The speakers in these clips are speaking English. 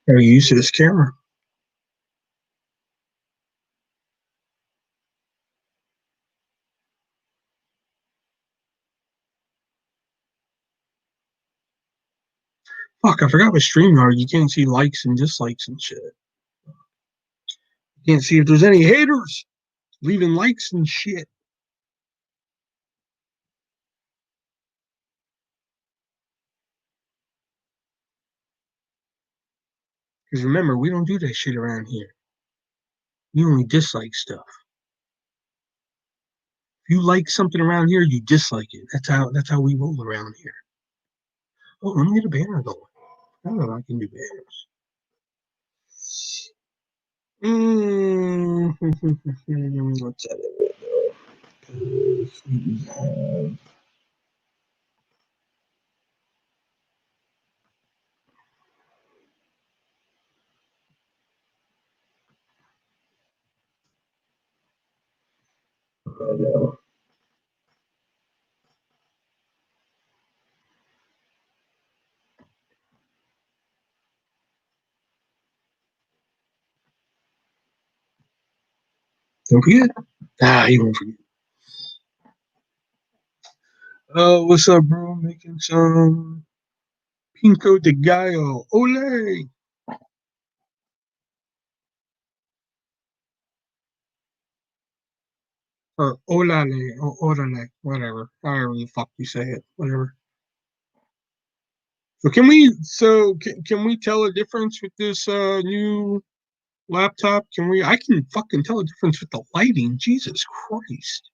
Are you used to this camera? Fuck, I forgot with StreamYard you can't see likes and dislikes and shit. You can't see if there's any haters leaving likes and shit. Because remember, we don't do that shit around here. You only dislike stuff. If you like something around here, you dislike it. That's how we roll around here. Oh, let me get a banner going. I don't know if I can do banners. Let's edit it though. Because we have don't forget. You won't forget. Oh, what's up, bro? Making some Pinco de Gallo. Ole! Or Olale, or Orale, whatever. However the fuck you say it. Whatever. Can we tell a difference with this new laptop? I can fucking tell a difference with the lighting. Jesus Christ.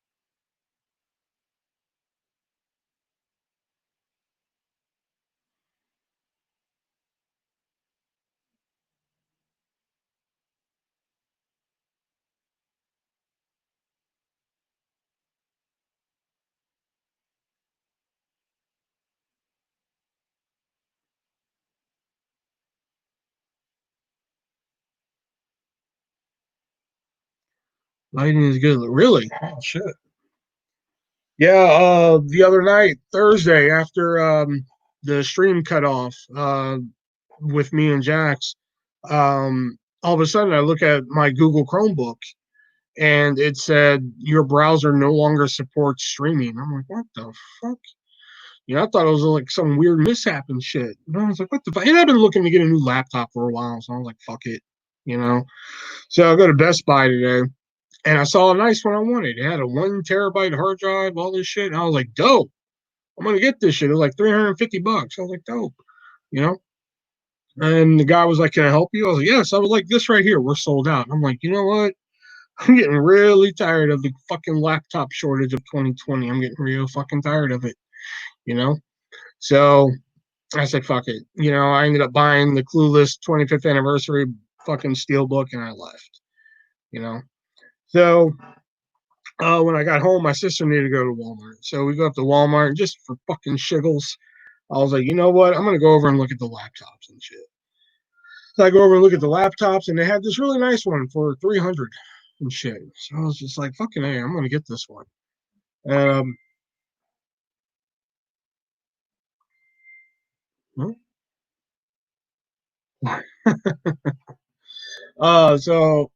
Lighting is good. Really? Oh shit. Yeah, the other night, Thursday, after the stream cut off with me and Jax, all of a sudden I look at my Google Chromebook and it said your browser no longer supports streaming. I'm like, what the fuck? I thought it was like some weird mishap and shit. And I was like, what the fuck? And I've been looking to get a new laptop for a while, so I was like, fuck it, you know. So I go to Best Buy today, and I saw a nice one I wanted. It had a 1 terabyte hard drive, all this shit. And I was like, dope. I'm gonna get this shit. It was like $350. I was like, dope, you know. And the guy was like, "Can I help you?" I was like, "Yes." I was like, "This right here, we're sold out." And I'm like, you know what? I'm getting really tired of the fucking laptop shortage of 2020. I'm getting real fucking tired of it, you know. So I said, "Fuck it." I ended up buying the Clueless 25th anniversary fucking steelbook, and I left. You know. So when I got home, my sister needed to go to Walmart. So we go up to Walmart and just for fucking shiggles, I was like, you know what? I'm going to go over and look at the laptops and shit. So I go over and look at the laptops, and they had this really nice one for 300 and shit. So I was just like, fucking hey, I'm going to get this one. Um, so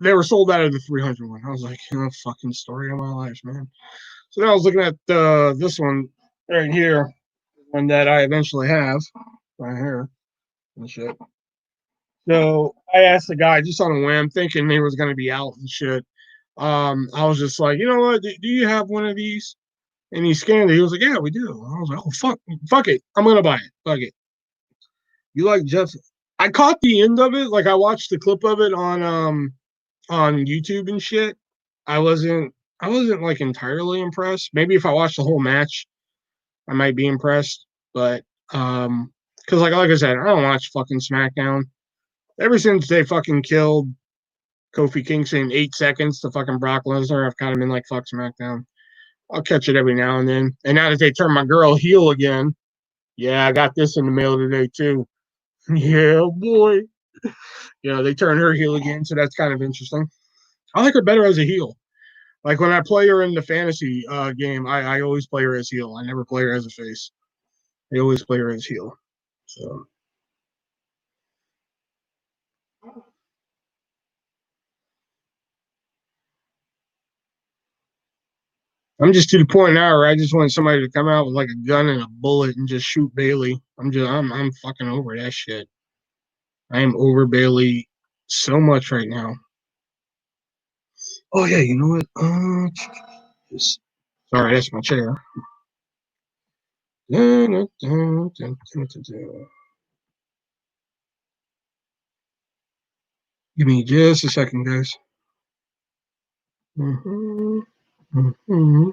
they were sold out of the 300 one. I was like, fucking story of my life, man. So then I was looking at this one right here, one that I eventually have right here and shit. So I asked the guy just on a whim, thinking he was going to be out and shit. I was just like, you know what? Do you have one of these? And he scanned it. He was like, yeah, we do. I was like, oh, fuck it. I'm going to buy it. Fuck it. You like Jeff? I caught the end of it. Like I watched the clip of it on YouTube and shit. I wasn't like entirely impressed. Maybe if I watched the whole match, I might be impressed. But because like I said, I don't watch fucking SmackDown. Ever since they fucking killed Kofi Kingston in 8 seconds to fucking Brock Lesnar, I've kind of been like, fuck SmackDown. I'll catch it every now and then. And now that they turn my girl heel again, yeah, I got this in the mail today too. Yeah, boy. They turn her heel again, so that's kind of interesting. I like her better as a heel. Like when I play her in the fantasy game, I always play her as heel. I never play her as a face. I always play her as heel. So I'm just to the point now where I just want somebody to come out with like a gun and a bullet and just shoot Bailey. I'm fucking over that shit. I am over Bailey so much right now. Oh yeah, you know what? Sorry, that's my chair. Give me just a second, guys. Mm-hmm. Mm-hmm.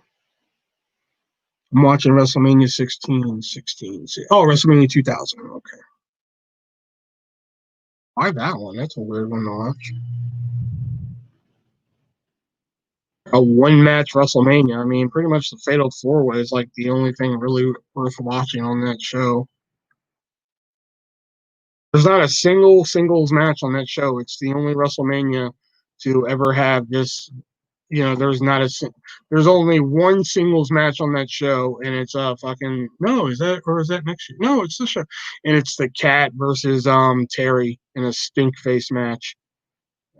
I'm watching WrestleMania 16. Oh, WrestleMania 2000. Okay. Why that one? That's a weird one to watch. A one match WrestleMania. I mean, pretty much the Fatal Four Way is like the only thing really worth watching on that show. There's not a single singles match on that show. It's the only WrestleMania to ever have this. There's not a. There's only one singles match on that show, and it's fucking no. Is that next year? No, it's the show, and it's the Cat versus Terry in a stink face match.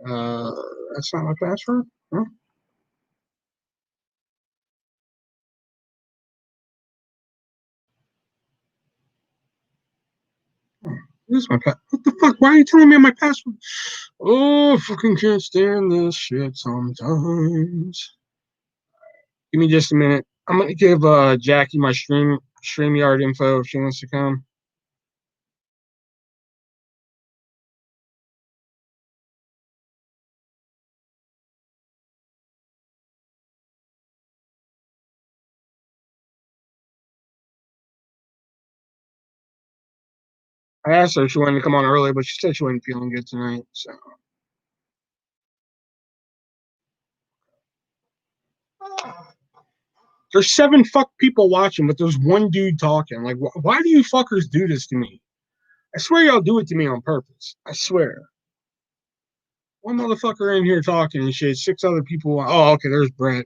Uh, that's not my password. Huh? This is my What the fuck? Why are you telling me my password? Oh, fucking can't stand this shit sometimes. Give me just a minute. I'm gonna give Jackie my StreamYard info if she wants to come. I asked her if she wanted to come on early, but she said she wasn't feeling good tonight. So there's seven people watching, but there's one dude talking. Like, why do you fuckers do this to me? I swear y'all do it to me on purpose. I swear. One motherfucker in here talking and shit. Six other people. Oh, okay. There's Brett.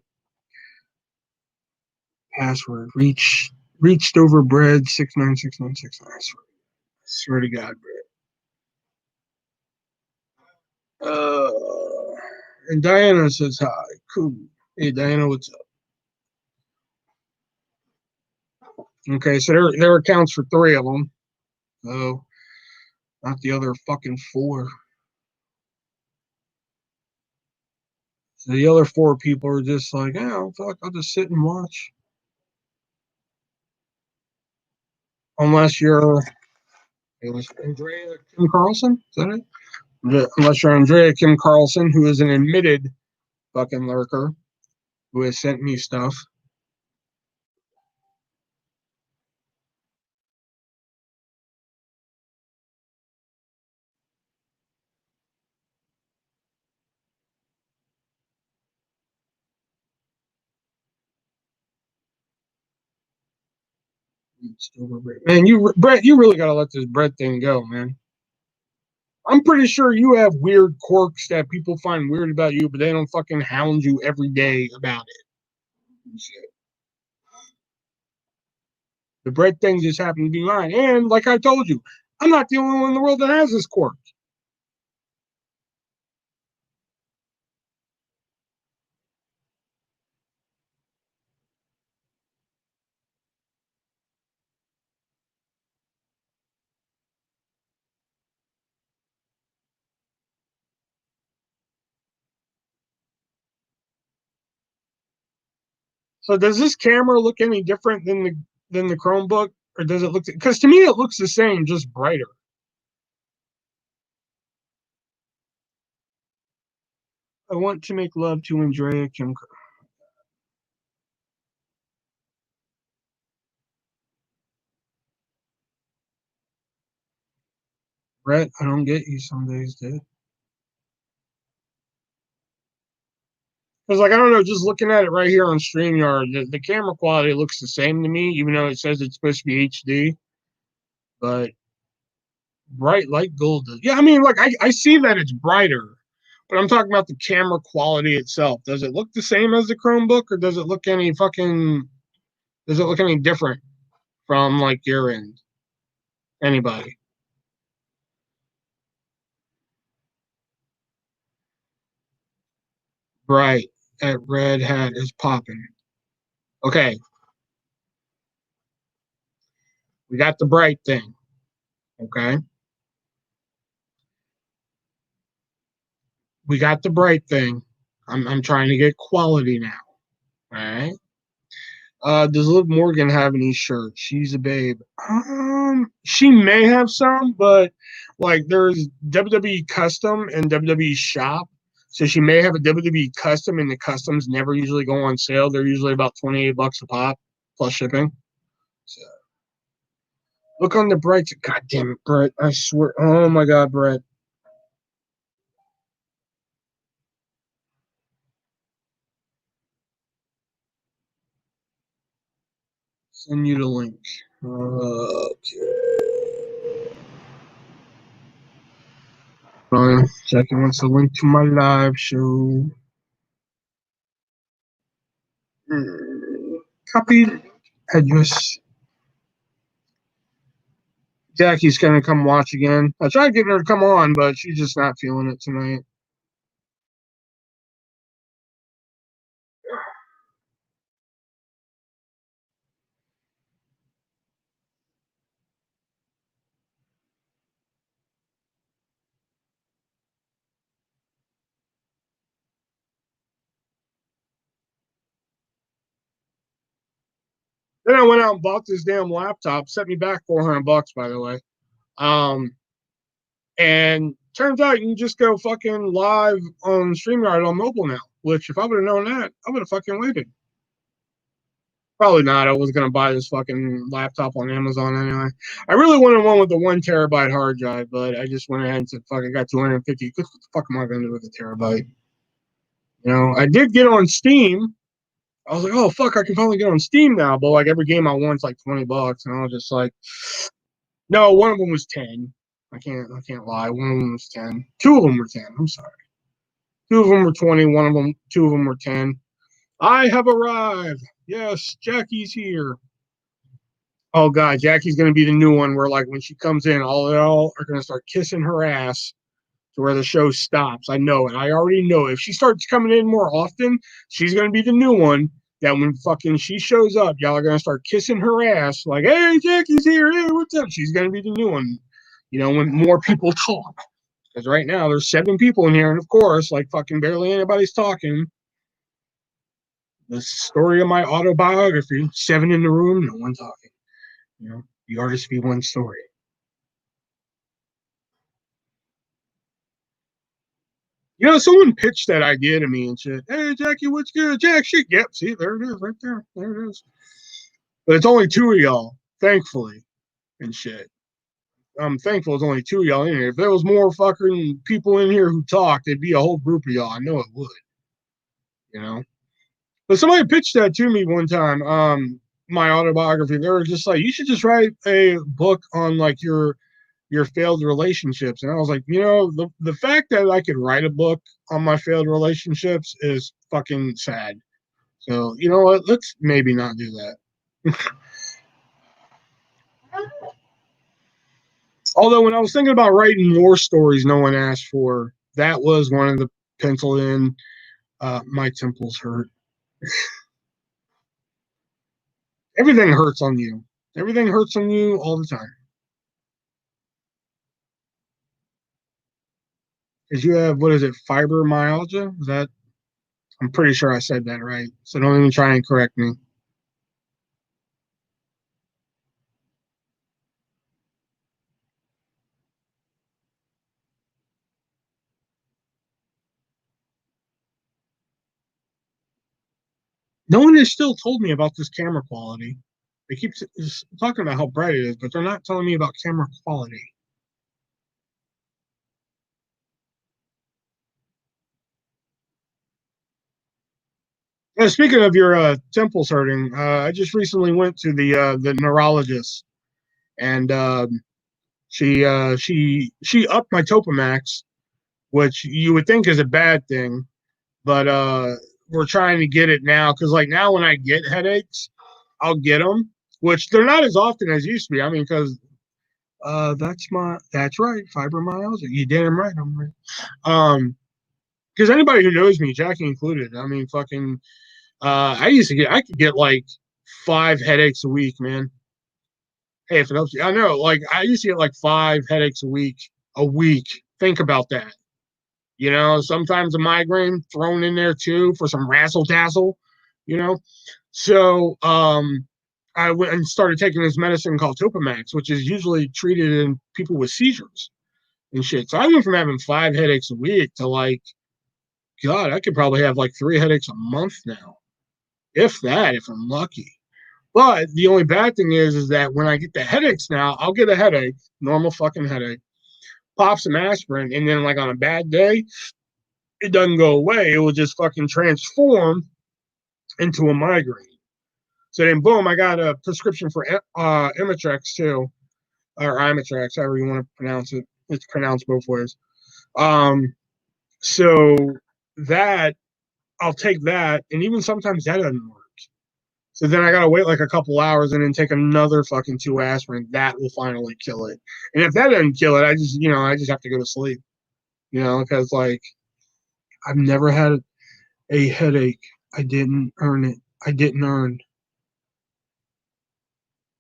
Password reached over bread 696969. I swear to God, Brett. And Diana says hi. Cool. Hey Diana, what's up? Okay, so there accounts for three of them. So not the other fucking four. So the other four people are just like, oh fuck, I'll just sit and watch. Unless you're it was Andrea Kim Carlson, is that it? Unless you're Andrea Kim Carlson, who is an admitted fucking lurker, who has sent me stuff. Man, Brett, you really gotta let this Brett thing go, man. I'm pretty sure you have weird quirks that people find weird about you, but they don't fucking hound you every day about it. The Brett thing just happened to be mine. And like I told you, I'm not the only one in the world that has this quirk. So does this camera look any different than the Chromebook, or does it look? Because to me it looks the same, just brighter. I want to make love to Andrea Kim. Brett, I don't get you some days, dude. Because like I don't know, just looking at it right here on StreamYard, the camera quality looks the same to me, even though it says it's supposed to be HD. But Bright light gold. Yeah, I mean, like I see that it's brighter, but I'm talking about the camera quality itself. Does it look the same as the Chromebook, or does it look any different from like your end? Anybody? Bright at Red Hat is popping. Okay, we got the bright thing. Okay, we got the bright thing. I'm trying to get quality now. All right. Does Liv Morgan have any shirts? She's a babe. She may have some, but like there's WWE Custom and WWE Shop. So she may have a WWE Custom, and the customs never usually go on sale. They're usually about $28 a pop plus shipping. So look on the bright. God damn it, Brett! I swear. Oh my God, Brett. Send you the link. Okay. Checking what's the link to my live show. Copy address. Jackie's gonna come watch again. I tried getting her to come on, but she's just not feeling it tonight. Then I went out and bought this damn laptop. Set me back $400, by the way. Um, and turns out you can just go fucking live on StreamYard on mobile now. Which, if I would have known that, I would have fucking waited. Probably not. I was gonna buy this fucking laptop on Amazon anyway. I really wanted one with the 1 terabyte hard drive, but I just went ahead and said, "Fuck, I got 250. What the fuck am I gonna do with a terabyte?" You know, I did get on Steam. I was like, "Oh fuck, I can finally get on Steam now." But like every game I want's like $20, and I was just like, "No, one of them was 10. I can't lie. One of them was 10. Two of them were 10. I'm sorry. Two of them were 20. Two of them were 10. I have arrived. Yes, Jackie's here. Oh god, Jackie's gonna be the new one where like when she comes in, all are gonna start kissing her ass to where the show stops. I know it. I already know it. If she starts coming in more often, she's gonna be the new one that when fucking she shows up, y'all are gonna start kissing her ass like, "Hey, Jackie's here. Hey, what's up?" She's gonna be the new one. You know, when more people talk. Because right now there's 7 people in here, and of course, like fucking barely anybody's talking. The story of my autobiography, 7 in the room, no one talking. You know, the artist V1 story. You know, someone pitched that idea to me and said, "Hey, Jackie, what's good? Jack shit." Yep, see, there it is right there. There it is. But it's only 2 of y'all, thankfully, and shit. I'm thankful it's only 2 of y'all in here. If there was more fucking people in here who talked, it'd be a whole group of y'all. I know it would, you know? But somebody pitched that to me one time, my autobiography. They were just like, you should just write a book on like your failed relationships. And I was like, you know, the fact that I could write a book on my failed relationships is fucking sad. So, you know what? Let's maybe not do that. Although, when I was thinking about writing more stories no one asked for, that was one of the penciled in. My temples hurt. Everything hurts on you. Everything hurts on you all the time. Because you have, what is it, fibromyalgia? Is that, I'm pretty sure I said that right. So don't even try and correct me. No one has still told me about this camera quality. They keep talking about how bright it is, but they're not telling me about camera quality. Speaking of your temples hurting, I just recently went to the neurologist, and She upped my Topamax, which you would think is a bad thing, but we're trying to get it now because like now when I get headaches, I'll get them, which they're not as often as used to be. I mean, because that's right, fibromyalgia. You damn right, I'm right. Because anybody who knows me, Jackie included, I mean, fucking, I could get like 5 headaches a week, man. Hey, if it helps you, I know, like I used to get like 5 headaches a week. A week. Think about that. You know, sometimes a migraine thrown in there too for some razzle dazzle. You know, so I went and started taking this medicine called Topamax, which is usually treated in people with seizures and shit. So I went from having 5 headaches a week to like, God, I could probably have like 3 headaches a month now, if that, if I'm lucky. But the only bad thing is that when I get the headaches now, I'll get a headache, normal fucking headache, pop some aspirin, and then like on a bad day, it doesn't go away. It will just fucking transform into a migraine. So then, boom, I got a prescription for Imitrex too, or Imitrex, however you want to pronounce it. It's pronounced both ways. So that I'll take that, and even sometimes that doesn't work. So then I gotta wait like a couple hours and then take another fucking 2 aspirin. That will finally kill it. And if that doesn't kill it, I just have to go to sleep. Because like I've never had a headache. I didn't earn it. I didn't earn.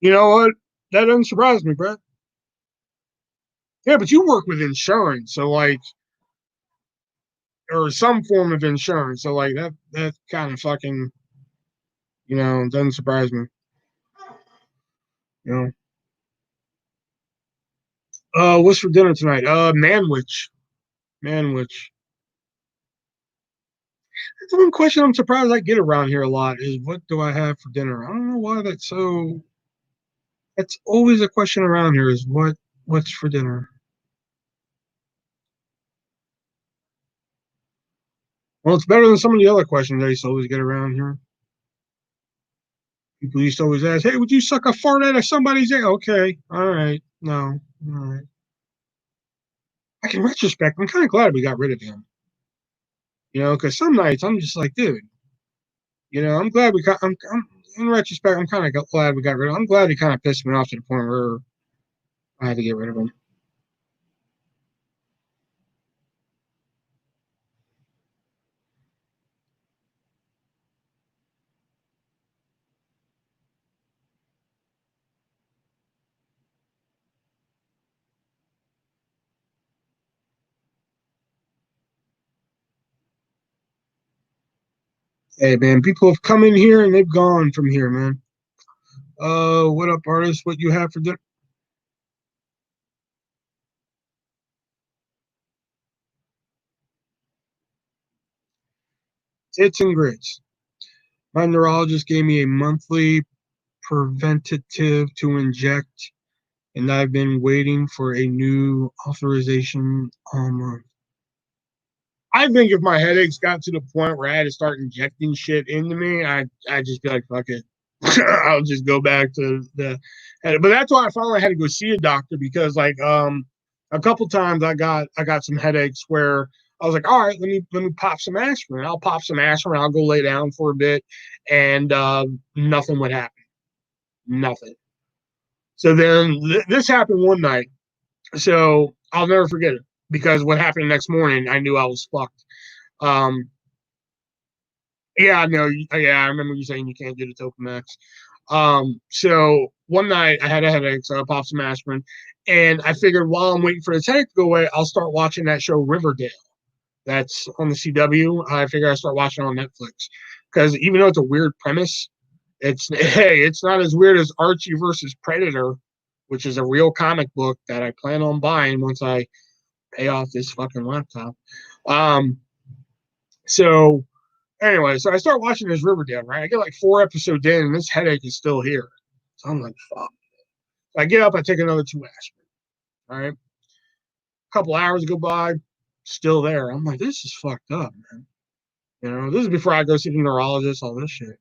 You know what? That doesn't surprise me, Brett. Yeah, but you work with insurance, so like, or some form of insurance, so like that kind of fucking, doesn't surprise me. You know. What's for dinner tonight? Manwich. Manwich. That's the one question I'm surprised I get around here a lot is what do I have for dinner? I don't know why that's so. That's always a question around here is what's for dinner. Well, it's better than some of the other questions I used to always get around here. People used to always ask, "Hey, would you suck a fart out of somebody's ass?" Okay, all right, no, all right. Like in retrospect, I'm kind of glad we got rid of him. Because some nights I'm just like, dude, I'm glad we got. I'm in retrospect, I'm kind of glad we got rid of him. I'm glad he kind of pissed me off to the point where I had to get rid of him. Hey man, people have come in here and they've gone from here, man. What up, artist? What you have for dinner? Tits and grits. My neurologist gave me a monthly preventative to inject, and I've been waiting for a new authorization all month. I think if my headaches got to the point where I had to start injecting shit into me, I'd just be like, fuck it. I'll just go back to the head. But that's why I finally had to go see a doctor because like a couple times I got some headaches where I was like, all right, let me pop some aspirin. I'll pop some aspirin, I'll go lay down for a bit, and nothing would happen. Nothing. So then this happened one night. So I'll never forget it because what happened the next morning, I knew I was fucked. Um, yeah, no, yeah, I remember you saying you can't do the Topamax. So one night I had a headache, so I popped some aspirin, and I figured while I'm waiting for the headache to go away, I'll start watching that show Riverdale. That's on the CW. I figure I start watching it on Netflix because even though it's a weird premise, it's not as weird as Archie versus Predator, which is a real comic book that I plan on buying once I pay off this fucking laptop. Um, so anyway, so I start watching this Riverdale, right? I get like 4 episodes in, and this headache is still here. So I'm like, fuck. So I get up, I take another 2 aspirin. All right. A couple hours go by, still there. I'm like, this is fucked up, man. This is before I go see the neurologist, all this shit.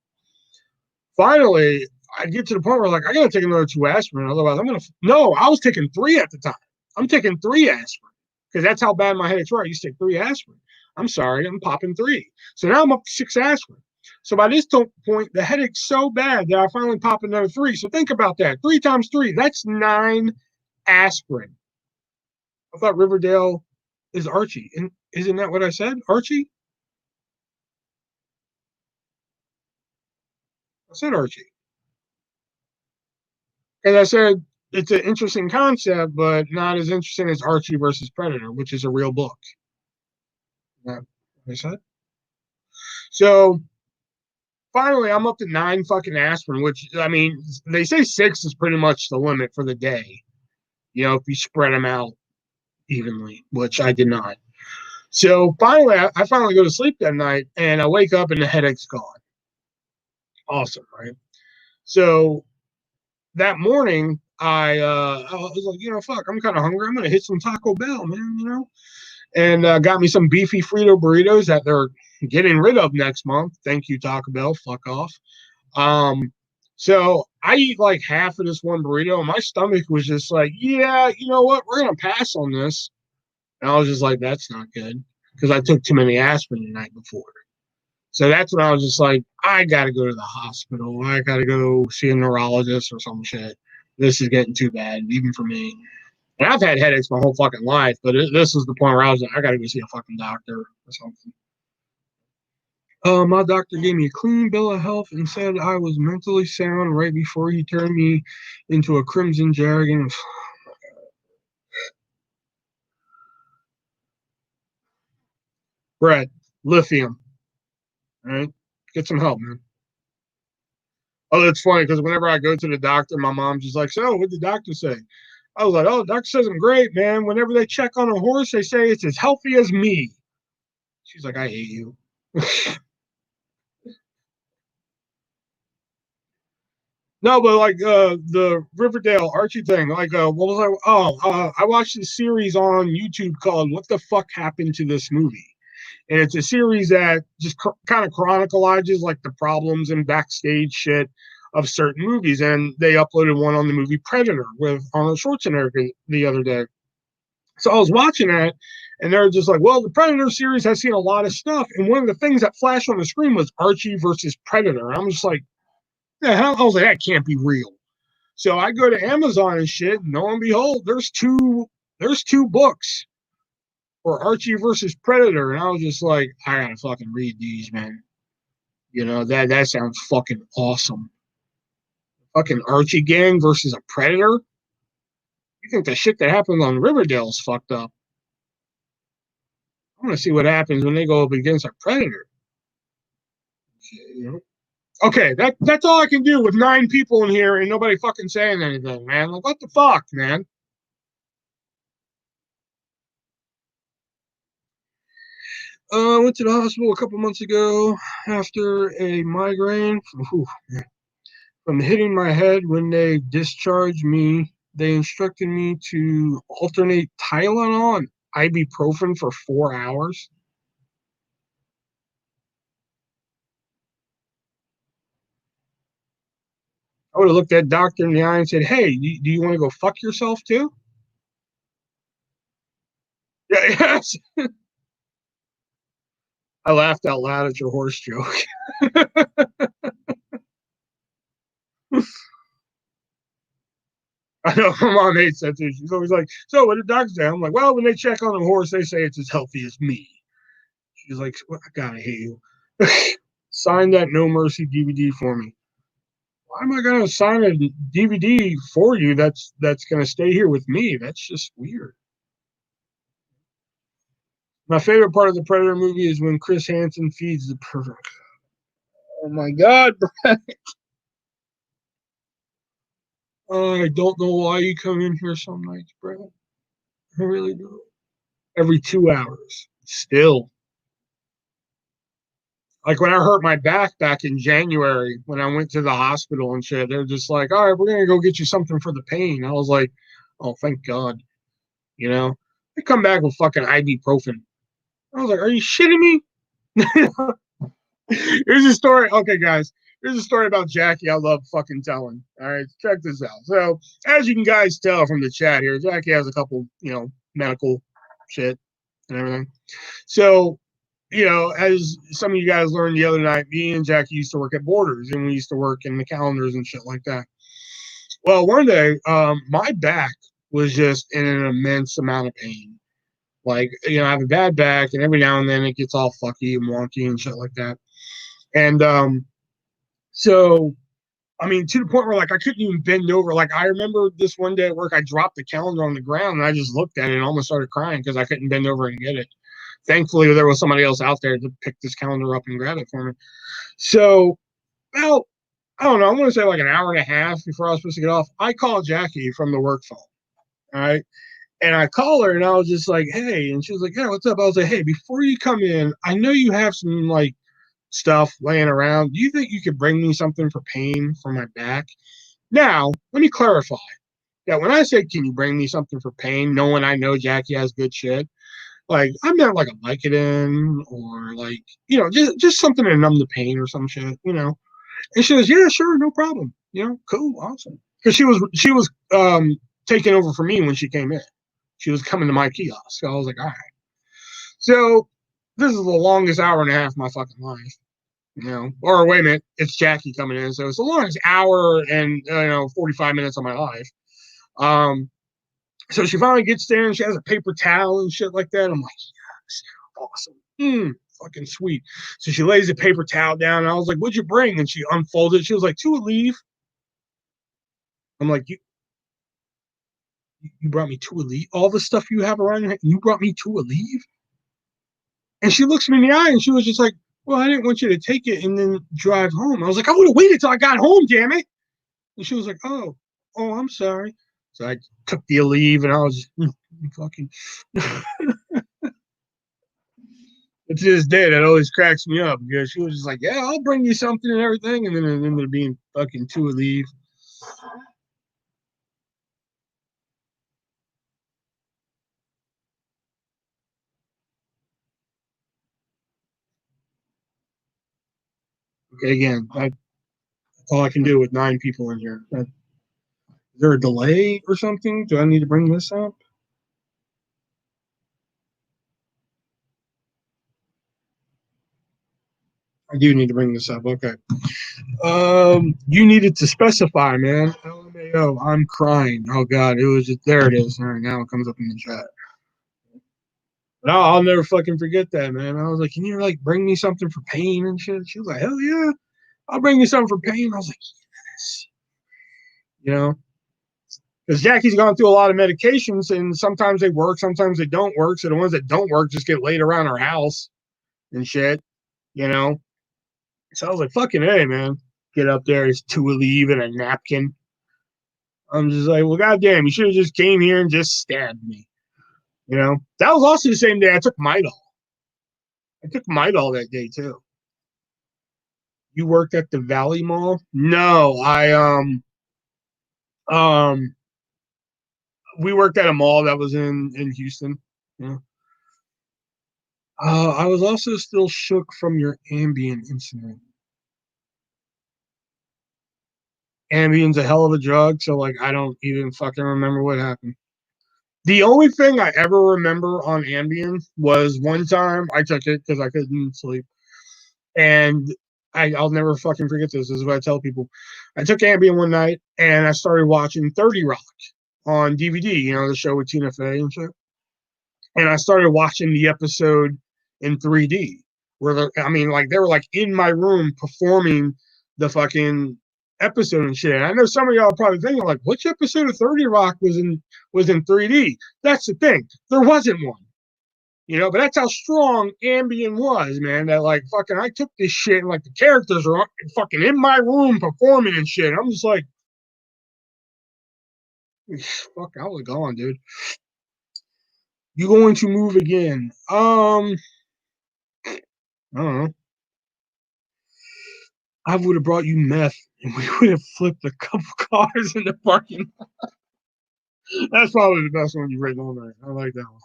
Finally, I get to the point where like I gotta take another 2 aspirin, otherwise I'm gonna. No, I was taking 3 at the time. I'm taking 3 aspirin because that's how bad my headaches were. I used to take 3 aspirin. I'm sorry, I'm popping 3. So now I'm up to 6 aspirin. So by this point, the headache's so bad that I finally pop another 3. So think about that. 3 times 3, that's 9 aspirin. I thought Riverdale is Archie. And isn't that what I said? Archie? I said Archie. And I said it's an interesting concept, but not as interesting as Archie versus Predator, which is a real book. That what I said. So finally, I'm up to 9 fucking aspirin, which I mean, they say 6 is pretty much the limit for the day. If you spread them out evenly, which I did not. So finally, I finally go to sleep that night, and I wake up and the headache's gone. Awesome, right? So that morning, I was like, fuck, I'm kind of hungry. I'm gonna hit some Taco Bell, man. And got me some beefy Frito burritos that they're getting rid of next month. Thank you, Taco Bell. Fuck off. Um, so I eat like half of this one burrito, and my stomach was just like, yeah, you know what? We're gonna pass on this. And I was just like, that's not good because I took too many aspirin the night before. So that's when I was just like, I gotta go to the hospital. I gotta go see a neurologist or some shit. This is getting too bad, even for me. And I've had headaches my whole fucking life, but this was the point where I was like, I gotta go see a fucking doctor or something. My doctor gave me a clean bill of health and said I was mentally sound right before he turned me into a crimson dragon. Brett, lithium. All right, get some help, man. Oh, that's funny because whenever I go to the doctor, my mom's just like, "So, what did the doctor say?" I was like, "Oh, the doctor says I'm great, man. Whenever they check on a horse, they say it's as healthy as me." She's like, "I hate you." No, but like the Riverdale Archie thing, like what was I? Oh, I watched this series on YouTube called "What the Fuck Happened to This Movie," and it's a series that just kind of chronicalizes like the problems and backstage shit of certain movies. And they uploaded one on the movie Predator with Arnold Schwarzenegger the other day. So I was watching that, and they're just like, "Well, the Predator series has seen a lot of stuff," and one of the things that flashed on the screen was Archie versus Predator. And I'm just like, "The hell?" I was like, "That can't be real." So I go to Amazon and shit, and lo and behold, there's two books for Archie versus Predator, and I was just like, I gotta fucking read these, man. That sounds fucking awesome. Fucking Archie gang versus a Predator. You think the shit that happened on Riverdale is fucked up? I want to see what happens when they go up against a Predator. You know? Okay, that's all I can do with 9 people in here and nobody fucking saying anything, man. Like, what the fuck, man? I went to the hospital a couple months ago after a migraine from hitting my head. When they discharged me, they instructed me to alternate Tylenol and ibuprofen for 4 hours. I would have looked that doctor in the eye and said, "Hey, do you want to go fuck yourself too?" Yeah, yes. I laughed out loud at your horse joke. I know my mom hates that too. She's always like, "So what did doctors say?" I'm like, "Well, when they check on a horse, they say it's as healthy as me." She's like, "Well, I gotta hate you." Sign that No Mercy DVD for me. Why am I gonna sign a DVD for you? That's gonna stay here with me. That's just weird. My favorite part of the Predator movie is when Chris Hansen feeds the perfect. Oh my god, I don't know why you come in here some nights, Brad. I really do. Every 2 hours. Still. Like when I hurt my back in January when I went to the hospital and shit, they're just like, "All right, we're gonna go get you something for the pain." I was like, "Oh, thank God." You know, they come back with fucking ibuprofen. I was like, "Are you shitting me?" Here's a story. Okay, guys. Here's a story about Jackie I love fucking telling. All right, check this out. So, as you can guys tell from the chat here, Jackie has a couple, medical shit and everything. So, as some of you guys learned the other night, me and Jackie used to work at Borders, and we used to work in the calendars and shit like that. Well, one day, my back was just in an immense amount of pain. Like, I have a bad back, and every now and then it gets all fucky and wonky and shit like that. And so, I mean, to the point where like I couldn't even bend over. Like, I remember this one day at work, I dropped the calendar on the ground and I just looked at it and almost started crying because I couldn't bend over and get it. Thankfully, there was somebody else out there to pick this calendar up and grab it for me. So, well, I don't know. I want to say like an hour and a half before I was supposed to get off. I called Jackie from the work phone. All right. And I call her and I was just like, hey. And she was like, yeah, what's up? I was like, hey, before you come in, I know you have some like stuff laying around. Do you think you could bring me something for pain for my back? Now, let me clarify that when I said, can you bring me something for pain, knowing I know Jackie has good shit, like I meant like a Vicodin or like, just something to numb the pain or some shit, And she goes, yeah, sure, no problem. Cool, awesome. Because she was taking over for me when she came in. She was coming to my kiosk. So I was like, all right. So this is the longest hour and a half of my fucking life. Or wait a minute, it's Jackie coming in. So it's the longest hour and 45 minutes of my life. So she finally gets there and she has a paper towel and shit like that. I'm like, yes, awesome. Fucking sweet. So she lays the paper towel down and I was like, what'd you bring? And she unfolded it. She was like, to Aleve. I'm like, you brought me to Aleve? All the stuff you have around your head, you brought me to Aleve? And she looks me in the eye and she was just like, well, I didn't want you to take it and then drive home. I was like, I would have waited till I got home, damn it. And she was like, oh, I'm sorry. So I took the Aleve and I was just, fucking. To this day, that always cracks me up because she was just like, yeah, I'll bring you something and everything. And then it ended up being fucking two Aleve. Okay, again, all I can do with 9 people in here. Is there a delay or something? Do I need to bring this up? I do need to bring this up. Okay. You needed to specify, man. LMAO, I'm crying. Oh God, it was just there. It is. All right, now it comes up in the chat. But I'll never fucking forget that, man. I was like, can you like bring me something for pain and shit? She was like, hell yeah, I'll bring you something for pain. I was like, yes. Because Jackie's gone through a lot of medications, and sometimes they work, sometimes they don't work. So the ones that don't work just get laid around her house and shit. You know. So I was like, fucking hey, man. Get up there, it's two Aleve and a napkin. I'm just like, well, goddamn, you should have just came here and just stabbed me. That was also the same day I took Midol. I took Midol that day too. You worked at the Valley Mall? No, um we worked at a mall that was in Houston. Yeah. I was also still shook from your Ambien incident. Ambien's a hell of a drug, so like I don't even fucking remember what happened. The only thing I ever remember on Ambien was one time I took it because I couldn't sleep. And I'll never fucking forget this. This is what I tell people. I took Ambien one night and I started watching 30 Rock on DVD, the show with Tina Fey and shit. And I started watching the episode in 3D where they were like in my room performing the fucking episode and shit. And I know some of y'all are probably thinking like, which episode of 30 Rock was in 3D? That's the thing. There wasn't one. But that's how strong Ambien was, man. That like fucking I took this shit and like the characters are fucking in my room performing and shit. I'm just like, fuck, I was gone, dude. You going to move again? I don't know. I would have brought you meth and we would have flipped a couple cars in the parking lot. That's probably the best one you've written all night. I like that one.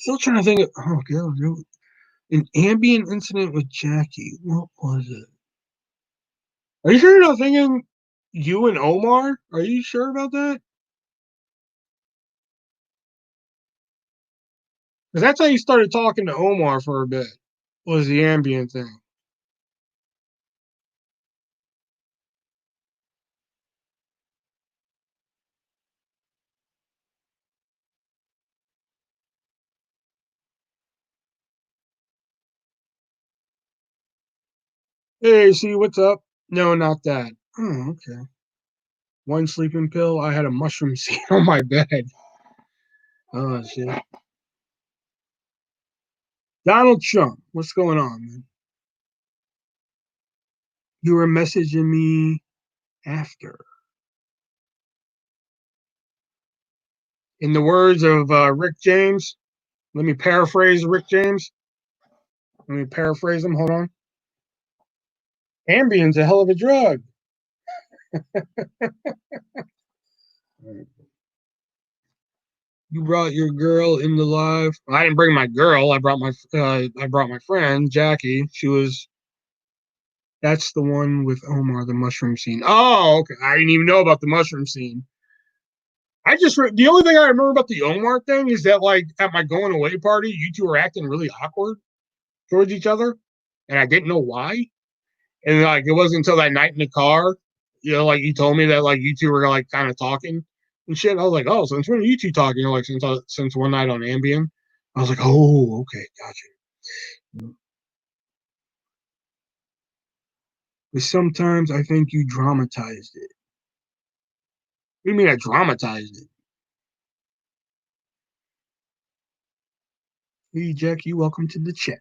Still trying to think of, oh god, an ambient incident with Jackie. What was it? Are you sure you're not thinking you and Omar? Are you sure about that? Because that's how you started talking to Omar for a bit. Was the ambient thing? Hey, see what's up? No, not that. Oh, okay. One sleeping pill. I had a mushroom seed on my bed. Oh shit. Donald Trump. What's going on, man? You were messaging me after. In the words of Rick James, let me paraphrase Rick James. Let me paraphrase him. Hold on. Ambien's a hell of a drug. You brought your girl in the live. I didn't bring my girl. I brought my friend Jackie. She was. That's the one with Omar, the mushroom scene. Oh, okay. I didn't even know about the mushroom scene. The only thing I remember about the Omar thing is that like at my going away party, you two were acting really awkward towards each other, and I didn't know why. And like it wasn't until that night in the car, like you told me that like you two were like kind of talking and shit. I was like, oh, since when are you two talking? You're like since one night on Ambien. I was like, oh, okay, gotcha. But sometimes I think you dramatized it. What do you mean I dramatized it? Hey, Jack, you welcome to the chat.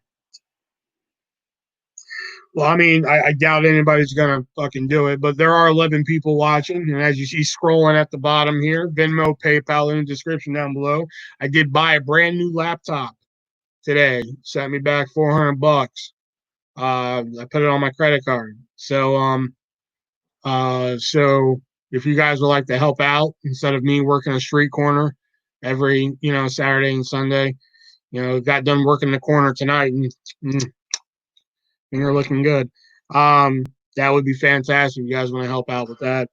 Well, I mean, I doubt anybody's gonna fucking do it, but there are 11 people watching, and as you see scrolling at the bottom here, Venmo, PayPal in the description down below. I did buy a brand new laptop today. Sent me back $400. I put it on my credit card. So if you guys would like to help out instead of me working a street corner every Saturday and Sunday, got done working the corner tonight, and you're looking good. Um, that would be fantastic. If you guys want to help out with that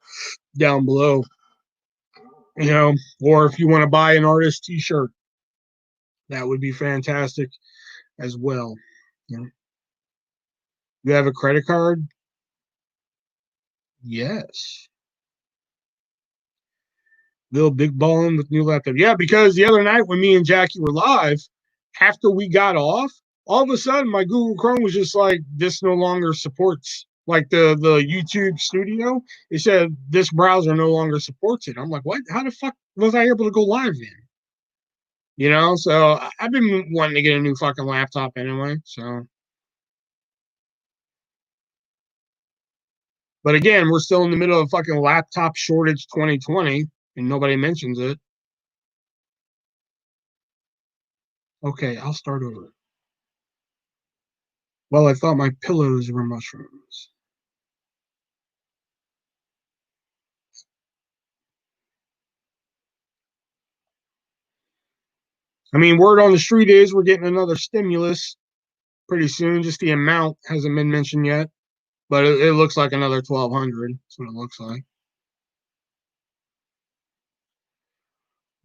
down below, or if you want to buy an artist T-shirt, that would be fantastic as well. You know, you have a credit card? Yes. Little big balling with new laptop. Yeah, because the other night when me and Jackie were live, after we got off, all of a sudden my Google Chrome was just like, this no longer supports like the YouTube studio. It said this browser no longer supports it. I'm like, what? How the fuck was I able to go live then? So I've been wanting to get a new fucking laptop anyway. So, but again, we're still in the middle of fucking laptop shortage 2020, and nobody mentions it. Okay, I'll start over. Well, I thought my pillows were mushrooms. I mean, word on the street is we're getting another stimulus pretty soon. Just the amount hasn't been mentioned yet, but it looks like another 1,200. That's what it looks like.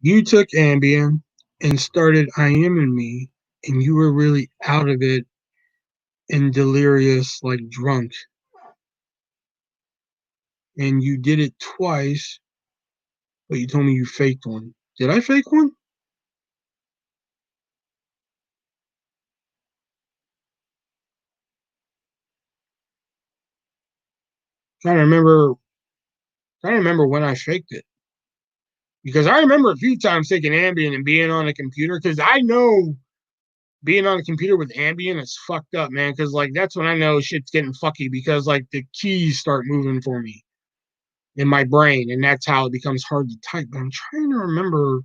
You took Ambien and started I am in me, and you were really out of it and delirious, like drunk. And you did it twice, but you told me you faked one. Did I fake one? Trying to remember. Trying to remember when I faked it because I remember a few times taking Ambien and being on a computer because I know being on a computer with Ambien is fucked up, man. Because like that's when I know shit's getting fucky because like the keys start moving for me in my brain, and that's how it becomes hard to type. But I'm trying to remember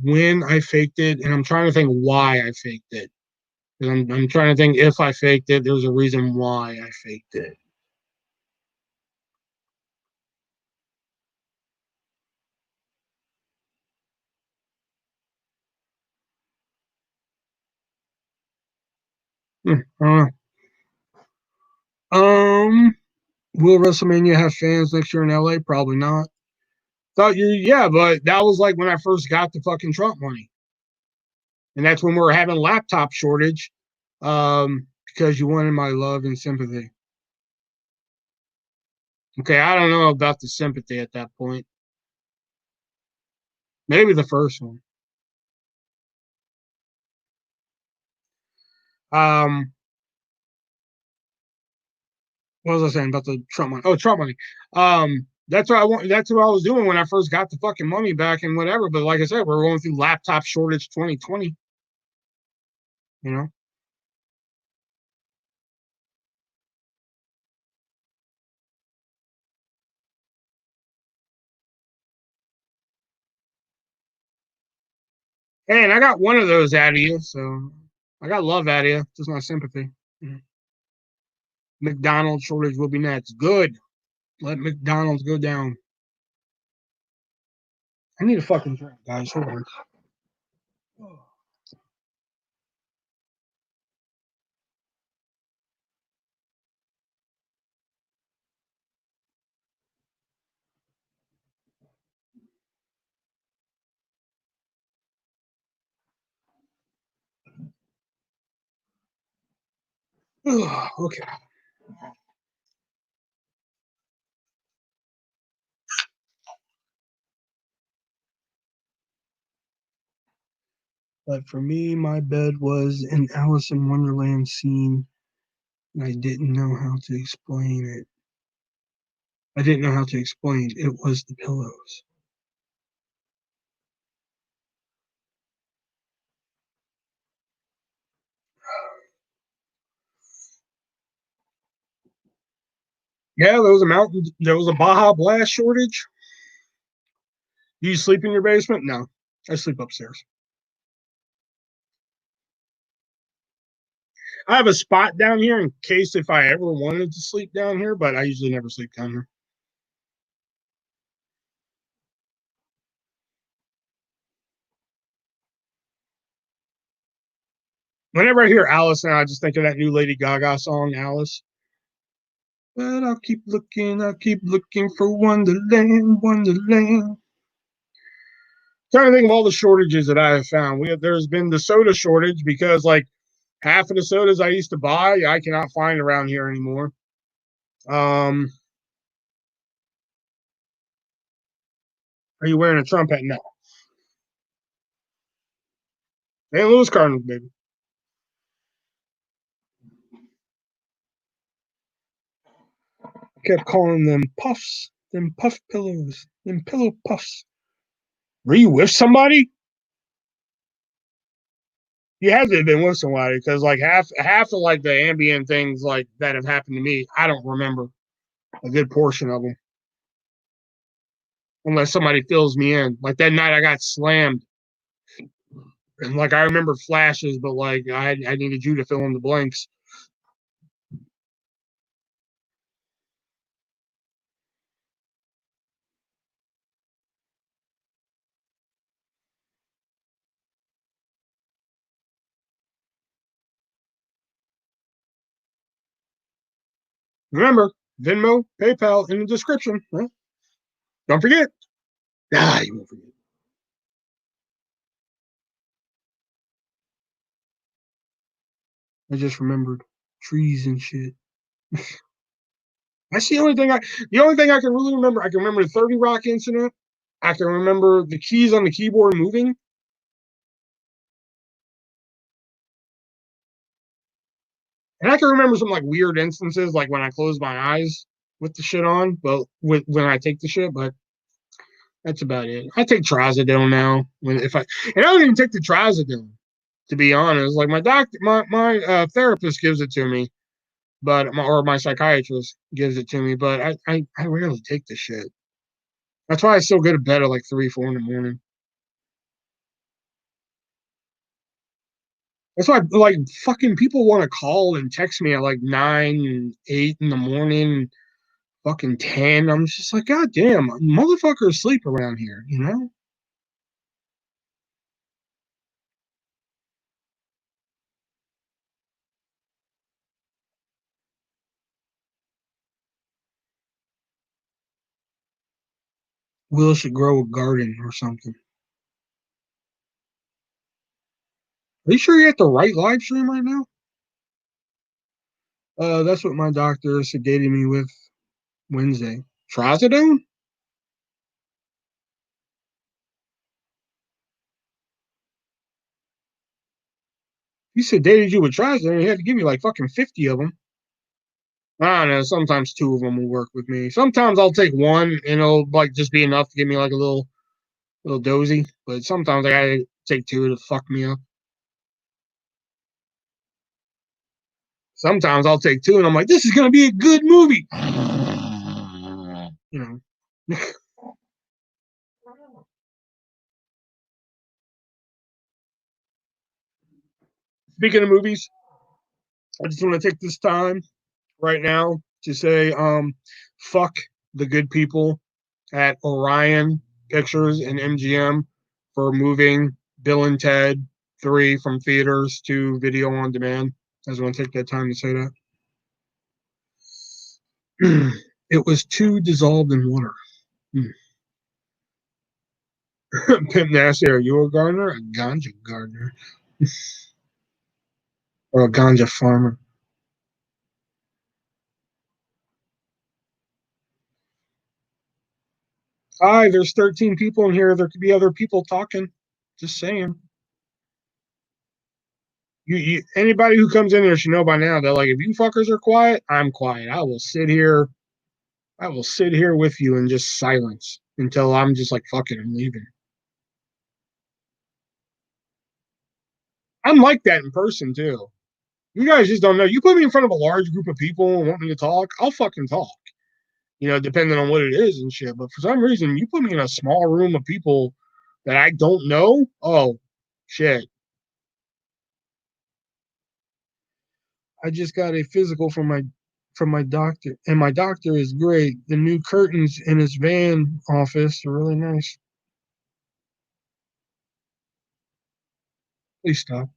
when I faked it, and I'm trying to think why I faked it. I'm trying to think if I faked it, there's a reason why I faked it. Um, will WrestleMania have fans next year in LA? Probably not. Thought you, yeah, but that was like when I first got the fucking Trump money, and that's when we were having laptop shortage, because you wanted my love and sympathy. Okay, I don't know about the sympathy at that point. Maybe the first one. Um, what was I saying about the Trump money? Oh, Trump money. That's what I want. That's what I was doing when I first got the fucking money back and whatever. But like I said, we're going through laptop shortage 2020. You know. Hey, and I got one of those out of you, so I got love out of you, just not sympathy. Mhm. McDonald's shortage will be next. Good. Let McDonald's go down. I need a fucking drink, guys. Hold on. Okay. But for me, my bed was an Alice in Wonderland scene, and I didn't know how to explain it. I didn't know how to explain. It was the pillows. Yeah, there was a mountain. There was a Baja Blast shortage. Do you sleep in your basement? No, I sleep upstairs. I have a spot down here in case if I ever wanted to sleep down here, but I usually never sleep down here. Whenever I hear Alice now, I just think of that new Lady Gaga song, Alice. But I'll keep looking for Wonderland, Wonderland. Trying to think of all the shortages that I have found. There's been the soda shortage because like half of the sodas I used to buy, I cannot find around here anymore. Um, are you wearing a Trump hat? No. St. Louis Cardinals, baby. I kept calling them puffs, them puff pillows, them pillow puffs. Were you with somebody? You had to have been with somebody because like half of like the ambient things like that have happened to me, I don't remember a good portion of them unless somebody fills me in. Like that night, I got slammed, and like I remember flashes, but like I needed you to fill in the blanks. Remember, Venmo, PayPal in the description. Huh? Don't forget. Ah, you won't forget. I just remembered trees and shit. That's the only thing I can really remember. I can remember the 30 Rock incident. I can remember the keys on the keyboard moving. And I can remember some like weird instances, like when I close my eyes with the shit on, but when I take the shit, but that's about it. I take trazodone now. When if I and I don't even take the trazodone, to be honest. Like my doctor, my therapist gives it to me, but or my psychiatrist gives it to me, but I rarely take the shit. That's why I still go to bed at like 3, 4 in the morning. That's why like fucking people want to call and text me at like 9 and 8 in the morning, fucking 10. I'm just like, God damn, motherfuckers sleep around here, you know? Will should grow a garden or something. Are you sure you're at the right live stream right now? That's what my doctor sedated me with Wednesday. Trazodone? He sedated you with trazodone. He had to give me like fucking 50 of them. I don't know. Sometimes two of them will work with me. Sometimes I'll take one and it'll like just be enough to give me like a little dozy. But sometimes I gotta take two to fuck me up. Sometimes I'll take two and I'm like, this is gonna be a good movie. You know. Speaking of movies, I just want to take this time right now to say, fuck the good people at Orion Pictures and MGM for moving Bill and Ted 3 from theaters to video on demand. I just want to take that time to say that. It was too dissolved in water. Pimp Nasty, are you a gardener? A ganja gardener. Or a ganja farmer. Hi, there's 13 people in here. There could be other people talking. Just saying. Anybody who comes in here should know by now that like if you fuckers are quiet, I'm quiet. I will sit here. I will sit here with you in just silence until I'm just like fucking I'm leaving. I'm like that in person too. You guys just don't know. You put me in front of a large group of people and want me to talk, I'll fucking talk. Depending on what it is and shit. But for some reason, you put me in a small room of people that I don't know. Oh, shit. I just got a physical from my doctor, and my doctor is great. The new curtains in his van office are really nice. Please stop.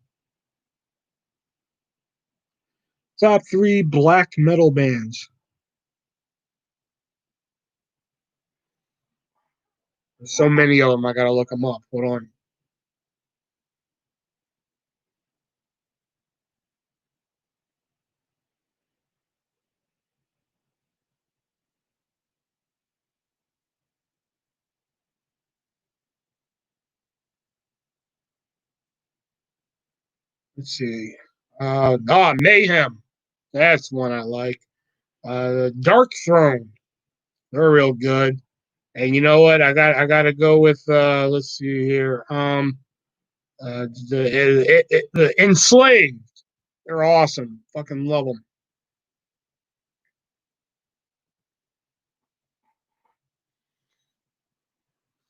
Top three black metal bands. There's so many of them. I gotta look them up. Hold on. Let's see. Mayhem. That's one I like. Dark Throne. They're real good. And you know what? I gotta go with let's see here. The Enslaved. They're awesome. Fucking love them.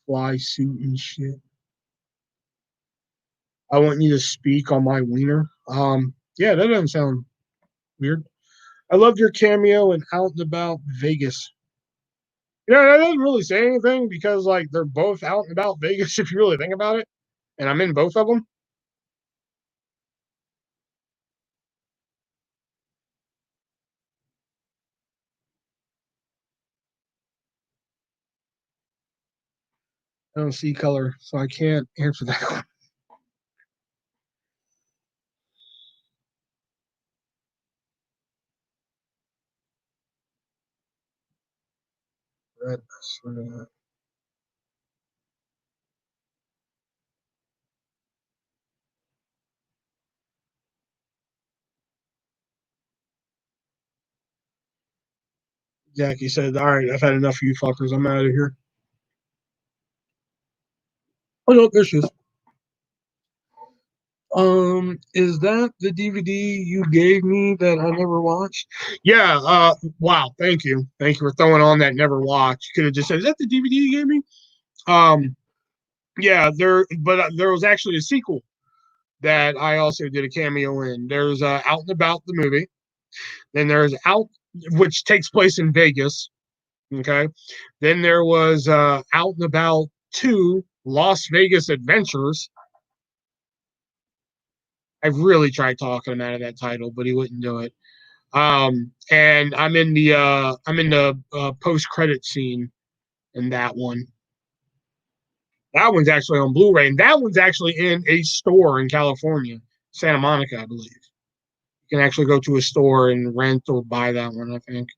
Fly suit and shit. I want you to speak on my wiener. Yeah, that doesn't sound weird. I loved your cameo in Out and About Vegas. That doesn't really say anything because like they're both out and about Vegas if you really think about it, and I'm in both of them. I don't see color, so I can't answer that. Red, I swear to God. Jackie said, "All right, I've had enough of you fuckers. I'm out of here." Oh no, there she is. Is that the DVD you gave me that I never watched? Yeah. Wow. Thank you for throwing on that never watched. You could have just said, "Is that the DVD you gave me?" Um. Yeah. There was actually a sequel that I also did a cameo in. There's Out and About the movie. Then there's Out, which takes place in Vegas. Okay. Then there was Out and About 2, Las Vegas Adventures. I really tried talking him out of that title, but he wouldn't do it. And I'm in the post credit scene in that one. That one's actually on Blu-ray, and that one's actually in a store in California, Santa Monica, I believe. You can actually go to a store and rent or buy that one, I think.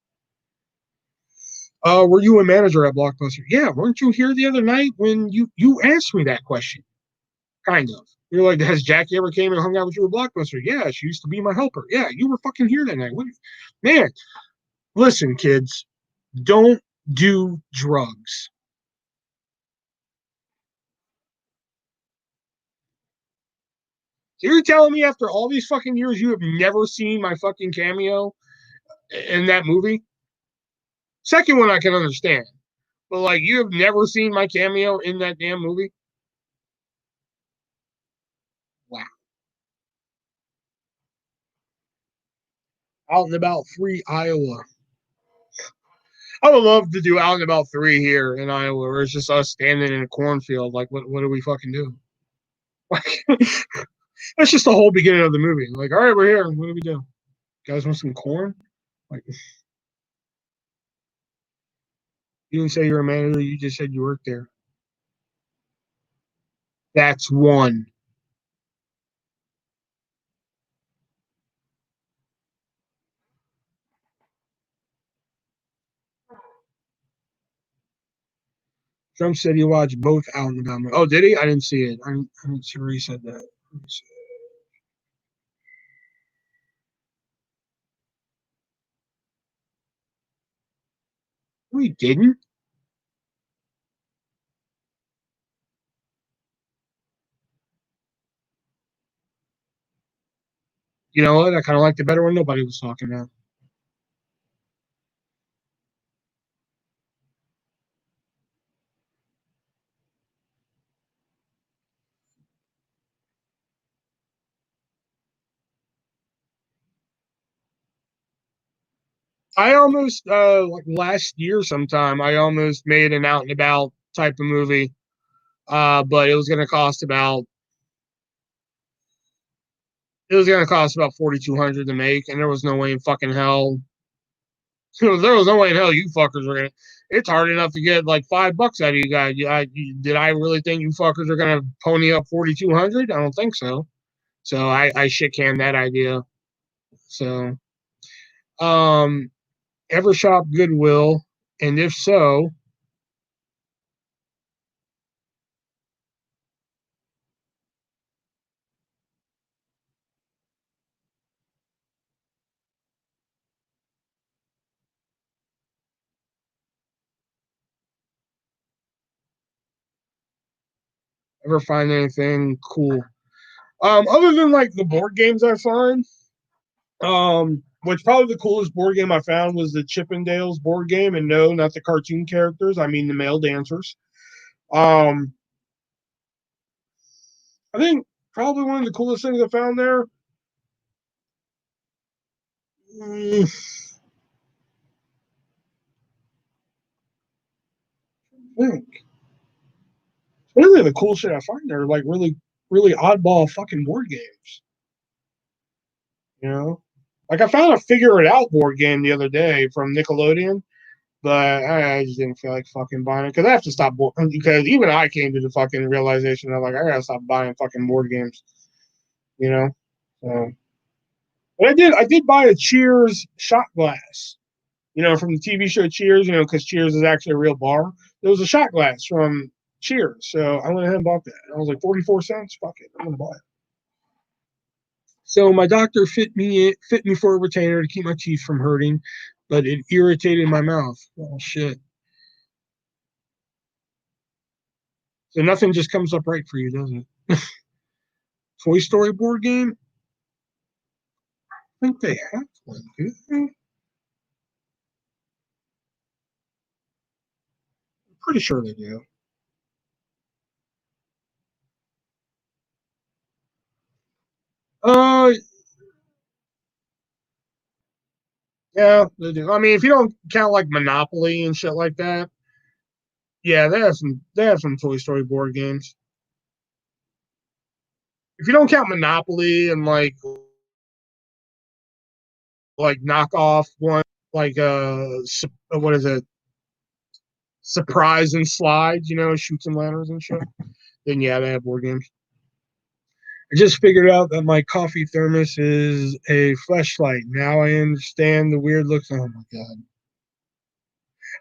Were you a manager at Blockbuster? Yeah, weren't you here the other night when you asked me that question? Kind of. You're like, has Jackie ever came and hung out with you at Blockbuster? Yeah, she used to be my helper. Yeah, you were fucking here that night. What, man, listen, kids, don't do drugs. So you're telling me after all these fucking years you have never seen my fucking cameo in that movie? Second one I can understand. But like you have never seen my cameo in that damn movie? Wow. Out and About 3 Iowa. I would love to do Out and About 3 here in Iowa where it's just us standing in a cornfield. Like what do we fucking do? Like that's just the whole beginning of the movie. Like, all right, we're here. What do we do? You guys want some corn? Like you didn't say you're a manager, you just said you worked there. That's one. Trump said he watched both Out and About. Oh, did he? I didn't see it. I didn't see where he said that. No, he didn't. You know what? I kind of liked it better when nobody was talking now. I almost like last year sometime I almost made an Out and About type of movie, but it was gonna cost about 4,200 to make, and there was no way in fucking hell. There was no way in hell you fuckers were gonna. It's hard enough to get like $5 out of you guys. Did I really think you fuckers are gonna pony up 4,200? I don't think so. So I shit canned that idea. So um, ever shop Goodwill, and if so, ever find anything cool? Other than like the board games I find, which probably the coolest board game I found was the Chippendales board game, and no, not the cartoon characters. I mean the male dancers. Um, I think probably one of the coolest things I found there. I think really the cool shit I find there are like really oddball fucking board games. You know, like I found a Figure It Out board game the other day from Nickelodeon, but I just didn't feel like fucking buying it because I have to stop because even I came to the fucking realization that like I gotta stop buying fucking board games. You know, so but I did buy a Cheers shot glass. You know, from the TV show Cheers. You know, because Cheers is actually a real bar. There was a shot glass from Cheers, so I went ahead and bought that. I was like 44 cents. Fuck it, I'm gonna buy it. So my doctor fit me for a retainer to keep my teeth from hurting, but it irritated my mouth. Oh shit! So nothing just comes up right for you, does it? Toy Story board game? I think they have one, do they? I'm pretty sure they do. Uh, yeah, they do. I mean, if you don't count like Monopoly and shit like that, yeah, they have some Toy Story board games. If you don't count Monopoly and like knockoff one, like what is it? surprise and slides, shoots and ladders and shit. Then yeah, they have board games. I just figured out that my coffee thermos is a fleshlight. Now I understand the weird looks. Oh my god!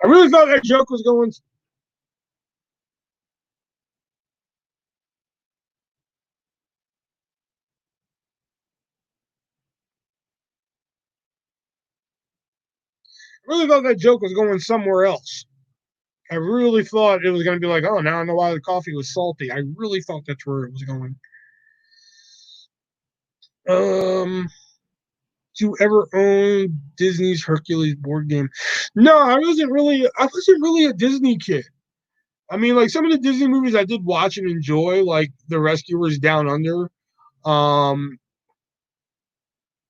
I really thought that joke was going. I really thought that joke was going somewhere else. I really thought it was going to be like, oh, now I know why the coffee was salty. I really thought that's where it was going. Do you ever own Disney's Hercules board game? No, I wasn't really a Disney kid. I mean, like some of the Disney movies I did watch and enjoy, like The Rescuers Down Under. Um,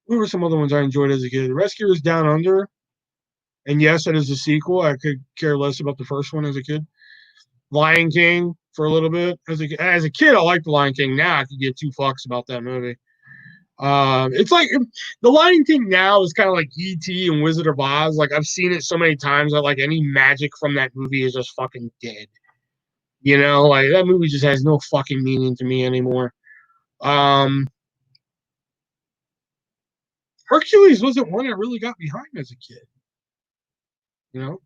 what were some other ones I enjoyed as a kid? The Rescuers Down Under, and yes, that is a sequel. I could care less about the first one as a kid. Lion King for a little bit as a kid. I liked the Lion King. Now I could give two fucks about that movie. It's like the Lion King now is kind of like E.T. and Wizard of Oz. Like I've seen it so many times that like any magic from that movie is just fucking dead. Like that movie just has no fucking meaning to me anymore. Um, Hercules wasn't one I really got behind as a kid. You know,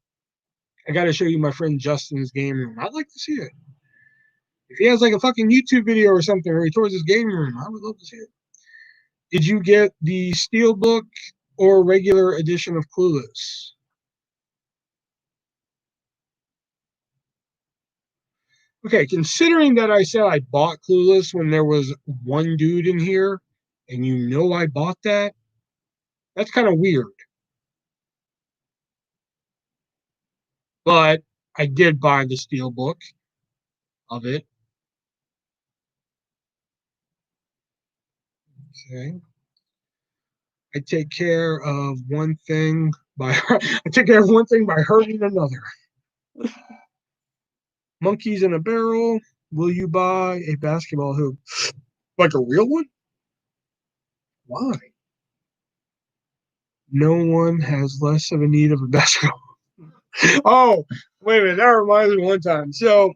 I got to show you my friend Justin's game room. I'd like to see it. If he has like a fucking YouTube video or something where he tours his game room, I would love to see it. Did you get the Steelbook or regular edition of Clueless? Okay, considering that I said I bought Clueless when there was one dude in here, and I bought that, that's kind of weird. But I did buy the Steelbook of it. Okay. I take care of one thing by I take care of one thing by hurting another. Monkeys in a barrel. Will you buy a basketball hoop? Like a real one? Why? No one has less of a need of a basketball. Oh, wait a minute. That reminds me one time. So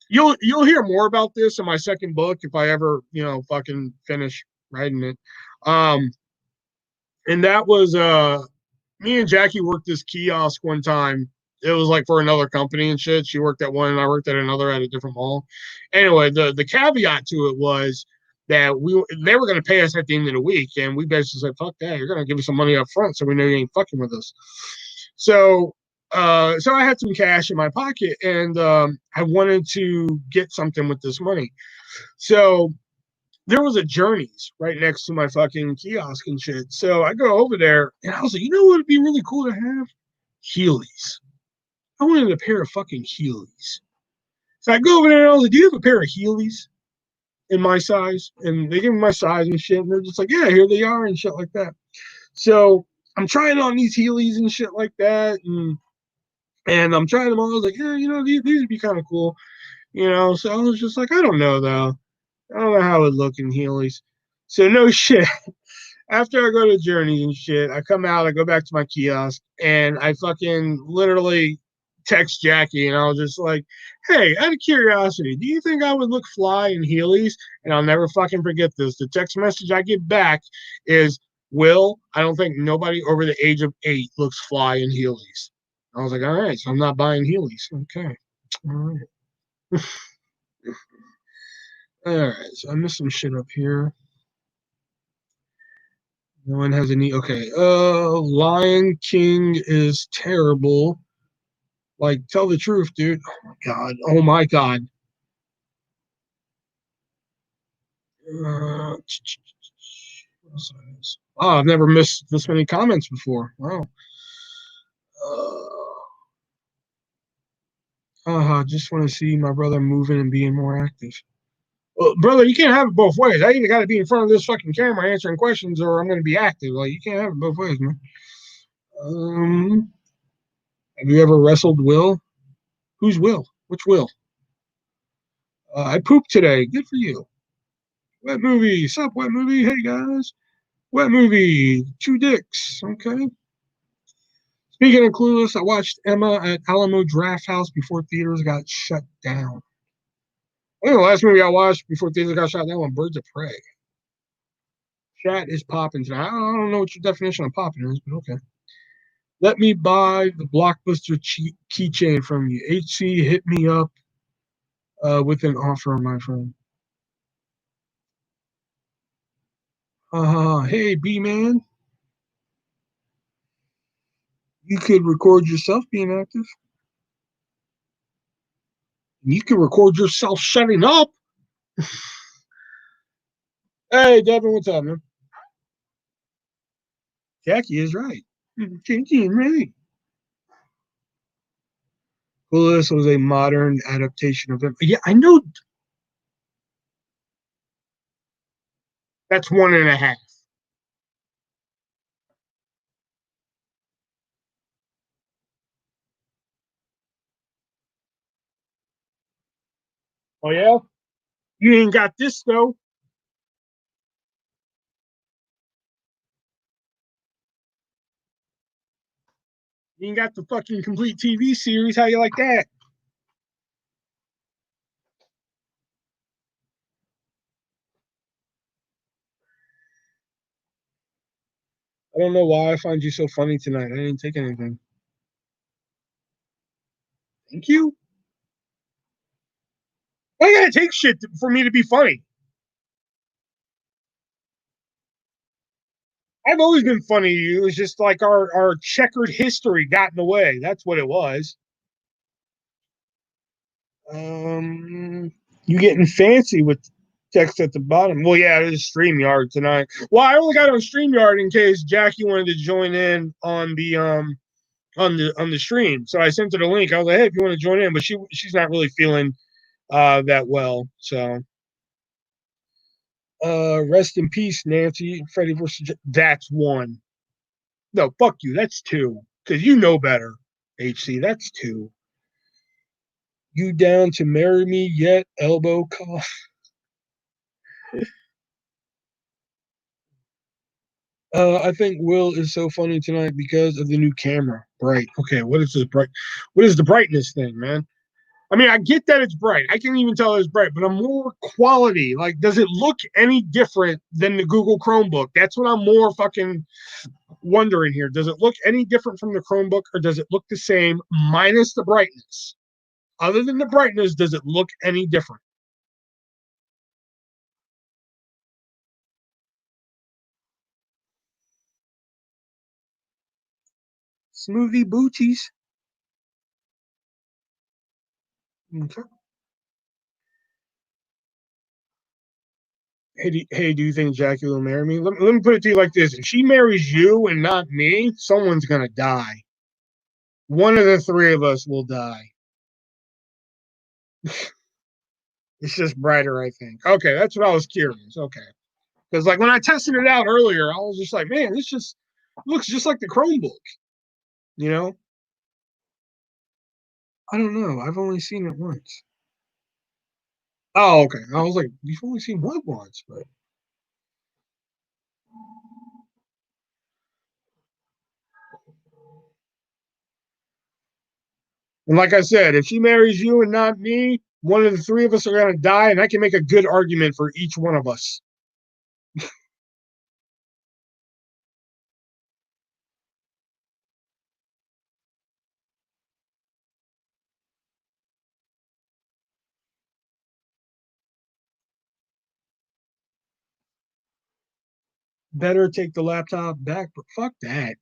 you'll hear more about this in my second book if I ever, fucking finish writing it. Um, and that was me and Jackie worked this kiosk one time. It was like for another company and shit. She worked at one and I worked at another at a different mall. Anyway, the caveat to it was that they were going to pay us at the end of the week, and we basically said, "Fuck that! You're going to give us some money up front, so we know you ain't fucking with us." So, so I had some cash in my pocket, and I wanted to get something with this money. So there was a Journeys right next to my fucking kiosk and shit. So I go over there and I was like, you know what would be really cool to have? Heelys. I wanted a pair of fucking Heelys. So I go over there and I was like, do you have a pair of Heelys in my size? And they give me my size and shit. And they're just like, yeah, here they are and shit like that. So I'm trying on these Heelys and shit like that. And I'm trying them all. I was like, yeah, these would be kind of cool. So I was just like, I don't know though. I don't know how it would look in Heelys. So no shit. After I go to Journey and shit, I come out, I go back to my kiosk, and I fucking literally text Jackie, and I was just like, hey, out of curiosity, do you think I would look fly in Heelys? And I'll never fucking forget this. The text message I get back is, Will, I don't think nobody over the age of 8 looks fly in Heelys. I was like, all right, so I'm not buying Heelys. Okay. All right. All right, so I missed some shit up here. No one has any. Okay. Lion King is terrible. Like, tell the truth, dude. Oh my god. Oh my god. Oh, I've never missed this many comments before. Wow. Just want to see my brother moving and being more active. Well, brother, you can't have it both ways. I either got to be in front of this fucking camera answering questions, or I'm going to be active. Like, you can't have it both ways, man. Um, have you ever wrestled Will? Who's Will? Which Will? I pooped today. Good for you. Wet movie. Sup, wet movie? Hey, guys. Wet movie. Two dicks. Okay. Speaking of Clueless, I watched Emma at Alamo Draft House before theaters got shut down. I think the last movie I watched before theaters got shut down was Birds of Prey. Chat is popping tonight. I don't know what your definition of popping is, but okay. Let me buy the Blockbuster keychain from you. HC hit me up with an offer, my friend. Hey, B man, you could record yourself being active. You could record yourself shutting up. Hey, Devin, what's up, man? Jackie is right. Jackie is right. Well, this was a modern adaptation of it. Yeah, I know that's 1.5. Oh yeah, you ain't got this though. You ain't got the fucking complete TV series. How you like that? I don't know why I find you so funny tonight. I didn't take anything. Thank you. Why you gotta take shit for me to be funny? I've always been funny to you. It's just like our checkered history got in the way. That's what it was. You getting fancy with text at the bottom. Well, yeah, it is StreamYard tonight. Well, I only got on StreamYard in case Jackie wanted to join in on the stream. So I sent her the link. I was like, hey, if you want to join in, but she's not really feeling that well. So rest in peace, Nancy. Freddie versus that's one. No, fuck you. That's two. Because you know better, HC. That's two. You down to marry me yet? Elbow cough. I think Will is so funny tonight because of the new camera. Bright. Okay, what is this bright? What is the brightness thing, man? I mean, I get that it's bright. I can even tell it's bright, but I'm more quality. Like, does it look any different than the Google Chromebook? That's what I'm more fucking wondering here. Does it look any different from the Chromebook, or does it look the same minus the brightness? Other than the brightness, does it look any different? Smoothie booties. Okay. Hey, do you think Jackie will marry me? Let me put it to you like this: if she marries you and not me, someone's gonna die. One of the three of us will die. It's just brighter, I think. Okay, that's what I was curious. Okay, because like when I tested it out earlier, I was just like, man, this just looks just like the Chromebook. You know? I don't know. I've only seen it once. Oh, okay. I was like, you've only seen one once, but and like I said, if she marries you and not me, one of the three of us are gonna die, and I can make a good argument for each one of us. Better take the laptop back, but fuck that.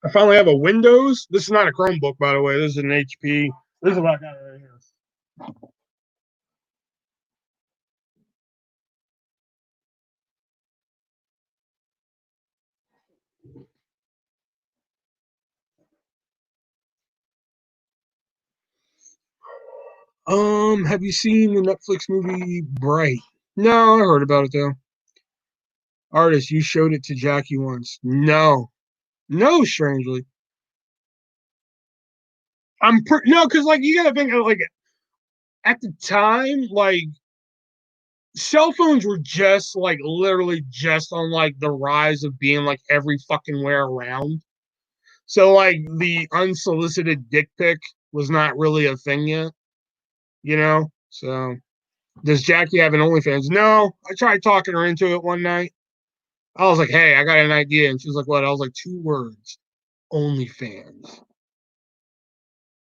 I finally have a Windows. This is not a Chromebook, by the way. This is an HP. This is what I got right here. Have you seen the Netflix movie Bright? No, I heard about it though. Artist, you showed it to Jackie once. No, no, strangely. No, because like you gotta think of, like at the time, like cell phones were just like literally just on like the rise of being like every fucking where around. So like the unsolicited dick pic was not really a thing yet, you know? So does Jackie have an OnlyFans? No. I tried talking her into it one night. I was like, hey, I got an idea. And she was like, what? I was like, 2 words. OnlyFans.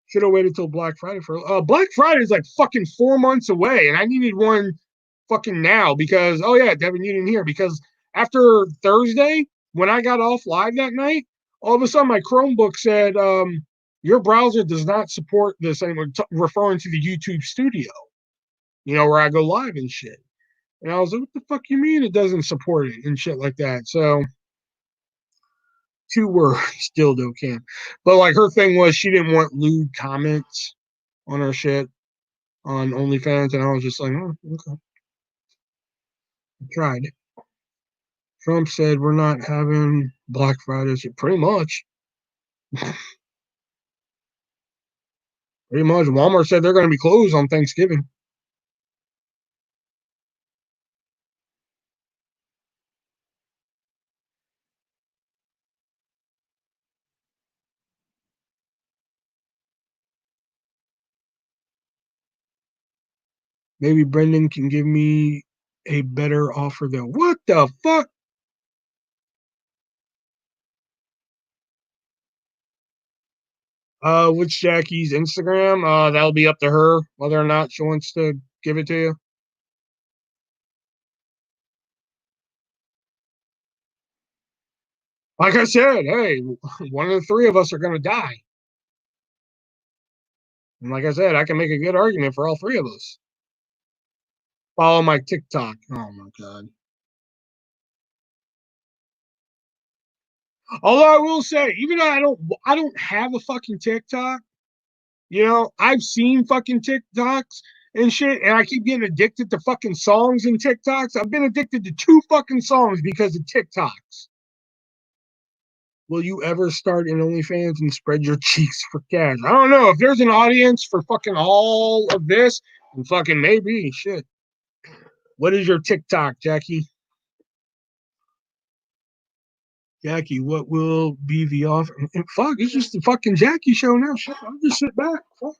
Should have waited till Black Friday for Black Friday is like fucking 4 months away, and I needed one fucking now because oh yeah, Devin, you didn't hear because after Thursday when I got off live that night, all of a sudden my Chromebook said your browser does not support this anymore, referring to the YouTube Studio, you know, where I go live and shit. And I was like, what the fuck you mean it doesn't support it and shit like that? So 2 words, dildo can. But like her thing was she didn't want lewd comments on her shit on OnlyFans, and I was just like, oh, okay. I tried. Trump said we're not having Black Friday. Pretty much. Pretty much. Walmart said they're going to be closed on Thanksgiving. Maybe Brendan can give me a better offer though. What the fuck? Which Jackie's Instagram? That'll be up to her whether or not she wants to give it to you. Like I said, hey, one of the three of us are going to die. And like I said, I can make a good argument for all three of us. Follow my TikTok. Oh my god. Although I will say, even though I don't have a fucking TikTok, you know, I've seen fucking TikToks and shit, and I keep getting addicted to fucking songs and TikToks. I've been addicted to 2 fucking songs because of TikToks. Will you ever start an OnlyFans and spread your cheeks for cash? I don't know. If there's an audience for fucking all of this, then fucking maybe. Shit. What is your TikTok, Jackie? Jackie, what will be the offer? And fuck, it's just the fucking Jackie show now. Shit, I'll just sit back. Fuck.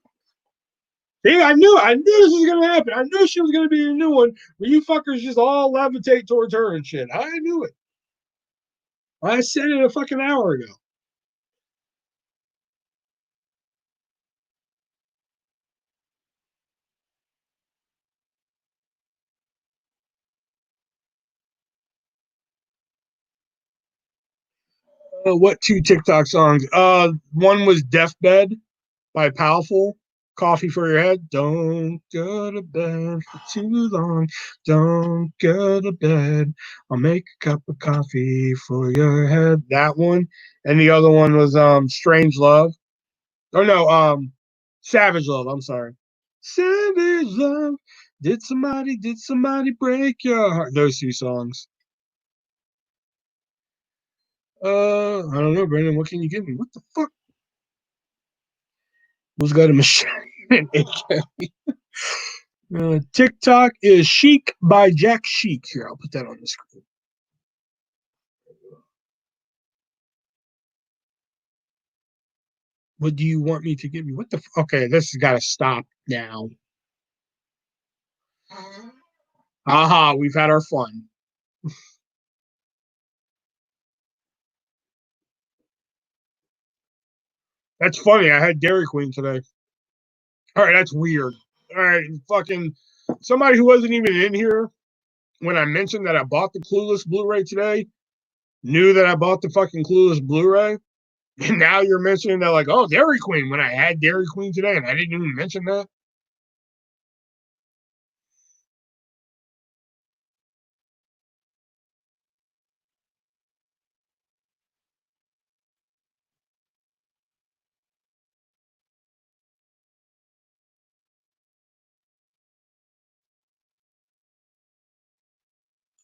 See, I knew this was gonna happen. I knew she was gonna be a new one where you fuckers just all levitate towards her and shit. I knew it. I said it a fucking hour ago. What 2 TikTok songs? One was Deathbed by Powerful. Coffee for your head. Don't go to bed for too long. Don't go to bed. I'll make a cup of coffee for your head. That one. And the other one was Strange Love. Oh no, Savage Love. I'm sorry. Savage Love. Did somebody break your heart? Those 2 songs. I don't know, Brandon. What can you give me? What the fuck? Who's got a machine? TikTok is Chic by Jack Chic. Here, I'll put that on the screen. What do you want me to give you? What the? Okay, this has got to stop now. Aha, we've had our fun. That's funny. I had Dairy Queen today. All right, that's weird. All right, fucking somebody who wasn't even in here when I mentioned that I bought the Clueless Blu-ray today knew that I bought the fucking Clueless Blu-ray. And now you're mentioning that, like, oh, Dairy Queen, when I had Dairy Queen today, and I didn't even mention that.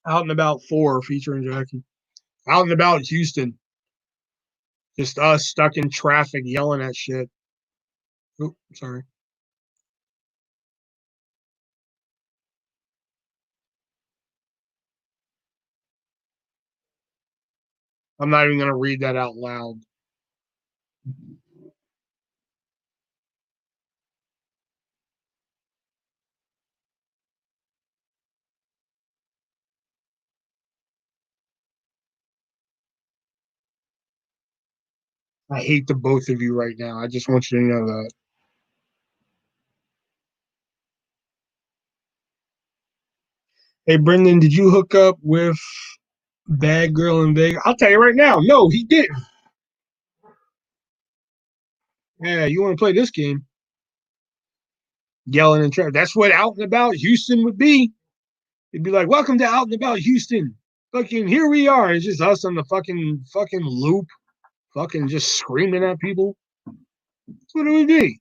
Out and About 4 featuring Jackie. Out and About Houston. Just us stuck in traffic yelling at shit. Oh, sorry. I'm not even gonna read that out loud. I hate the both of you right now. I just want you to know that. Hey, Brendan, did you hook up with Bad Girl in Vegas? I'll tell you right now. No, he didn't. Yeah, you want to play this game? Yelling and trying. That's what Out and About Houston would be. It'd be like, "Welcome to Out and About Houston." Fucking here we are. It's just us on the fucking loop, fucking just screaming at people. That's what it would be.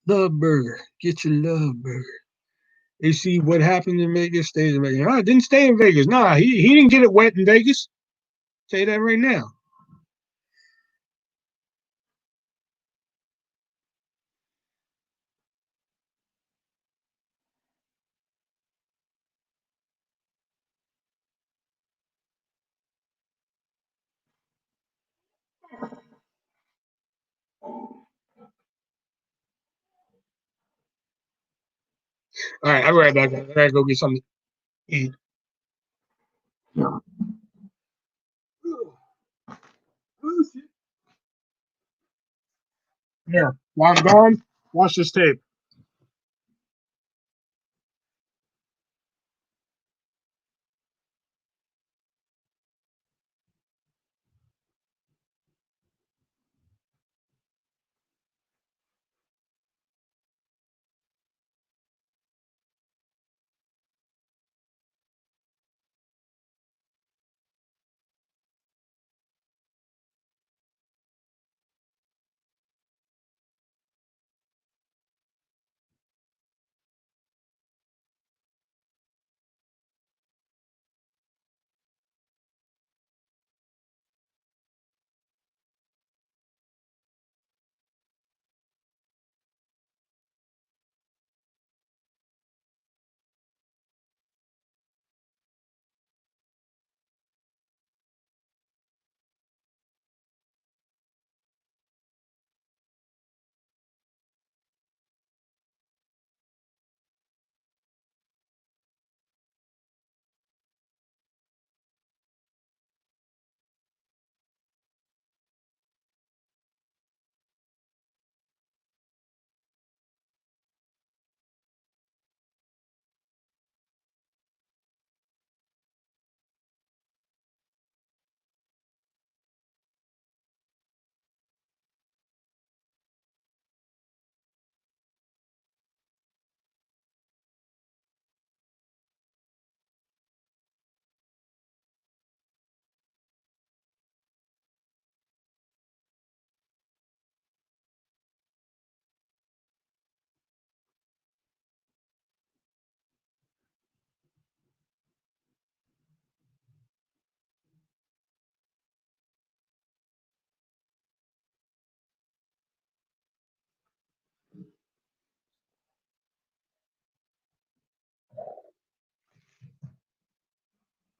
Love burger. Get your love burger. You see what happened in Vegas stays in Vegas. No, it didn't stay in Vegas. Nah, he didn't get it wet in Vegas. Tell you that right now. All right, I'll be right back. I gotta go get something to eat. Here, while I'm gone, watch this tape.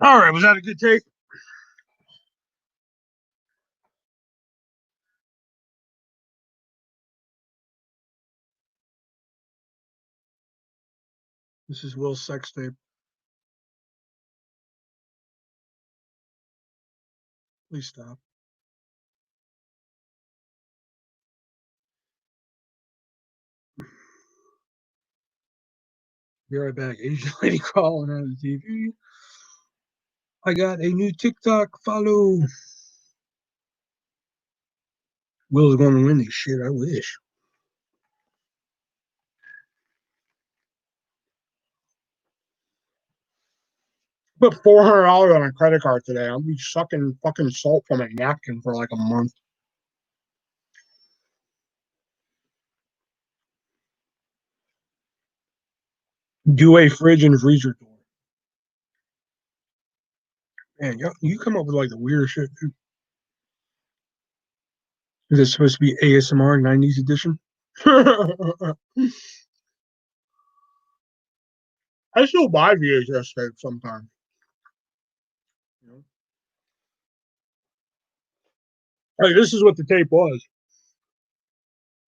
All right, was that a good tape? This is Will's sex tape. Please stop. Be right back. Asian lady crawling out of the TV. I got a new TikTok follow. Will's going to win this shit. I wish. Put $400 on a credit card today. I'll be sucking fucking salt from a napkin for like a month. Do a fridge and freezer tour. Man, you come up with like the weirdest shit, dude. Is it supposed to be ASMR 90s edition? I still buy VHS tapes sometimes. You know? Like, this is what the tape was.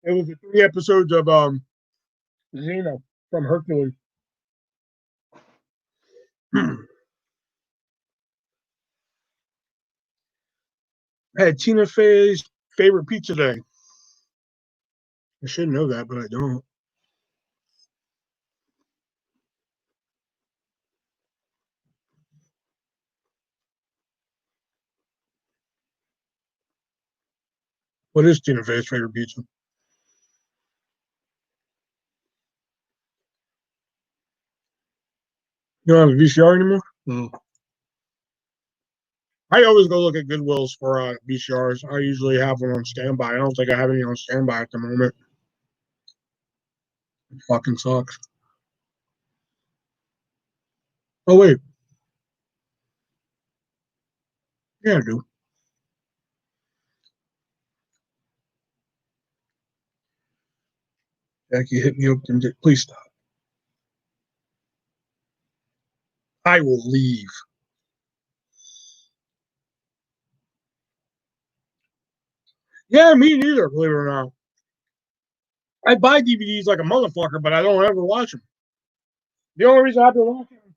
It was the 3 episodes of Xena from Hercules. I had Tina Fey's favorite pizza day. I should know that, but I don't. What is Tina Fey's favorite pizza? You don't have a VCR anymore? No. I always go look at Goodwills for VCRs. I usually have one on standby. I don't think I have any on standby at the moment. It fucking sucks. Oh wait, yeah, I do. Jackie hit me up and did, please stop. I will leave. Yeah, me neither. Believe it or not, I buy DVDs like a motherfucker, but I don't ever watch them. The only reason I've been watching them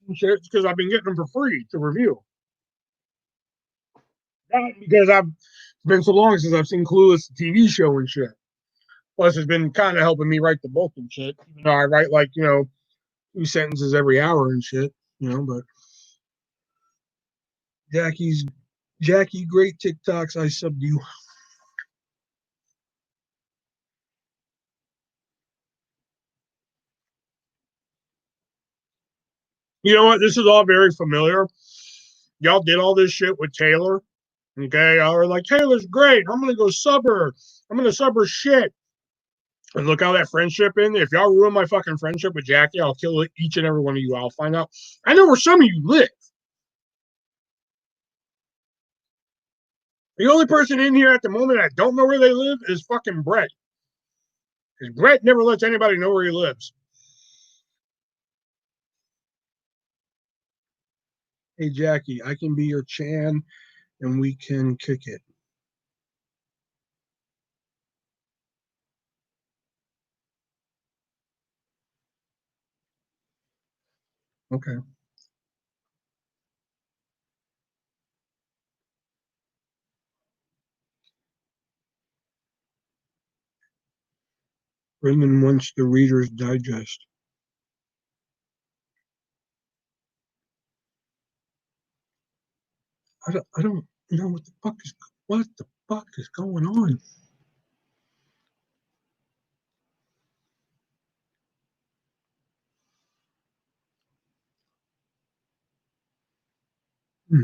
is because I've been getting them for free to review. Not because I've been so long since I've seen Clueless the TV show and shit. Plus, it's been kind of helping me write the book and shit. Even though I write like 2 sentences every hour and shit. But Jackie's Jackie, great TikToks. I subbed you. You know what? This is all very familiar. Y'all did all this shit with Taylor. Okay, y'all were like, Taylor's great. I'm gonna go sub her. I'm gonna sub her shit. And look how that friendship in. If y'all ruin my fucking friendship with Jackie, I'll kill each and every one of you. I'll find out. I know where some of you live. The only person in here at the moment I don't know where they live is fucking Brett. Because Brett never lets anybody know where he lives. Hey Jackie, I can be your Chan and we can kick it. Okay. Brendan wants the Reader's Digest. I don't know what the fuck is going on. Hmm.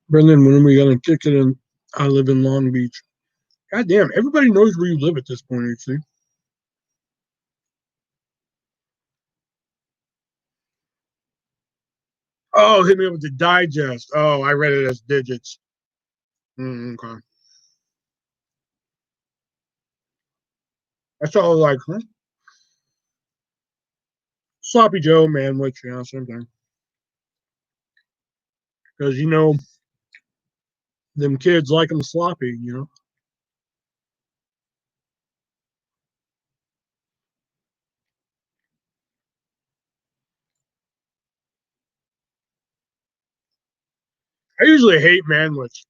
Brendan, when are we gonna kick it in? I live in Long Beach. God damn, everybody knows where you live at this point, actually. Oh, hit me up with the digest. Oh, I read it as digits. Okay. That's all like, huh? Sloppy Joe, man, which, same thing. Because, them kids like them sloppy. I usually hate Manwich.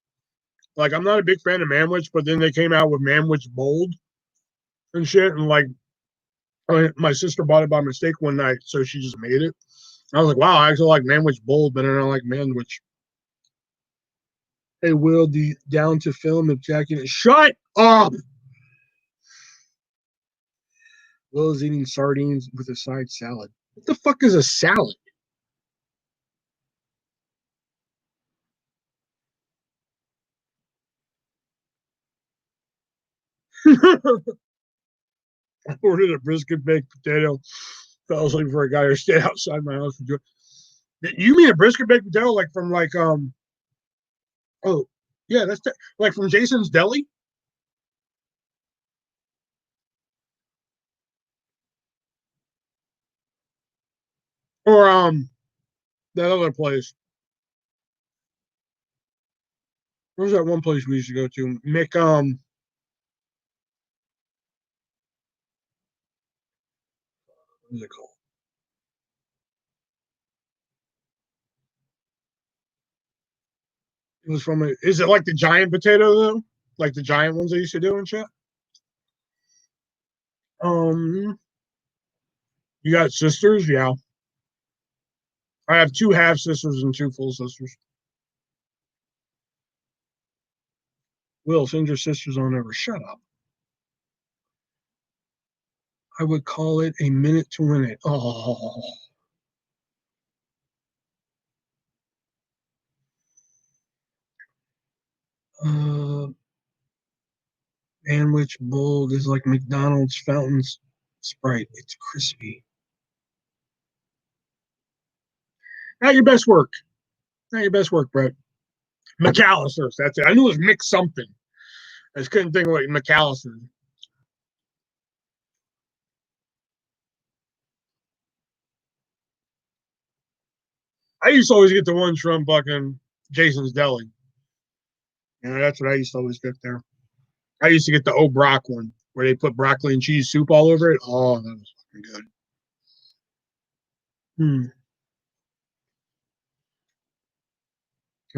Like, I'm not a big fan of Manwich, but then they came out with Manwich Bold and shit. And, like, my sister bought it by mistake one night, so she just made it. I was like, wow, I actually like Manwich Bold, but I don't like Manwich. Hey, Will, down to film if Jackie. Shut up! Will is eating sardines with a side salad. What the fuck is a salad? I ordered a brisket baked potato. I was looking for a guy who stayed outside my house. You mean a brisket baked potato like from oh yeah, like from Jason's Deli? Or that other place. What was that one place we used to go to? Mick what is it called? It was from is it like the giant potato though? Like the giant ones they used to do and shit? Um you got sisters? Yeah. I have two half sisters and two full sisters. Will, send your sisters on over. Shut up. I would call it a minute to win it. Oh, uh, sandwich bold is like McDonald's fountains Sprite. It's crispy. Not your best work. Not your best work, Brett. McAllister's. That's it. I knew it was mixed something. I just couldn't think of what McAllister's. I used to always get the ones from fucking Jason's Deli. That's what I used to always get there. I used to get the O'Brock one where they put broccoli and cheese soup all over it. Oh, that was fucking good. Hmm.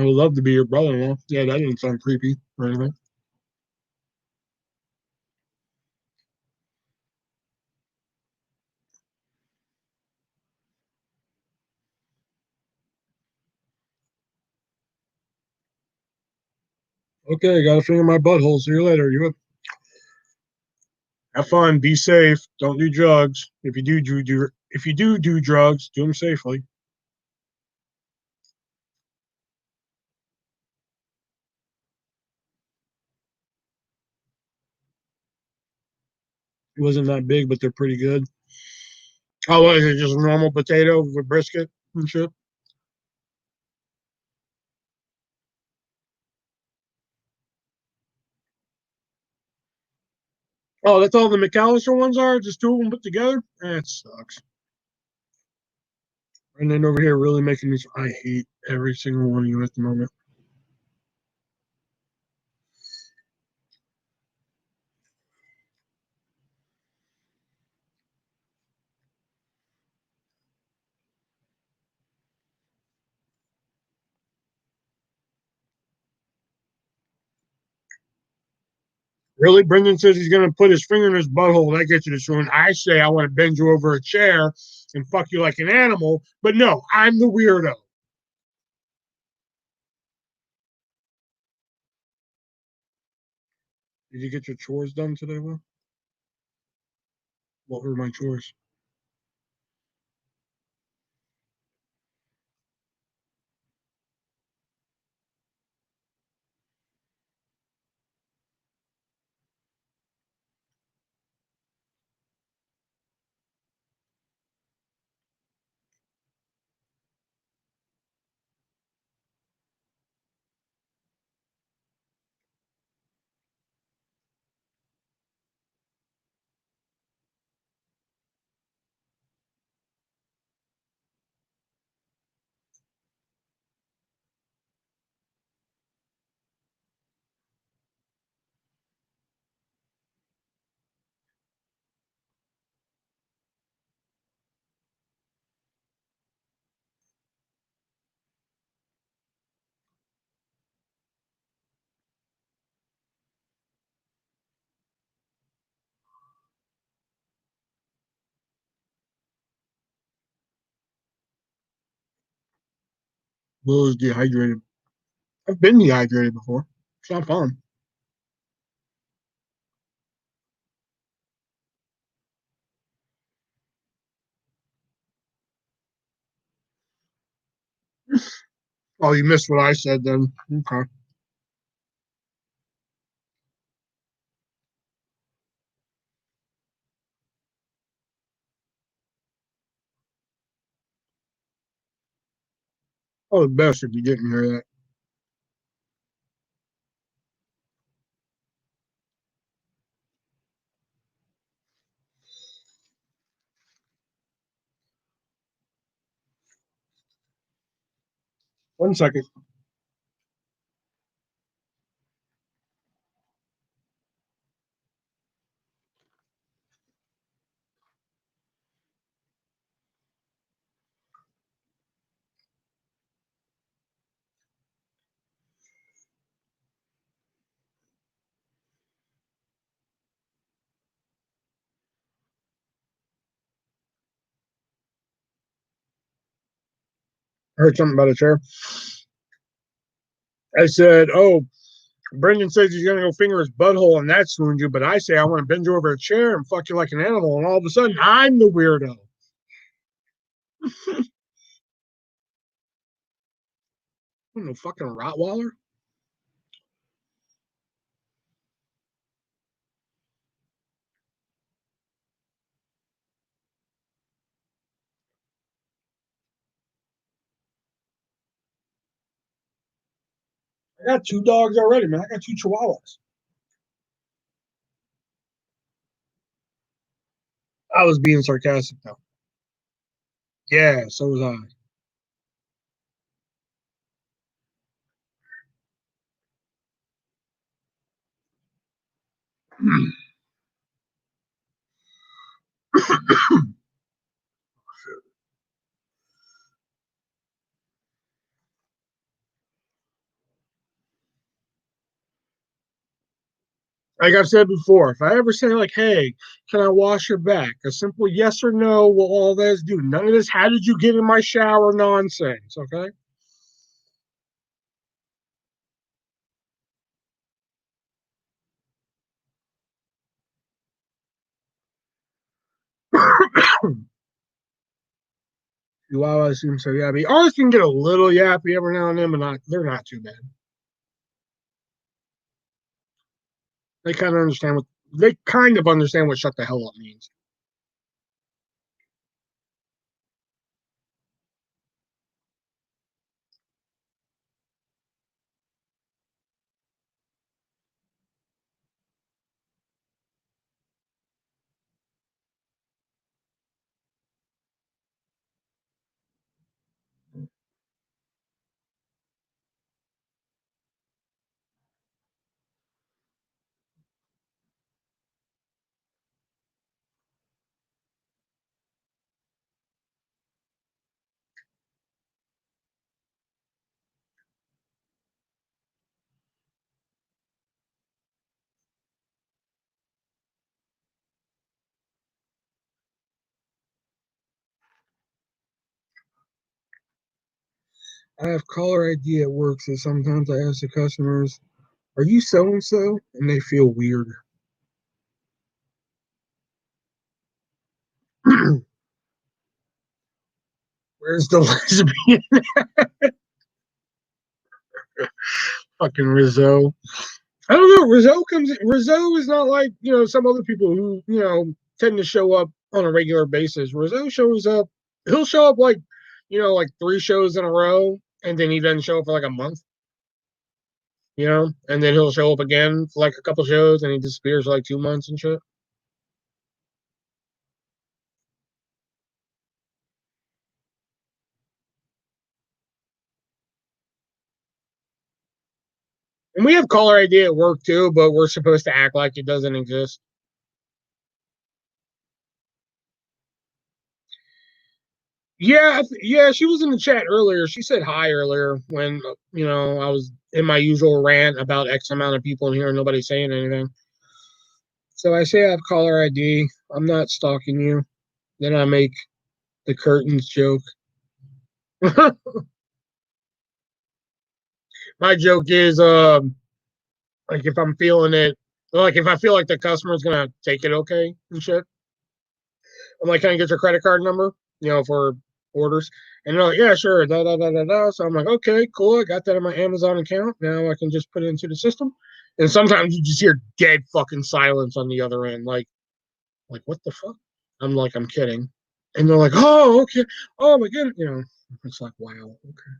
I would love to be your brother-in-law. Yeah, that didn't sound creepy or anything. Okay, got a finger in my butthole. See you later. You have fun. Be safe. Don't do drugs. If you do drugs, do them safely. It wasn't that big, but they're pretty good. Oh, what is it? Just a normal potato with brisket and shit? Oh, that's all the McAllister ones are? Just two of them put together? That sucks. And then over here, really making these. I hate every single one of you at the moment. Really? Brendan says he's going to put his finger in his butthole. That gets you to swoon. I say I want to bend you over a chair and fuck you like an animal. But no, I'm the weirdo. Did you get your chores done today, Will? What were my chores? Will is dehydrated. I've been dehydrated before. It's not fun. Oh, you missed what I said then. Okay. Oh, the best if you didn't hear that. 1 second. I heard something about a chair. I said, "Oh, Brendan says he's gonna go finger his butthole and that swooned you," but I say I want to bend you over a chair and fuck you like an animal, and all of a sudden I'm the weirdo. I'm no fucking Rottweiler. I got 2 dogs already, man. I got 2 Chihuahuas. I was being sarcastic though. Yeah, so was I. Like I've said before, if I ever say like, "Hey, can I wash your back?" A simple yes or no will all this do. None of this "How did you get in my shower?" nonsense. Okay. Chihuahuas seem so yappy. Ours can get a little yappy every now and then, but they're not too bad. They kind of understand what they kind of understand what "shut the hell up" means. I have caller ID at work, so sometimes I ask the customers, "Are you so and so?" and they feel weird. Where's the lesbian? Fucking Rizzo. I don't know. Rizzo is not like some other people who tend to show up on a regular basis. Rizzo shows up. He'll show up like 3 shows in a row, and then he doesn't show up for like a month. And then he'll show up again for like a couple shows, and he disappears for like 2 months and shit. And we have caller ID at work too, but we're supposed to act like it doesn't exist. Yeah, yeah, she was in the chat earlier. She said hi earlier when I was in my usual rant about X amount of people in here and nobody saying anything. So I say I have caller ID. I'm not stalking you. Then I make the curtains joke. My joke is like if I'm feeling it, like if I feel like the customer's gonna take it okay and shit. I'm like, "Can I get your credit card number?" For orders. And they're like, "Yeah, sure." Da, da, da, da, da. So I'm like, "Okay, cool. I got that in my Amazon account. Now I can just put it into the system." And sometimes you just hear dead fucking silence on the other end. Like what the fuck? I'm like, "I'm kidding." And they're like, "Oh, okay. Oh my god." It's like, wow. Okay.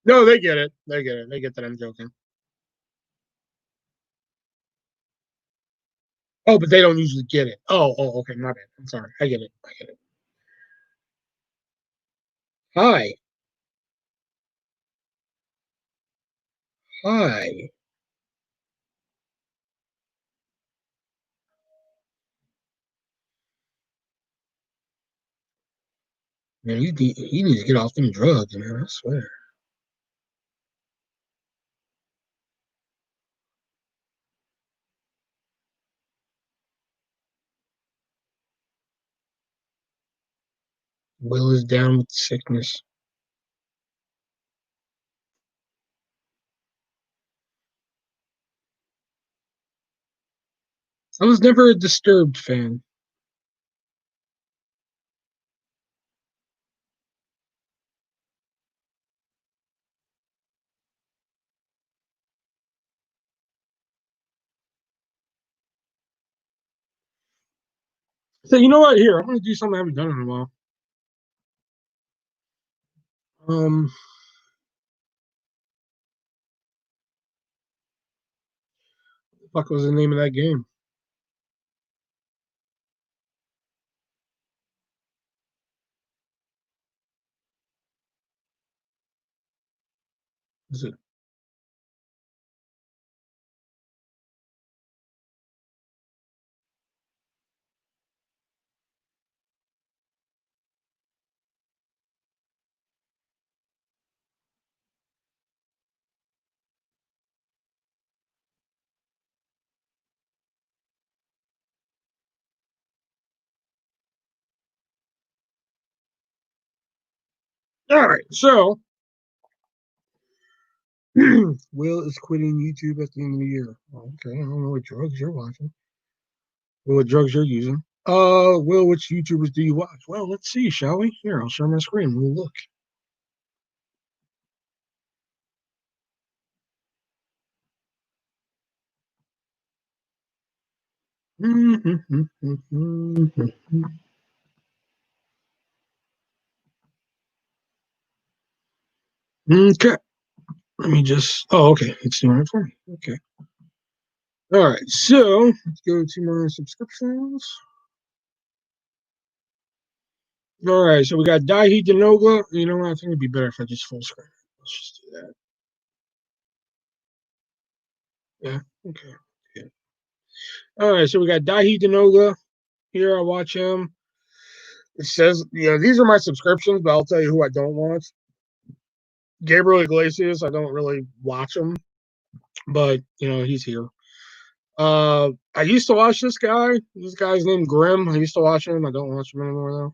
No, they get it. They get it. They get that I'm joking. Oh, but they don't usually get it. Oh, okay, my bad. I'm sorry. I get it. I get it. Hi. Hi. Man, he needs to get off them drugs, man. I swear. Will is down with sickness. I was never a Disturbed fan. So you know what? Here, I'm gonna do something I haven't done in a while. Um, what the fuck was the name of that game? Is it? All right. So Will is quitting YouTube at the end of the year. Okay, I don't know what drugs you're watching. Or what drugs you're using. Will, which YouTubers do you watch? Well, let's see, shall we? Here, I'll share my screen. We'll look. Okay. Let me just. Oh, okay. It's doing it for me. Okay. All right. So let's go to my subscriptions. All right. So we got Daihi Denoga. You know what? I think it'd be better if I just full screen. Let's just do that. Yeah. Okay. Yeah. All right. So we got Daihi Denoga. Here I watch him. It says, these are my subscriptions, but I'll tell you who I don't watch. Gabriel Iglesias, I don't really watch him, but he's here. I used to watch this guy. This guy's named Grim. I used to watch him. I don't watch him anymore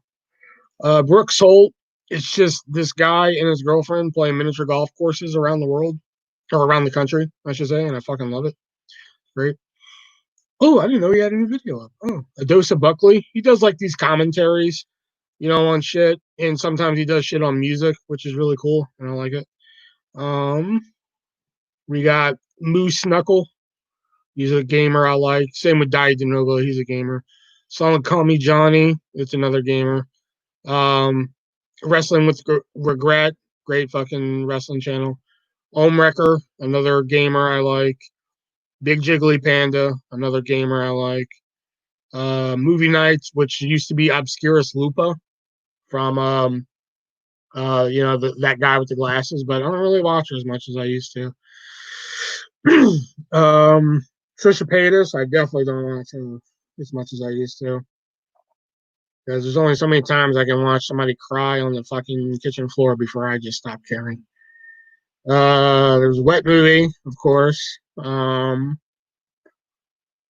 though. Brooks Holt. It's just this guy and his girlfriend playing miniature golf courses around the world or around the country, I should say, and I fucking love it. Great. Oh, I didn't know he had a new video up. Oh, Adosa Buckley. He does like these commentaries, on shit, and sometimes he does shit on music, which is really cool, and I like it. Um, we got Moose Knuckle. He's a gamer I like. Same with Dai DeNovo. He's a gamer. Someone Call Me Johnny. It's another gamer. Um, Wrestling with Regret. Great fucking wrestling channel. Wrecker, another gamer I like. Big Jiggly Panda, another gamer I like. Movie Nights, which used to be Obscurus Lupa from that guy with the glasses, but I don't really watch her as much as I used to. um, Trisha Paytas, I definitely don't watch her as much as I used to because there's only so many times I can watch somebody cry on the fucking kitchen floor before I just stop caring. There's Wet Movie, of course.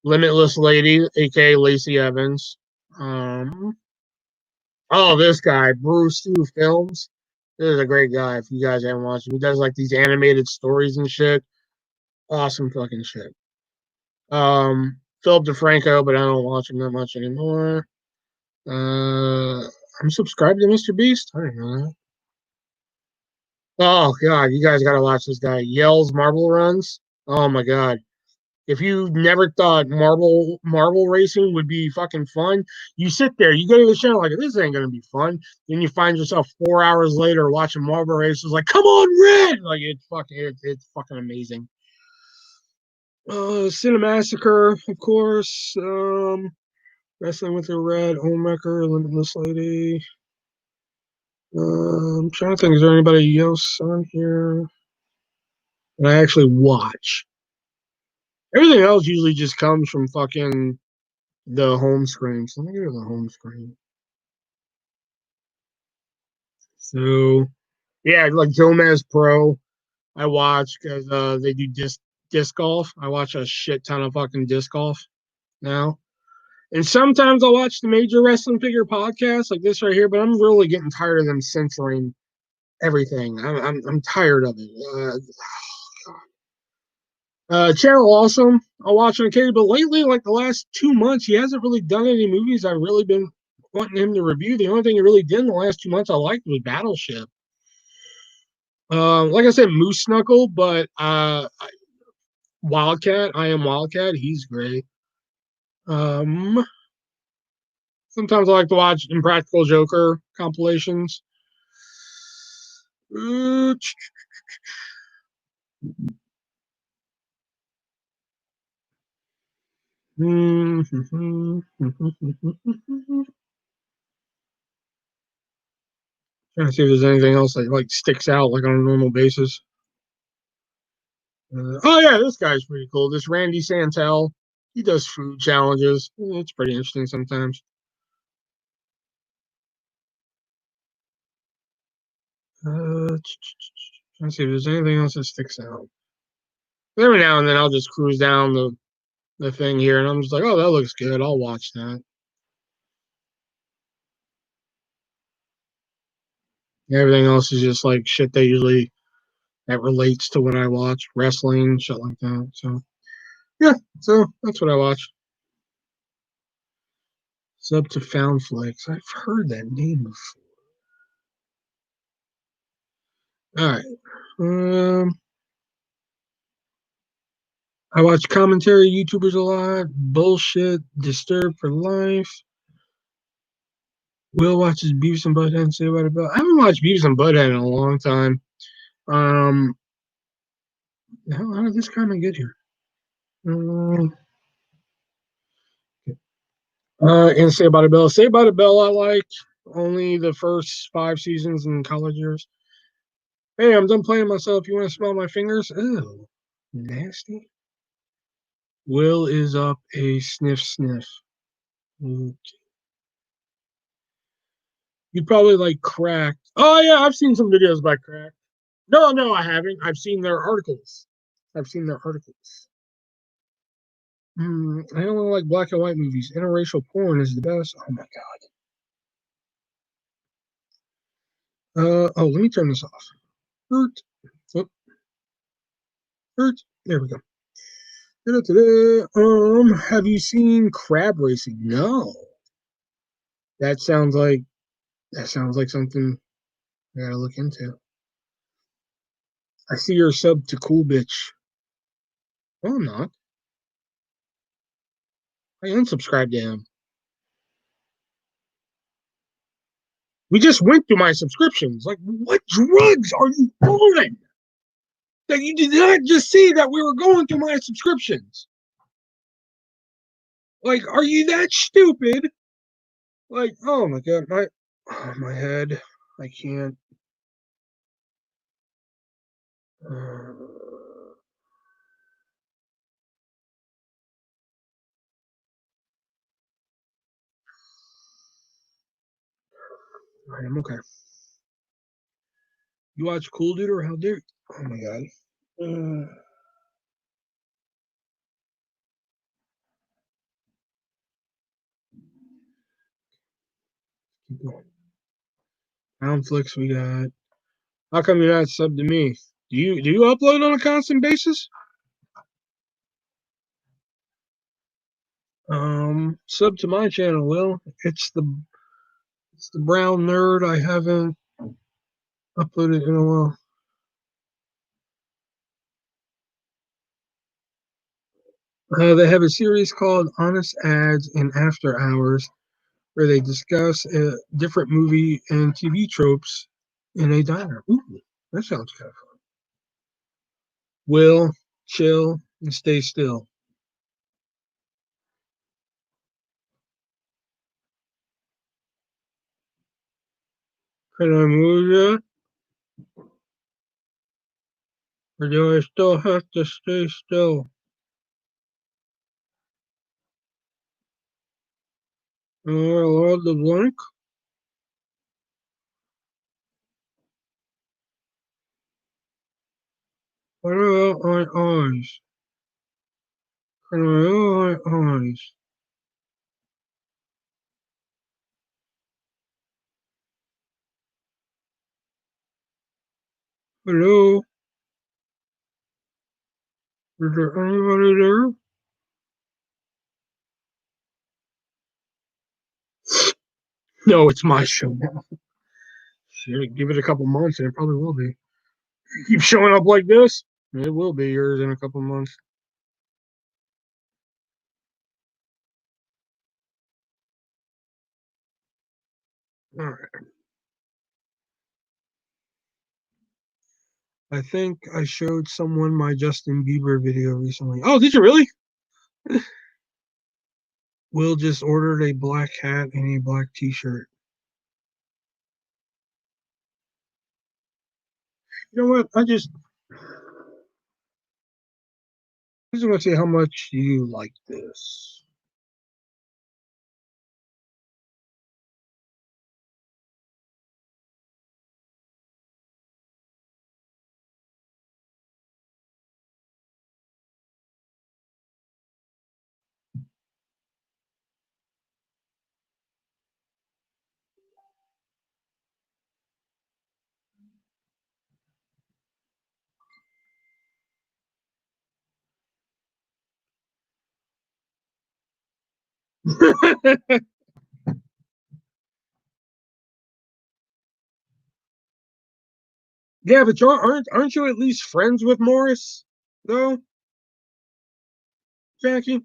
Limitless Lady, aka Lacey Evans. Um, oh, this guy, Bruce Stu Films. This is a great guy. If you guys haven't watched him, he does like these animated stories and shit. Awesome fucking shit. Philip DeFranco, but I don't watch him that much anymore. I'm subscribed to Mr. Beast. I didn't know that. Oh god, you guys gotta watch this guy. Yells Marble Runs. Oh my god. If you never thought marble racing would be fucking fun, you sit there, you go to the channel like this ain't gonna be fun. Then you find yourself 4 hours later watching marble races, like come on, red! Like it's fucking amazing. Cinemassacre, of course. Wrestling with the Red, Homewrecker, Limitless Lady. I'm trying to think, is there anybody else on here that I actually watch? Everything else usually just comes from fucking the home screen. So let me go to the home screen. So yeah, like Gomez Pro, I watch because they do disc golf. I watch a shit ton of fucking disc golf now. And sometimes I'll watch the major wrestling figure podcasts like this right here, but I'm really getting tired of them censoring everything. I'm tired of it. Channel Awesome, I'll watch on occasion, but lately, like the last 2 months, he hasn't really done any movies I've really been wanting him to review. The only thing he really did in the last 2 months I liked was Battleship. Like I said, Moose Knuckle, but Wildcat, I Am Wildcat, he's great. Um, Sometimes I like to watch Impractical Joker compilations. Uh, Trying to see if there's anything else that like sticks out like on a normal basis. Oh yeah, this guy's pretty cool. This Randy Santel, he does food challenges. It's pretty interesting sometimes. Trying to see if there's anything else that sticks out. Every now and then I'll just cruise down the thing here, and I'm just like, oh, that looks good. I'll watch that. Everything else is just like shit they usually that relates to what I watch, wrestling, shit like that. So yeah, so that's what I watch. Sub to Found Flicks. I've heard that name before. All right. I watch commentary YouTubers a lot. Bullshit, Disturbed for Life. Will watches Beavis and Butthead and say what about. I haven't watched Beavis and Butthead in a long time. Um, how did this comment get here? And Say About a Bell. Say About a Bell, I like only the first 5 seasons in college years. Hey, I'm done playing myself. You want to smell my fingers? Ew, nasty. Will is up a sniff sniff. Okay. You probably like Cracked. Oh yeah, I've seen some videos by Cracked. No, I haven't. I've seen their articles. I've seen their articles. I only like black and white movies. Interracial porn is the best. Oh my god. Oh, let me turn this off. Hurt. Oh, hurt. There we go. Have you seen Crab Racing? No. That sounds like something I gotta look into. I see you're sub to Cool Bitch. Oh, I'm not. I unsubscribed to him. We just went through my subscriptions. Like, what drugs are you on? That you did not just see that we were going through my subscriptions. Like, are you that stupid? Like, oh my god, my head. I can't. Uh, I'm okay. You watch Cool Dude or How Dare? Oh my god. Uh, keep going. Conflicts we got. How come you're not sub to me? Do you upload on a constant basis? Sub to my channel, Will. It's the brown nerd. I haven't uploaded in a while. They have a series called Honest Ads and After Hours, where they discuss different movie and TV tropes in a diner. Ooh, that sounds kind of fun. Will, chill, and stay still. Can I move you, or do I still have to stay still? Allowed the blank? What about my eyes? Can I open my eyes? Hello? Is there anybody there? No, it's my show now. Shit, give it a couple months and it probably will be. You keep showing up like this, it will be yours in a couple months. All right. I think I showed someone my Justin Bieber video recently. Oh, did you really? Will just ordered a black hat and a black t-shirt. You know what? I just want to see how much you like this. Yeah, but aren't you at least friends with Morris, though, Jackie?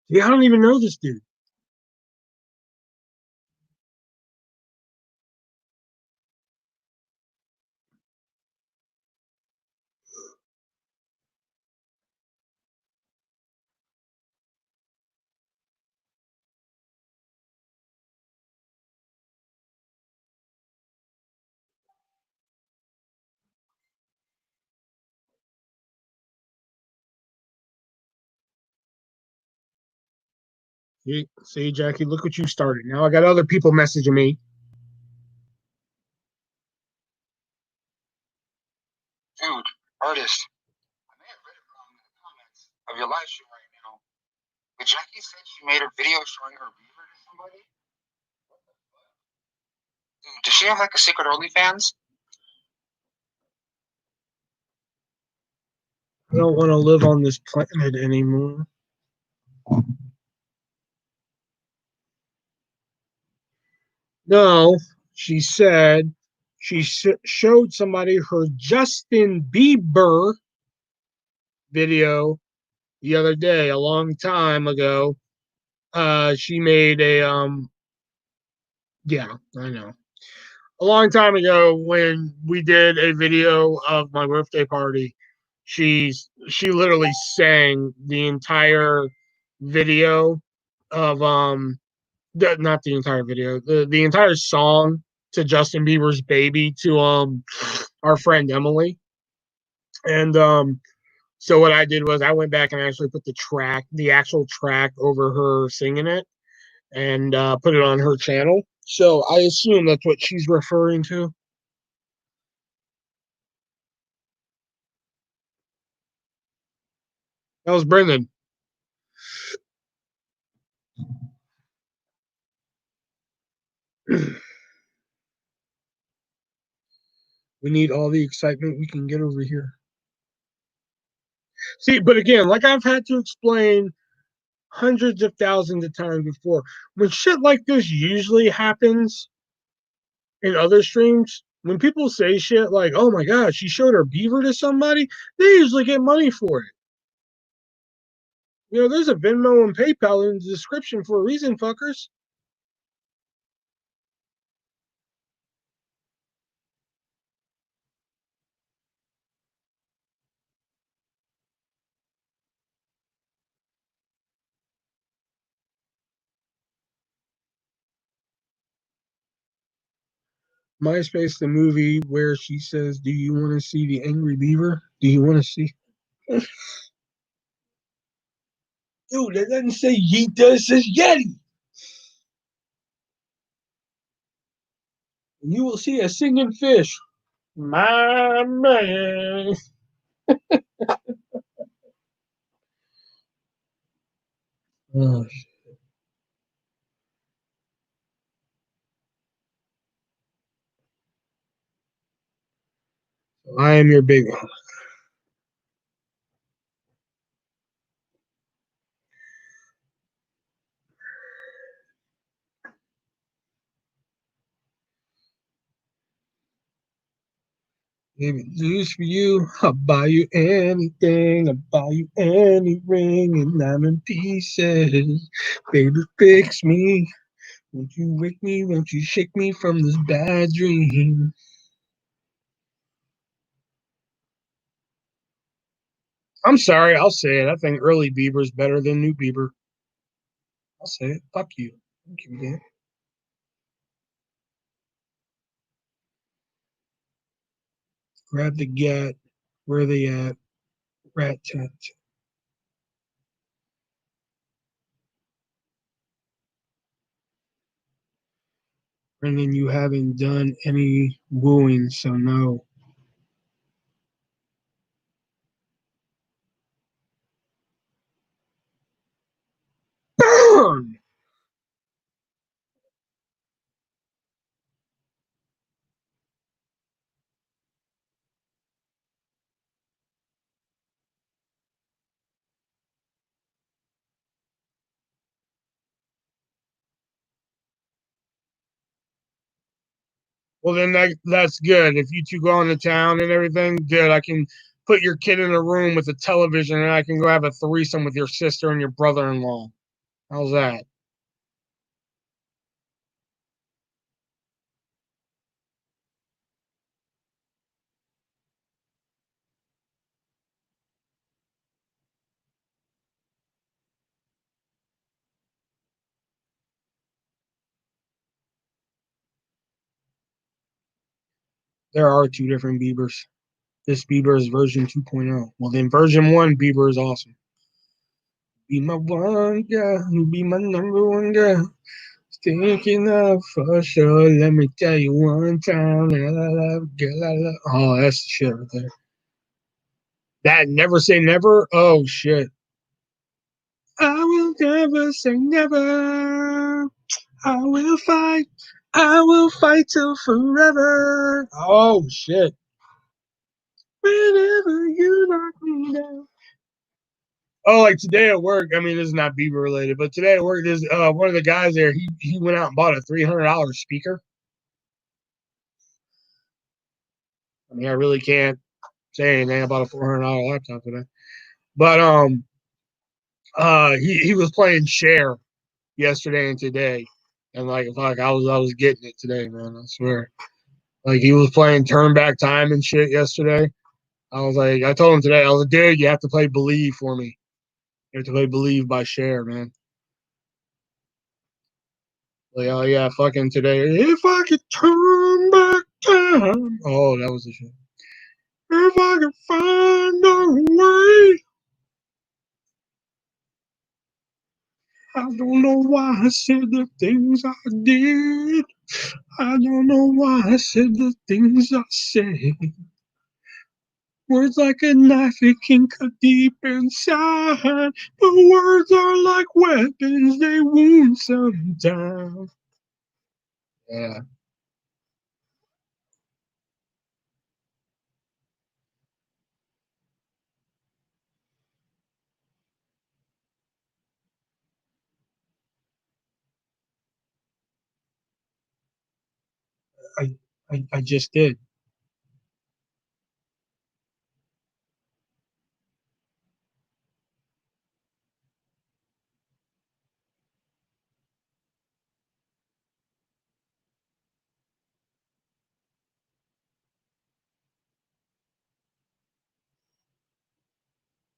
Yeah, I don't even know this dude. See, Jackie, look what you started. Now I got other people messaging me. Dude, artist, I may have read it wrong in the comments of your live stream right now. But Jackie said she made a video showing her beaver to somebody. Dude, does she have like a secret OnlyFans? I don't want to live on this planet anymore. No, she said she showed somebody her Justin Bieber video the other day, a long time ago. She made a yeah, I know. A long time ago when we did a video of my birthday party, she literally sang the entire video of not the entire video, the entire song to Justin Bieber's Baby to our friend Emily. And so what I did was I went back and actually put the actual track over her singing it and put it on her channel. So I assume that's what she's referring to. That was Brendan. We need all the excitement we can get over here. See, but again, like I've had to explain hundreds of thousands of times before, when shit like this usually happens in other streams, when people say shit like, oh my god, she showed her beaver to somebody, they usually get money for it. You know, there's a Venmo and PayPal in the description for a reason, fuckers. MySpace, the movie where she says, do you want to see the angry beaver? Do you want to see? Dude, that doesn't say Yeet, it says Yeti. And you will see a singing fish. My man. Oh, I am your big Baby, lose for you. I'll buy you anything. I'll buy you any ring, and I'm in pieces. Baby, fix me. Won't you wake me? Won't you shake me from this bad dream? I'm sorry. I'll say it. I think early Bieber's better than new Bieber. I'll say it. Fuck you. Thank you, man. Grab the gat. Where they at? Rat tat. And then you haven't done any wooing, so no. Burn! Well, then that's good. If you two go into town and everything, good. I can put your kid in a room with a television and I can go have a threesome with your sister and your brother in law. How's that? There are two different Biebers. This Bieber is version 2.0. Well, then version 1 Bieber is awesome. Be my one girl, you be my number one girl. Thinking of for sure. Let me tell you one time. La, la, la, girl, la, la. Oh, that's the shit right there. That never say never. Oh shit. I will never say never. I will fight. I will fight till forever. Oh shit. Whenever you knock me down. Oh, like today at work. I mean, this is not Bieber related, but today at work, there's one of the guys there. He went out and bought a $300 speaker. I mean, I really can't say anything about a $400 laptop today. But he was playing Share yesterday and today, and like fuck, I was getting it today, man. I swear. Like he was playing Turn Back Time and shit yesterday. I was like, I told him today, I was like, dude, you have to play Believe for me. You have to play Believe by Cher, man. Like, oh yeah, fucking today. If I could turn back time. Oh, that was the shit. If I could find a way. I don't know why I said the things I did. I don't know why I said the things I said. Words like a knife, it can cut deep inside. But words are like weapons, they wound sometimes. Yeah, I, I just did.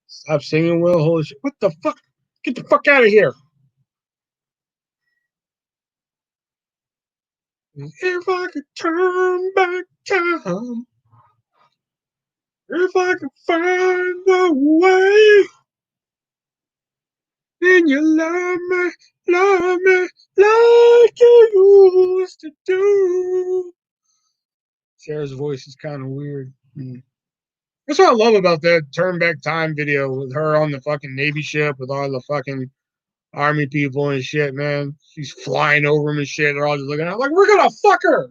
Stop singing, Will. Holy shit. What the fuck? Get the fuck out of here. If I could turn back time, if I could find a way, then you love me like you used to do. Sarah's voice is kind of weird. That's what I love about that Turn Back Time video with her on the fucking Navy ship with all the fucking army people and shit, man. She's flying over them and shit. They're all just looking at her like, we're gonna fuck her.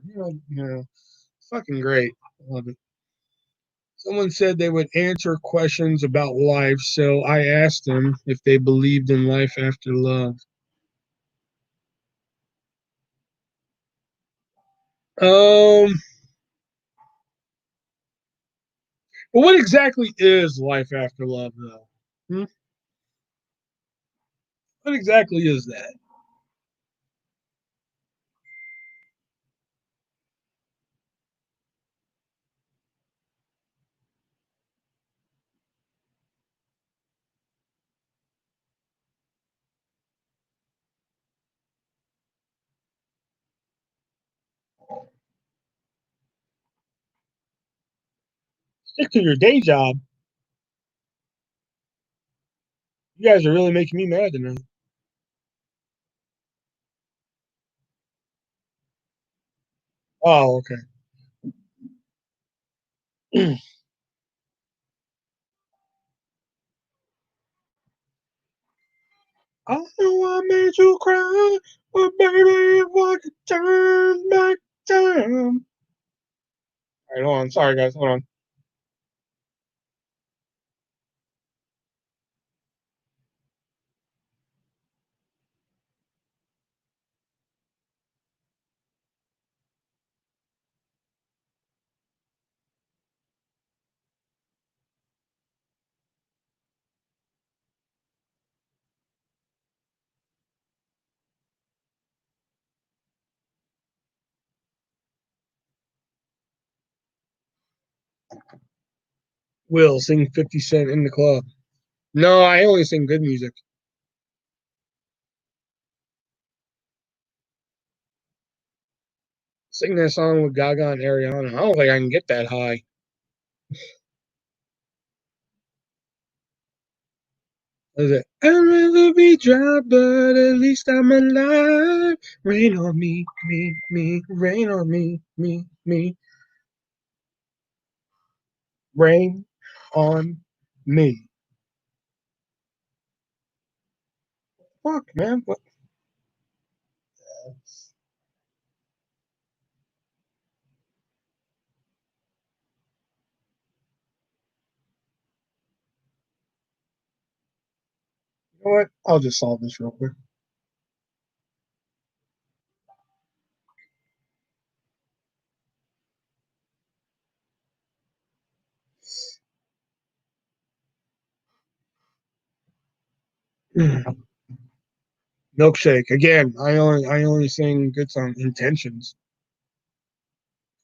Fucking great. I love it. Someone said they would answer questions about life, so I asked them if they believed in life after love. Um, well, what exactly is life after love, though? Hmm? What exactly is that? Stick to your day job. You guys are really making me mad tonight. Oh, okay. I know I made you cry, but baby, if I could turn back time. All right, hold on. Sorry, guys. Hold on. Will sing 50 Cent in the club. No, I only sing good music. Sing that song with Gaga and Ariana. I don't think I can get that high. What is it? I'd rather be dry, but at least I'm alive. Rain on me, rain on me, rain on me. Fuck, man. What? You know what? I'll just solve this real quick. Milkshake again. I only sing good songs. Intentions.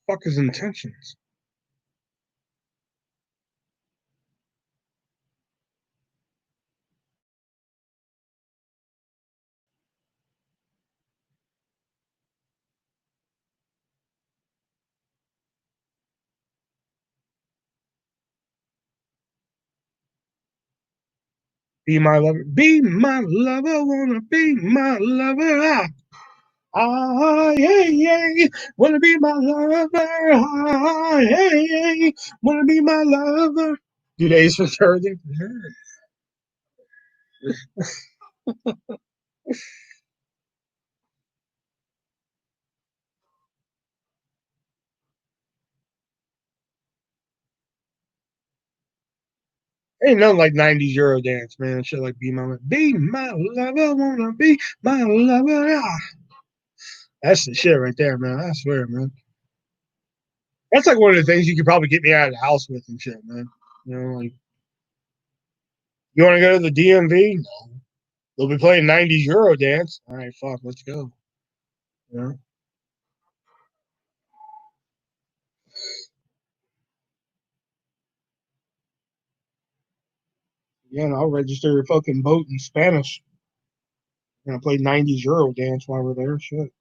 Fuck is intentions? Be my lover. Be my lover. Wanna be my lover. Ah. Ah, yeah, yeah, wanna be my lover. Ah, yeah, yeah, wanna be my lover. Do days for 30. Ain't nothing like 90s Euro dance, man. Shit like be my lover, wanna be my lover. Ah, that's the shit right there, man. I swear, man. That's like one of the things you could probably get me out of the house with and shit, man. You know, like, you want to go to the DMV? No. They'll be playing 90s Euro dance. All right, fuck, let's go. You know? Yeah, and I'll register your fucking boat in Spanish. We're gonna play 90s Euro dance while we're there. Shit.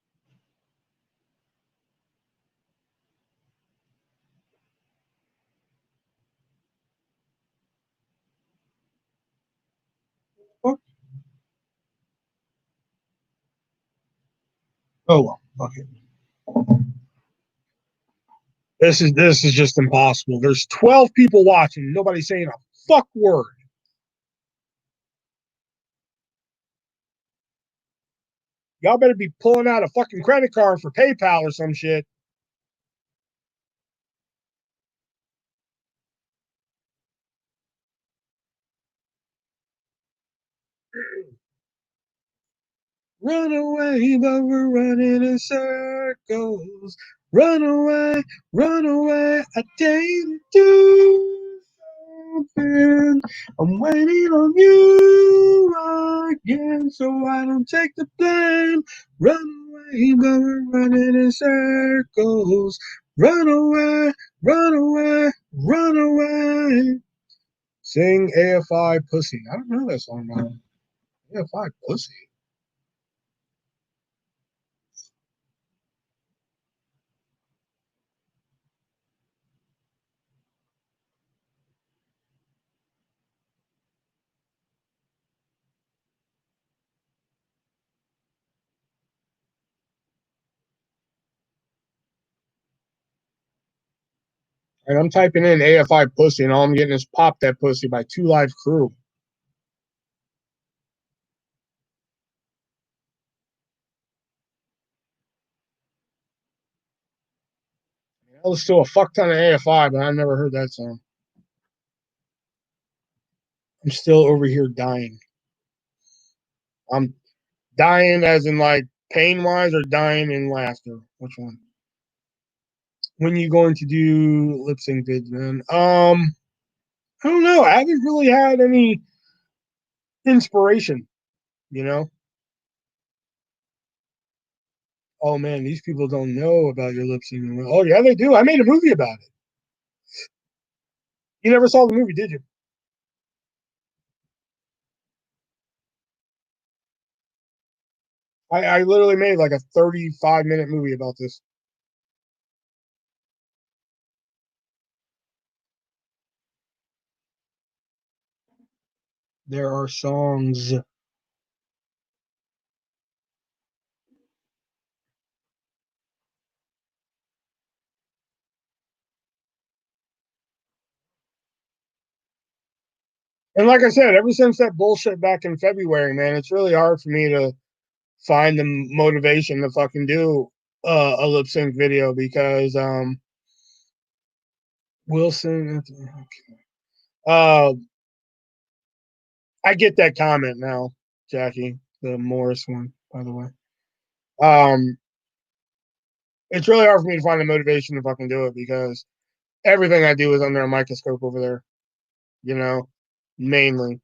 Fuck. Oh well, fuck it. This is just impossible. There's 12 people watching. Nobody's saying a fuck word. Y'all better be pulling out a fucking credit card for PayPal or some shit. Run away, but we're running in circles. Run away. I dare you to do something. I'm waiting on you again, so I don't take the blame. Run away, but we're running in circles. Run away, run away, run away. Sing AFI Pussy. I don't know that song, man. AFI Pussy. And I'm typing in AFI Pussy, and all I'm getting is Pop That Pussy by Two Live Crew. I listen to a fuck ton of AFI, but I never heard that song. I'm still over here dying. I'm dying as in like pain wise or dying in laughter. Which one? When you going to do lip sync vids, man? I don't know. I haven't really had any inspiration, you know? Oh man, these people don't know about your lip syncing. Oh yeah, they do. I made a movie about it. You never saw the movie, did you? I literally made like a 35-minute movie about this. There are songs. And like I said, ever since that bullshit back in February, man, it's really hard for me to find the motivation to fucking do a lip sync video because Wilson. Uh, I get that comment now, Jackie, the Morris one, by the way. Um, it's really hard for me to find the motivation to fucking do it because everything I do is under a microscope over there, you know, mainly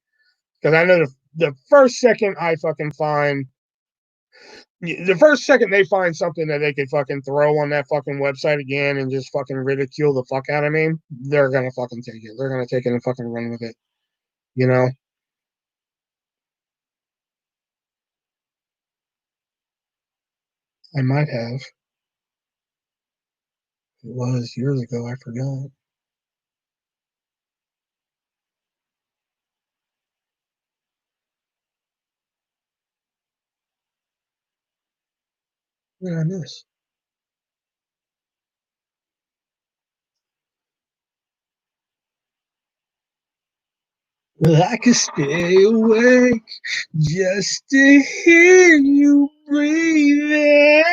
because I know the first second I fucking find the first second they find something that they could fucking throw on that fucking website again and just fucking ridicule the fuck out of me, they're gonna fucking take it. They're gonna take it and fucking run with it. You know, I might have. It was years ago. I forgot. What did I miss? I could stay awake just to hear you breathing.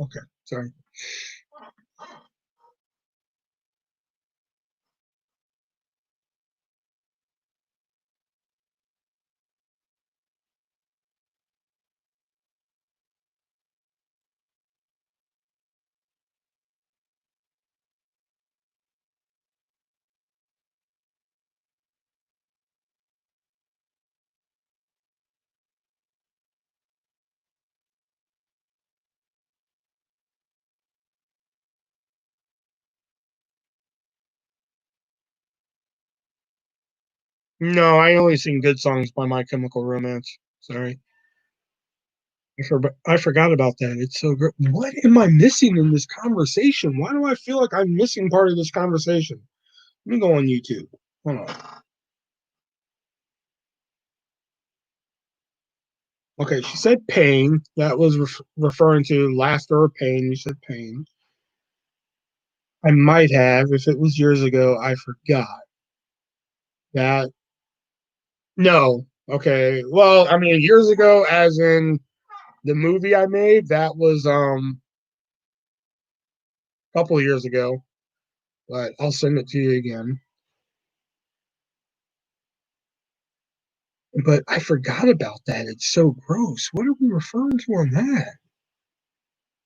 Okay, sorry. No, I only sing good songs by My Chemical Romance. Sorry. I forgot about that. It's so great. What am I missing in this conversation? Why do I feel like I'm missing part of this conversation? Let me go on YouTube. Hold on. Okay, she said pain. That was referring to laughter or pain. You said pain. I might have. If it was years ago, I forgot. That no. Okay. Well, I mean, years ago, as in the movie I made, that was a couple of years ago. But I'll send it to you again. But I forgot about that. It's so gross. What are we referring to on that?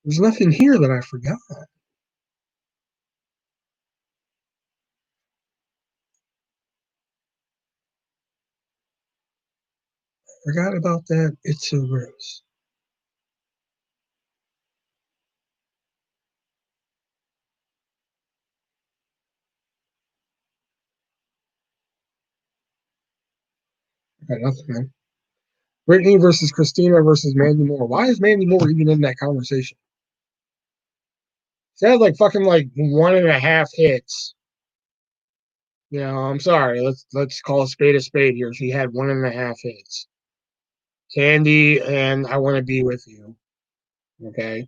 There's nothing here that I forgot. Forgot about that. It's so gross. I got nothing, man. Brittany versus Christina versus Mandy Moore. Why is Mandy Moore even in that conversation? She had like fucking like 1.5 hits. You know, I'm sorry. Let's call a spade here. She had 1.5 hits. Candy and I Want to Be With You. Okay.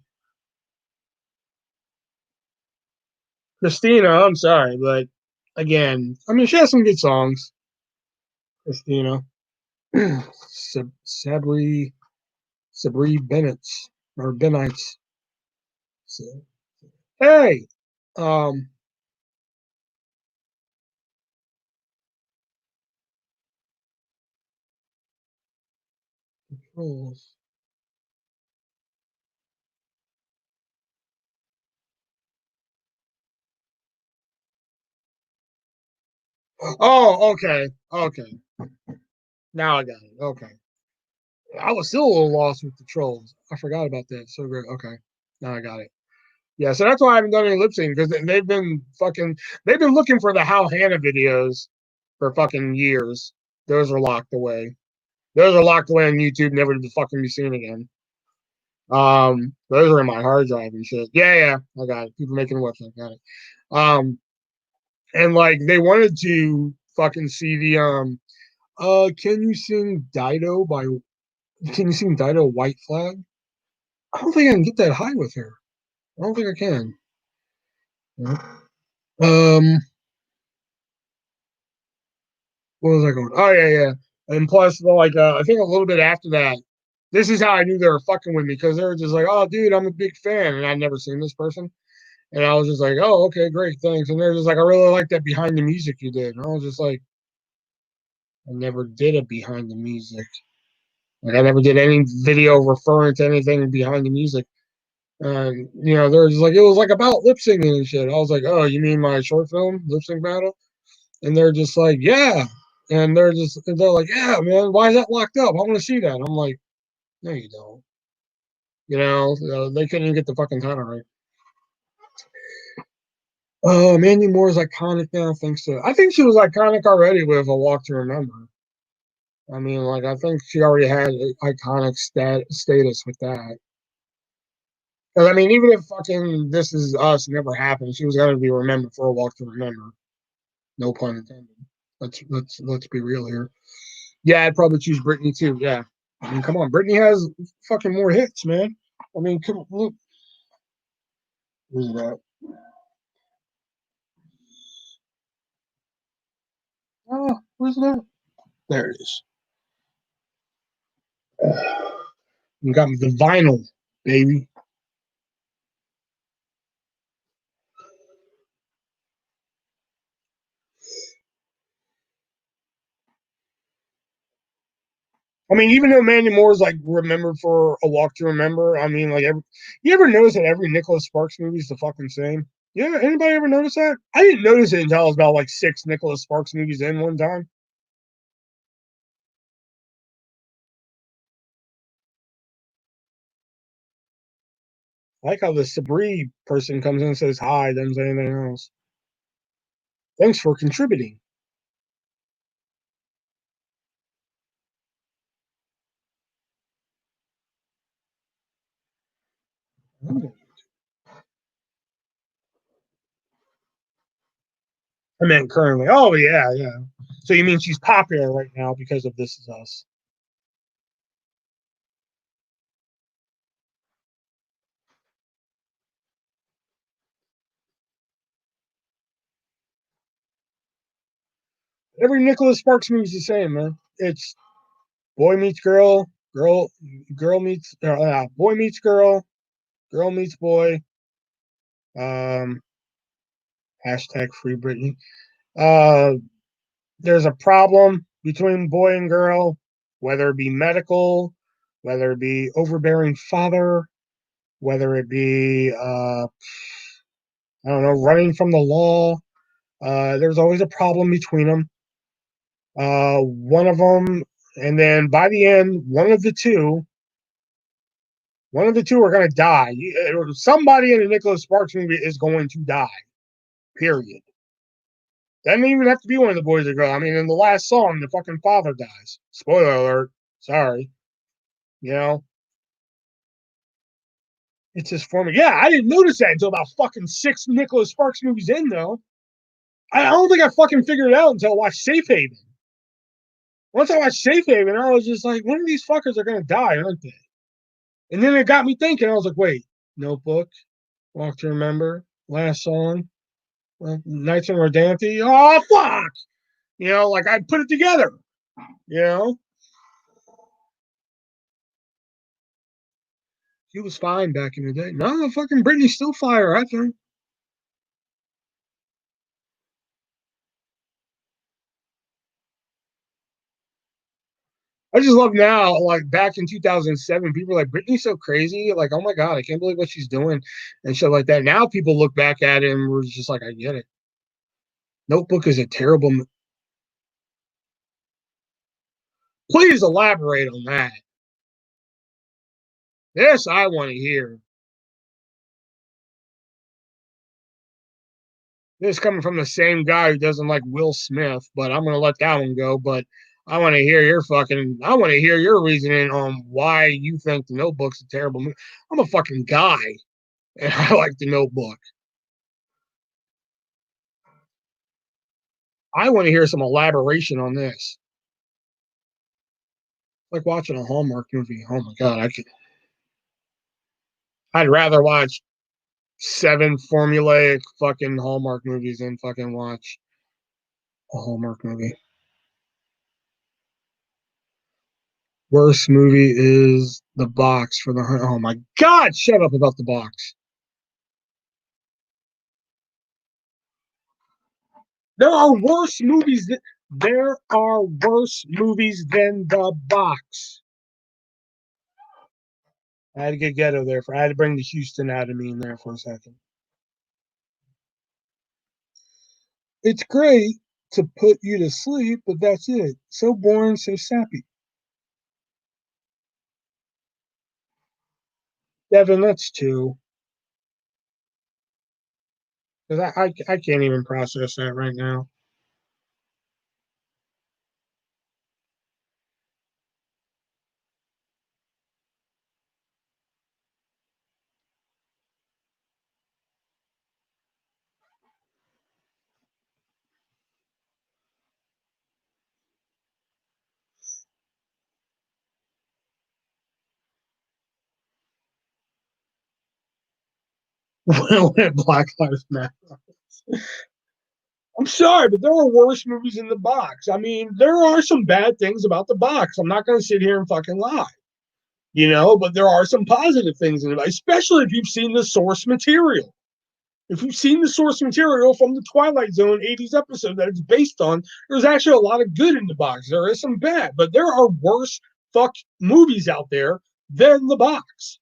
Christina, I'm sorry, but again, I mean, she has some good songs. Christina. Sabri Bennett or Bennites. So, hey, um, controls. Oh, okay, okay. Now I got it. Okay, I was still a little lost with the trolls. I forgot about that. So great. Okay, now I got it. Yeah, so that's why I haven't done any lip sync because they've been looking for the How Hannah videos for fucking years. Those are locked away. Those are locked away on YouTube, never to fucking be seen again. Those are in my hard drive and shit. Yeah, yeah, I got it. People making a website, got it. Um, and like they wanted to fucking see the can you sing Dido by can you sing Dido White Flag? I don't think I can get that high with her. I don't think I can. Um, what was I going? Oh yeah, yeah. And plus, like, I think a little bit after that, this is how I knew they were fucking with me because they were just like, "Oh, dude, I'm a big fan," and I'd never seen this person, and I was just like, "Oh, okay, great, thanks." And they're just like, "I really like that behind the music you did," and I was just like, "I never did a behind the music. Like, I never did any video referring to anything behind the music." And you know, they're just like, it was like about lip syncing and shit. I was like, "Oh, you mean my short film lip sync battle?" And they're just like, "Yeah." And they're like, "Yeah, man, why is that locked up? I want to see that." I'm like, "No, you don't." You know, they couldn't even get the fucking title right. Oh, Mandy Moore is iconic now, thanks to. I think she was iconic already with A Walk to Remember. I mean, like, I think she already had iconic status with that. Because, I mean, even if fucking This Is Us never happened, she was going to be remembered for A Walk to Remember. No pun intended. Let's be real here. Yeah, I'd probably choose Britney too. Yeah. I mean, come on. Britney has fucking more hits, man. I mean, come look. Where's that? Oh, where's that? There it is. You got the vinyl, baby. I mean, even though Mandy Moore is like remembered for A Walk to Remember, I mean, like, you ever notice that every Nicholas Sparks movie is the fucking same? Yeah, anybody ever notice that? I didn't notice it until I was about like six Nicholas Sparks movies in one time. I like how the Sabri person comes in and says hi, doesn't say anything else. Thanks for contributing. I meant currently. Oh yeah, yeah. So you mean she's popular right now because of This Is Us? Every Nicholas Sparks movie is the same, man. It's boy meets girl, girl meets boy meets girl meets boy. Um, hashtag free Britney. Uh, there's a problem between boy and girl, whether it be medical, whether it be overbearing father, whether it be I don't know, running from the law. There's always a problem between them. One of them, and then by the end, one of the two are going to die. Somebody in a Nicholas Sparks movie is going to die. Period. Doesn't even have to be one of the boys or girls. I mean, in the last song, the fucking father dies. Spoiler alert. Sorry. You know, it's just for me. Yeah, I didn't notice that until about fucking six Nicholas Sparks movies in, though. I don't think I fucking figured it out until I watched Safe Haven. Once I watched Safe Haven, I was just like, one of these fuckers are gonna die, aren't they? And then it got me thinking. I was like, wait, Notebook, Walk to Remember, last song, Nights in Rodanthe. Oh fuck! You know, like I put it together. You know, he was fine back in the day. No, fucking Britney's still fire. I think. I just love now, like back in 2007, people are like, Britney's so crazy. Like, oh my God, I can't believe what she's doing and shit like that. Now people look back at it and we're just like, I get it. Notebook is a terrible. Please elaborate on that. This I want to hear. This coming from the same guy who doesn't like Will Smith, but I'm going to let that one go. But I want to hear your fucking. I want to hear your reasoning on why you think The Notebook's a terrible movie. I'm a fucking guy, and I like The Notebook. I want to hear some elaboration on this. Like watching a Hallmark movie. Oh my god, I could. I'd rather watch seven formulaic fucking Hallmark movies than fucking watch a Hallmark movie. Worst movie is The Box for the. Oh my god, shut up about The Box. There are worse movies. There are worse movies than The Box. I had to get ghetto there. I had to bring the Houston out of me in there for a second. It's great to put you to sleep, but that's it. So boring, so sappy. Devin, that's two. Because I can't even process that right now. when Black Lives Matter. I'm sorry, but there are worse movies in the box. I mean, there are some bad things about the box. I'm not going to sit here and fucking lie, but there are some positive things in it, especially if you've seen the source material. If you've seen the source material from the Twilight Zone 80s episode that it's based on, there's actually a lot of good in the box. There is some bad, but there are worse fuck movies out there than the box.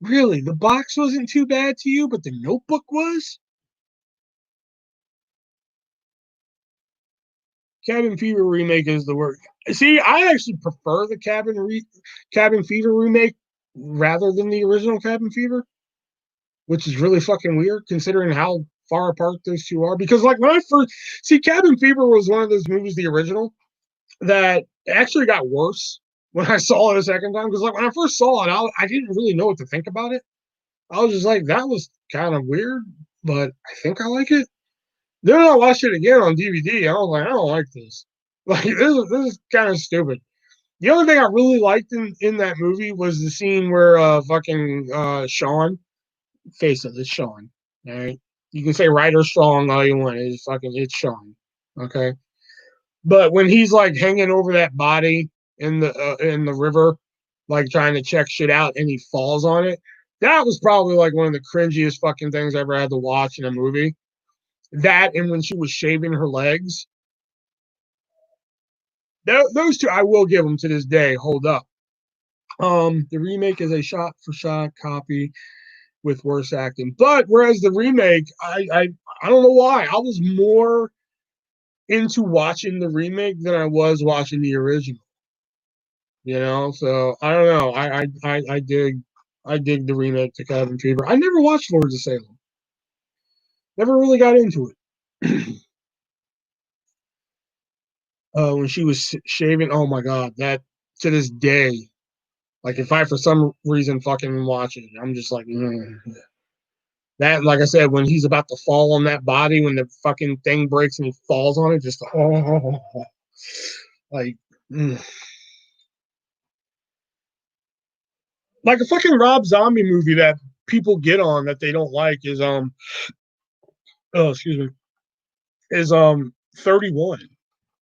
Really, the box wasn't too bad to you, but the Notebook was? Cabin Fever remake is the worst. See, I actually prefer the Cabin Fever remake rather than the original Cabin Fever, which is really fucking weird considering how far apart those two are. Because like when I first see Cabin Fever was one of those movies, the original, that actually got worse when I saw it a second time. Because like when I first saw it, I didn't really know what to think about it. I was just like, that was kind of weird, but I think I like it. Then I watched it again on DVD. I was like, I don't like this. Like this is kind of stupid. The only thing I really liked in that movie was the scene where fucking Sean, face it, it's Sean. All right. You can say right or strong all you want. It's Sean. Okay. But when he's like hanging over that body in the river, like trying to check shit out, and he falls on it, that was probably like one of the cringiest fucking things I ever had to watch in a movie. That and when she was shaving her legs, those two I will give them to this day. Hold up. The remake is a shot for shot copy with worse acting, but whereas the remake, I don't know why I was more into watching the remake than I was watching the original. So I don't know. I dig the remake to Cabin Fever. I never watched Lords of Salem. Never really got into it. When she was shaving, oh my god, that to this day, like if I for some reason fucking watch it, I'm just like, that. Like I said, when he's about to fall on that body, when the fucking thing breaks and he falls on it, just like. Mm. Like a fucking Rob Zombie movie that people get on that they don't like is oh excuse me is 31,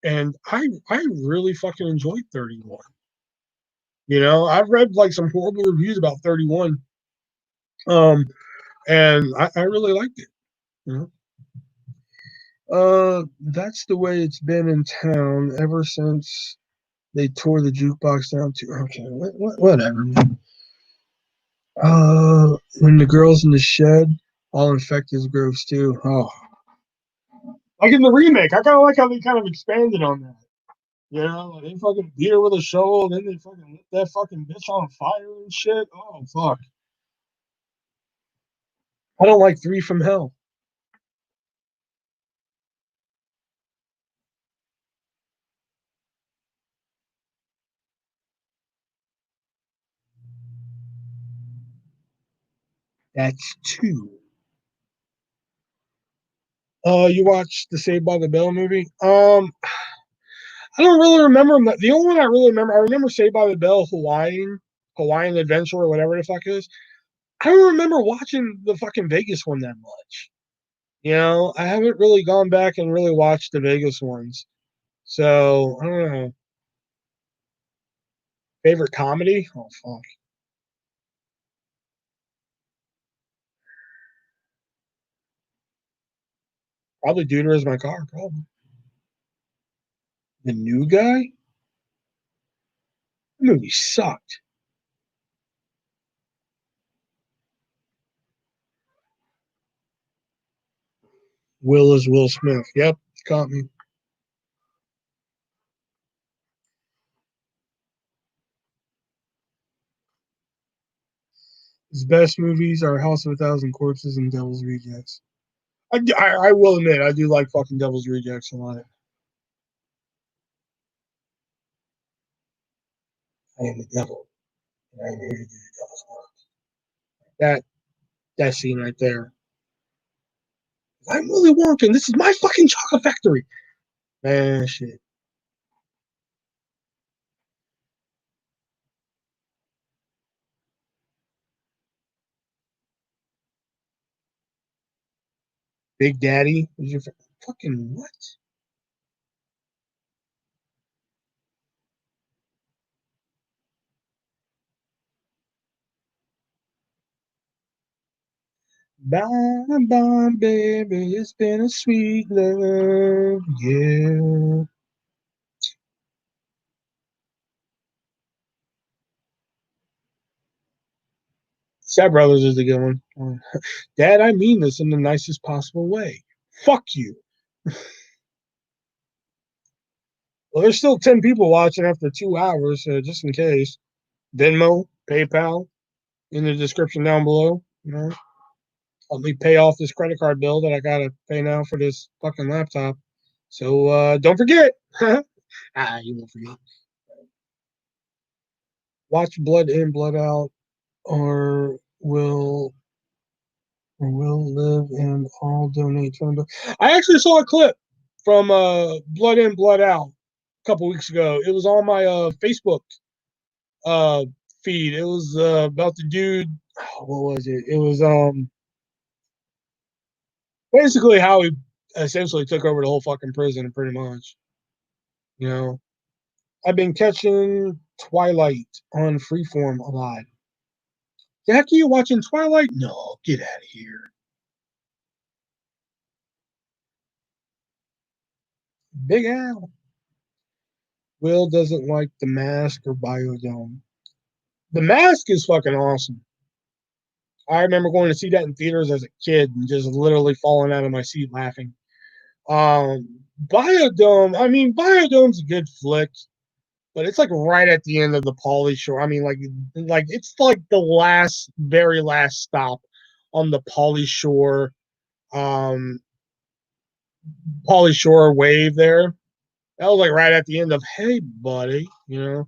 and I really fucking enjoyed 31. I've read like some horrible reviews about 31, um and I really liked it. you know that's the way it's been in town ever since they tore the jukebox down to. Okay, whatever. When the girls in the shed all infected gross too. Oh, like in the remake, I kind of like how they kind of expanded on that. Like they fucking beat her with a shovel, then they fucking lit that fucking bitch on fire and shit. Oh fuck! I don't like Three from Hell. That's two. You watched the Saved by the Bell movie? I don't really remember them. The only one I remember Saved by the Bell Hawaiian Adventure or whatever the fuck it is. I don't remember watching the fucking Vegas one that much. I haven't really gone back and really watched the Vegas ones. So I don't know. Favorite comedy? Oh fuck. Probably Dude, Where's My Car? Probably. The New Guy? The movie sucked. Will is Will Smith. Yep, caught me. His best movies are House of a Thousand Corpses and Devil's Rejects. I will admit, I do like fucking Devil's Rejects a lot. I am the devil, and I am here to do the devil's work. That scene right there. I'm Willy Wonka, and this is my fucking chocolate factory. Man, shit. Big Daddy is your fucking what? Bye, bye, baby. It's been a sweet love, yeah. Step Brothers is a good one. Dad, I mean this in the nicest possible way. Fuck you. Well, there's still 10 people watching after 2 hours, so just in case. Venmo, PayPal in the description down below. You know, help me pay off this credit card bill that I gotta pay now for this fucking laptop. So don't forget. You won't forget. Watch Blood In, Blood Out, or will live and all donate. I actually saw a clip from Blood In, Blood Out a couple weeks ago. It was on my Facebook uh feed. It was about the dude. What was it? It was basically how he essentially took over the whole fucking prison, pretty much. You know, I've been catching Twilight on Freeform a lot. After you watching Twilight? No, get out of here. Big Al. Will doesn't like The Mask or Biodome. The Mask is fucking awesome. I remember going to see that in theaters as a kid and just literally falling out of my seat laughing. Biodome, I mean, Biodome's a good flick, but it's like right at the end of the Pauly Shore. I mean, like it's like the very last stop on the um, Pauly Shore wave there. That was like right at the end of, hey, buddy, you know.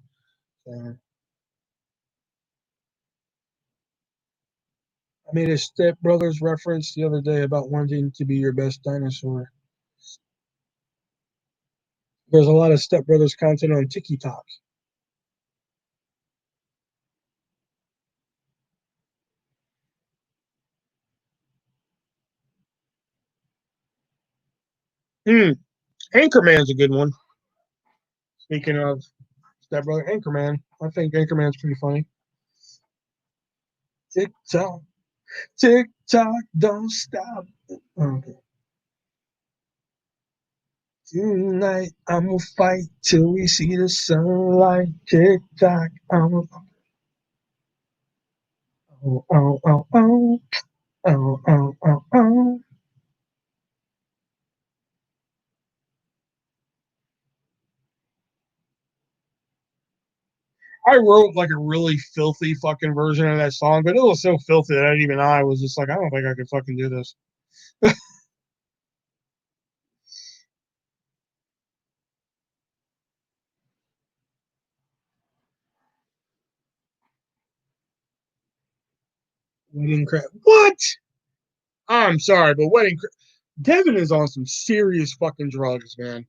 I made a Step Brothers reference the other day about wanting to be your best dinosaur. There's a lot of Step Brothers content on TikTok. Anchorman's a good one. Speaking of Step Brother, Anchorman. I think Anchorman's pretty funny. Tick tock, tick tock, don't stop. Okay. Tonight I'm gonna fight till we see the sunlight. Tick tock, I'm a oh oh oh oh oh oh oh oh. I wrote like a really filthy fucking version of that song, but it was so filthy that even I was just like, I don't think I could fucking do this. Wedding crap. What? I'm sorry, but Devin is on some serious fucking drugs, man.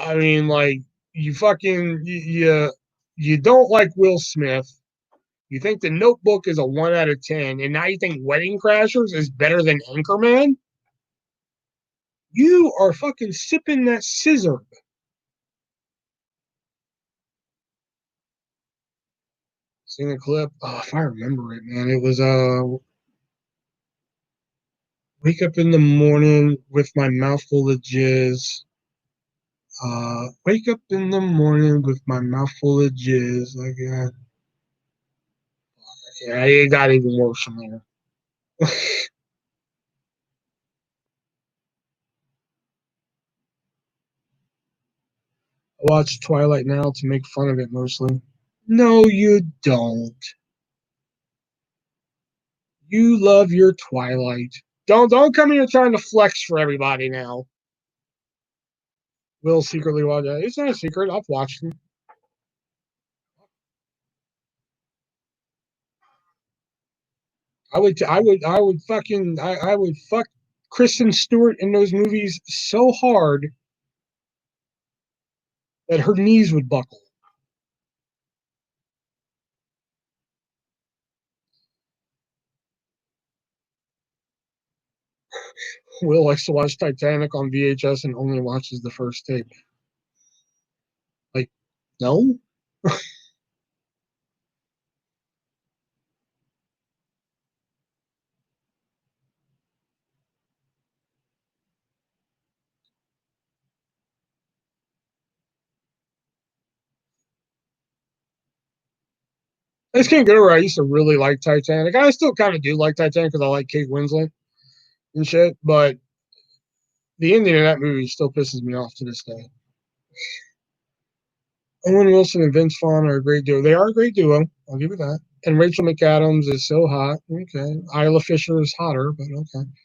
I mean, like you fucking you don't like Will Smith. You think The Notebook is a 1 out of 10, and now you think Wedding Crashers is better than Anchorman? You are fucking sipping that scissor. Sing a clip. Oh, if I remember it, man, it was wake up in the morning with my mouth full of jizz. Wake up in the morning with my mouth full of jizz. Like, yeah, it got even worse from there. I watch Twilight now to make fun of it mostly. No, you don't. You love your Twilight. Don't come here trying to flex for everybody now. Will secretly watch that. It's not a secret. I've watched them. I would fuck Kristen Stewart in those movies so hard that her knees would buckle. Will likes to watch Titanic on VHS and only watches the first tape. Like, no. I just can't get over. I used to really like Titanic. I still kind of do like Titanic because I like Kate Winslet and shit. But the ending of that movie still pisses me off to this day. Owen Wilson and Vince Vaughn are a great duo. They are a great duo. I'll give you that. And Rachel McAdams is so hot. Okay. Isla Fisher is hotter, but okay.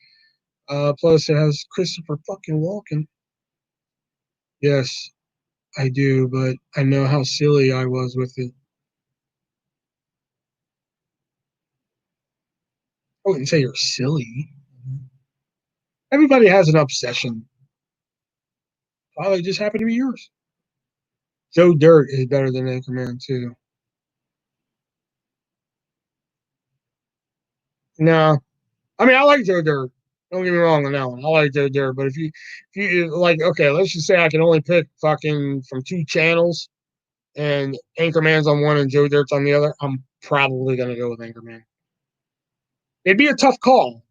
Plus, it has Christopher fucking Walken. Yes, I do, but I know how silly I was with it. I wouldn't say you're silly. Everybody has an obsession. Probably just happened to be yours. Joe Dirt is better than Anchorman too. No, I mean I like Joe Dirt. Don't get me wrong on that one. I like Joe Dirt, but if you like, okay, let's just say I can only pick fucking from two channels, and Anchorman's on one and Joe Dirt's on the other. I'm probably gonna go with Anchorman. It'd be a tough call,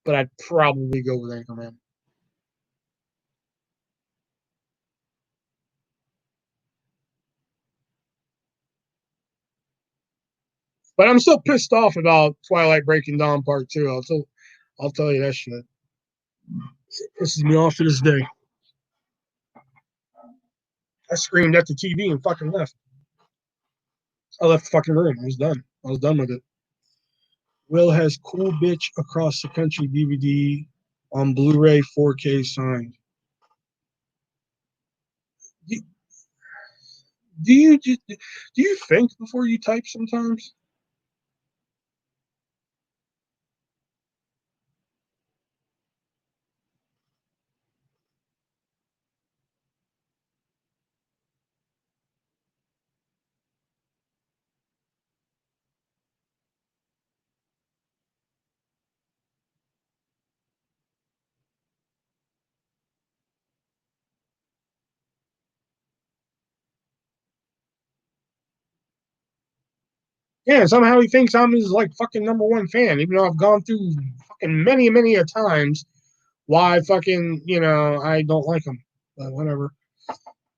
but I'd probably go with Anchorman. But I'm still pissed off about Twilight Breaking Dawn Part Two. I'll tell you that shit. It pisses me off to this day. I screamed at the TV and fucking left. I left the fucking room. I was done. I was done with it. Will has Cool Bitch Across the Country DVD on Blu-ray 4K signed. Do, do you think before you type sometimes? Yeah, somehow he thinks I'm his like fucking number one fan, even though I've gone through fucking many a times why fucking I don't like him. But whatever.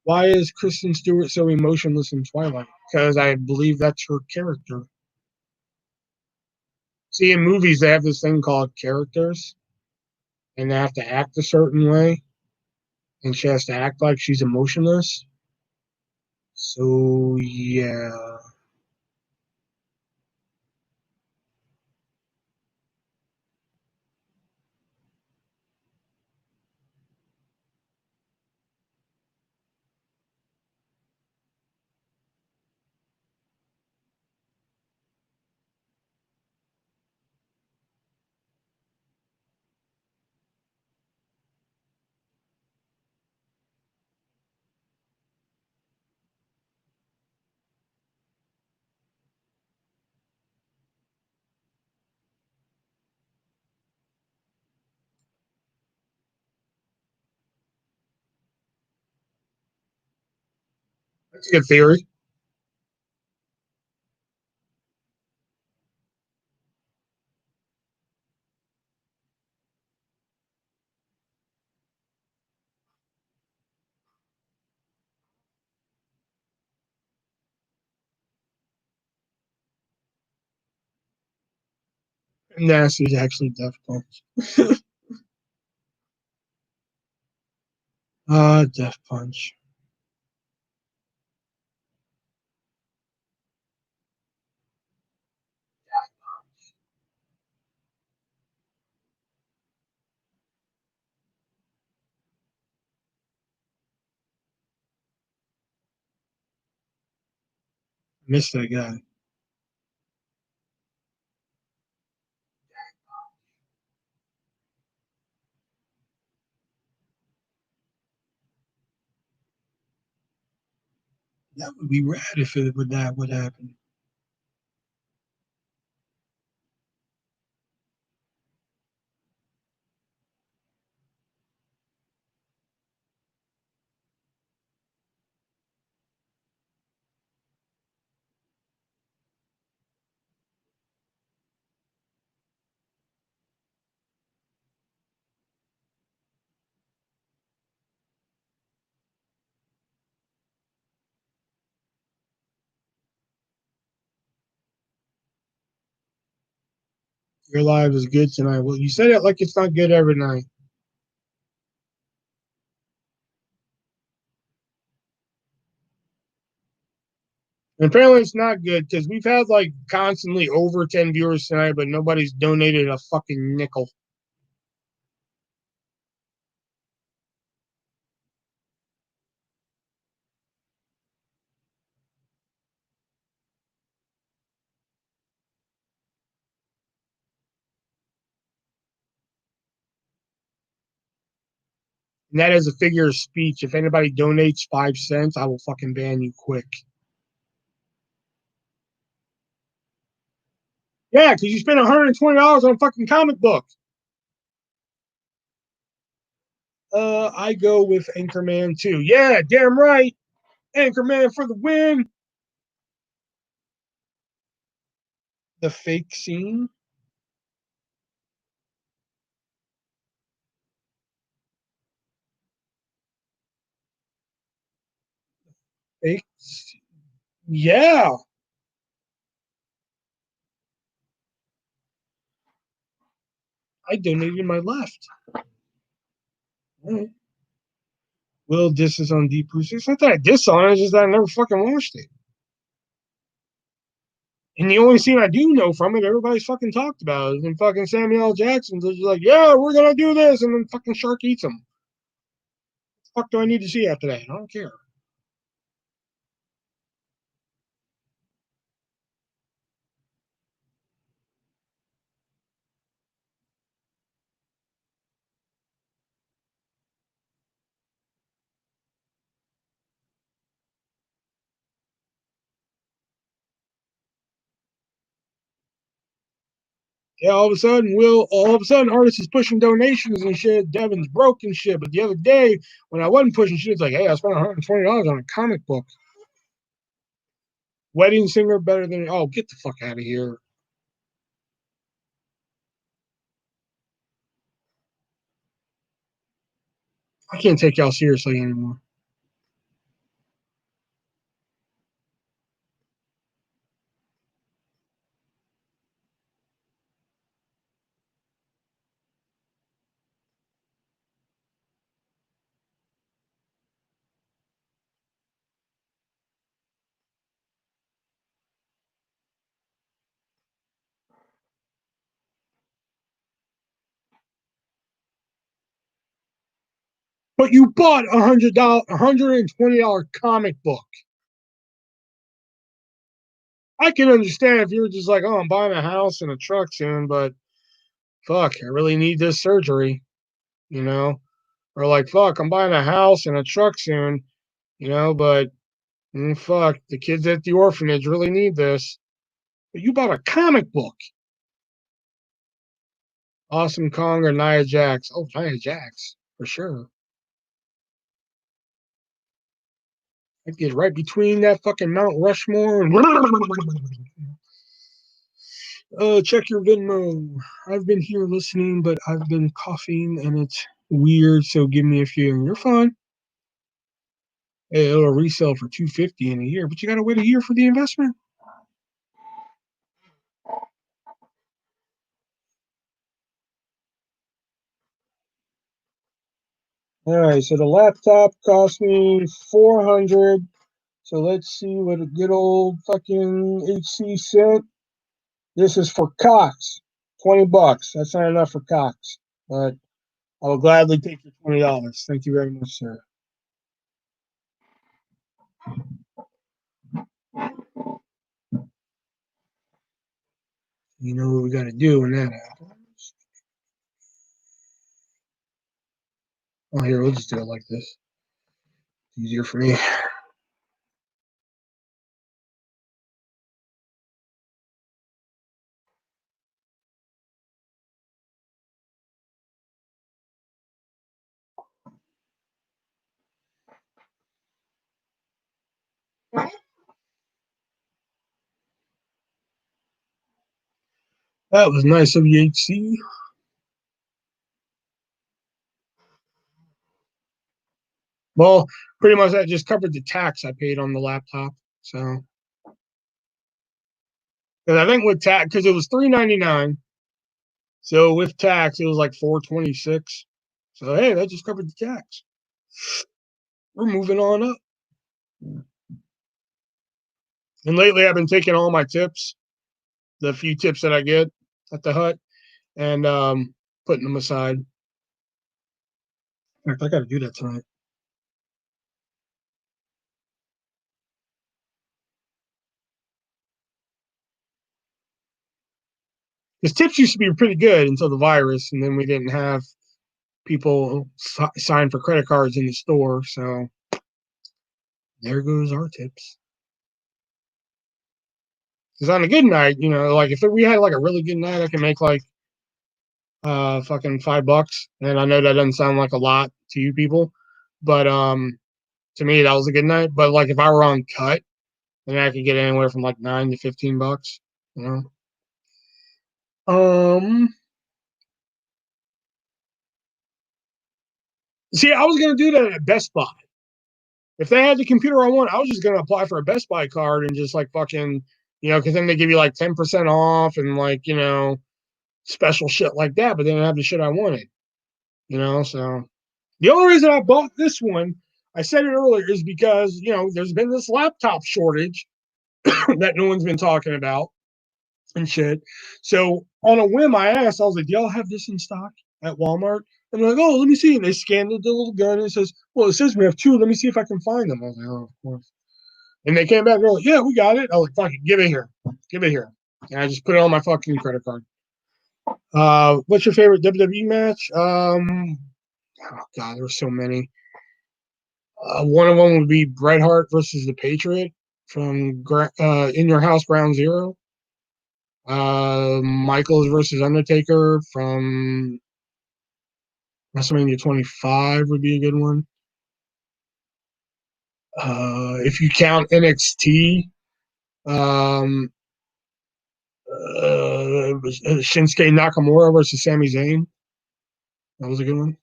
Why is Kristen Stewart so emotionless in Twilight? Because I believe that's her character. See, in movies they have this thing called characters, and they have to act a certain way, and she has to act like she's emotionless. So yeah, that's a good theory. Nasty's actually Death Punch. Death Punch. Missed that guy. That would be rad if that would happen. Your live is good tonight. Well, you said it like it's not good every night. And apparently it's not good because we've had like constantly over 10 viewers tonight, but nobody's donated a fucking nickel. And that is a figure of speech. If anybody donates 5 cents, I will fucking ban you quick. Yeah, because you spent $120 on a fucking comic book. I go with Anchorman 2. Yeah, damn right. Anchorman for the win. The fake scene. Fake. Yeah. I donated my left. All right. Will diss is on Deep Blue Sea. It's not that I diss on it, it's just that I never fucking watched it. And the only scene I do know from it, everybody's fucking talked about, is when fucking Samuel L. Jackson's just like, yeah, we're gonna do this, and then fucking shark eats him. What the fuck do I need to see after that? I don't care. Yeah, all of a sudden, artists is pushing donations and shit. Devin's broke and shit. But the other day, when I wasn't pushing shit, it's like, hey, I spent $120 on a comic book. Wedding singer better than, oh, get the fuck out of here. I can't take y'all seriously anymore. But you bought $120 comic book. I can understand if you were just like, oh, I'm buying a house and a truck soon, but fuck, I really need this surgery, you know? Or like, fuck, I'm buying a house and a truck soon, but fuck, the kids at the orphanage really need this. But you bought a comic book. Awesome Kong or Nia Jax? Oh, Nia Jax, for sure. I'd get right between that fucking Mount Rushmore and check your Venmo. I've been here listening, but I've been coughing and it's weird, so give me a few. You're fine. Hey, it'll resell for 250 in a year, but you gotta wait a year for the investment. All right, so the laptop cost me 400. So let's see what a good old fucking HC said. This is for Cox. $20. That's not enough for Cox, but I will gladly take your $20. Thank you very much, sir. You know what we got to do when that happens. Oh, here, we'll just do it like this. It's easier for me. That was nice of you, HC. Well, pretty much that just covered the tax I paid on the laptop. So, because I think with tax, because it was $399, so with tax it was like $426. So hey, that just covered the tax. We're moving on up. And lately, I've been taking all my tips, the few tips that I get at the hut, and putting them aside. In fact, I got to do that tonight. Because tips used to be pretty good until the virus, and then we didn't have people sign for credit cards in the store. So there goes our tips. Because on a good night, like if we had like a really good night, I can make like fucking $5. And I know that doesn't sound like a lot to you people, but to me that was a good night. But like if I were on cut, then I could get anywhere from like $9 to $15. You know. See, I was gonna do that at Best Buy. If they had the computer I want, I was just gonna apply for a Best Buy card and just like fucking, because then they give you like 10% off and like special shit like that. But they didn't have the shit I wanted. So the only reason I bought this one, I said it earlier, is because there's been this laptop shortage that no one's been talking about and shit. So on a whim, I asked, I was like, "Do y'all have this in stock at Walmart?" And they're like, "Oh, let me see." And they scanned the little gun and it says, "Well, it says we have two. Let me see if I can find them." I was like, "Oh, of course." And they came back and they're like, "Yeah, we got it." I was like, "Fuck it, give it here, give it here." And I just put it on my fucking credit card. What's your favorite WWE match? Oh god, there were so many. One of them would be Bret Hart versus the Patriot from In Your House Ground Zero. Michaels versus Undertaker from WrestleMania 25 would be a good one. If you count NXT, um, Shinsuke Nakamura versus Sami Zayn. That was a good one.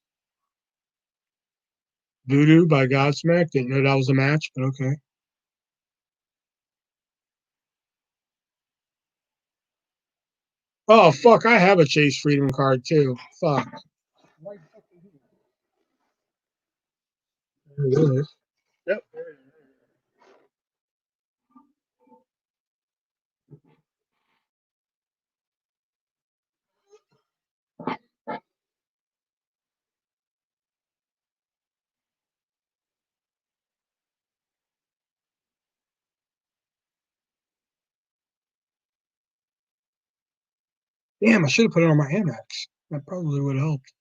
Voodoo by Godsmack. Didn't know that was a match, but okay. Oh fuck! I have a Chase Freedom card too. Fuck. There it is. Yep. Damn, I should have put it on my Amex. That probably would have helped.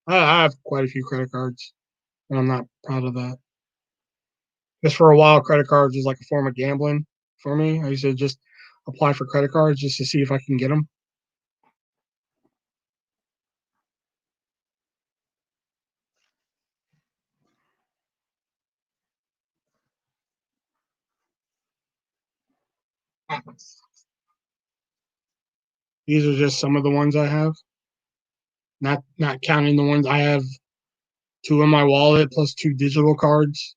I have quite a few credit cards, and I'm not proud of that. Just for a while, credit cards was like a form of gambling for me. I used to just apply for credit cards just to see if I can get them. These are just some of the ones I have, not counting the ones I have two in my wallet plus two digital cards.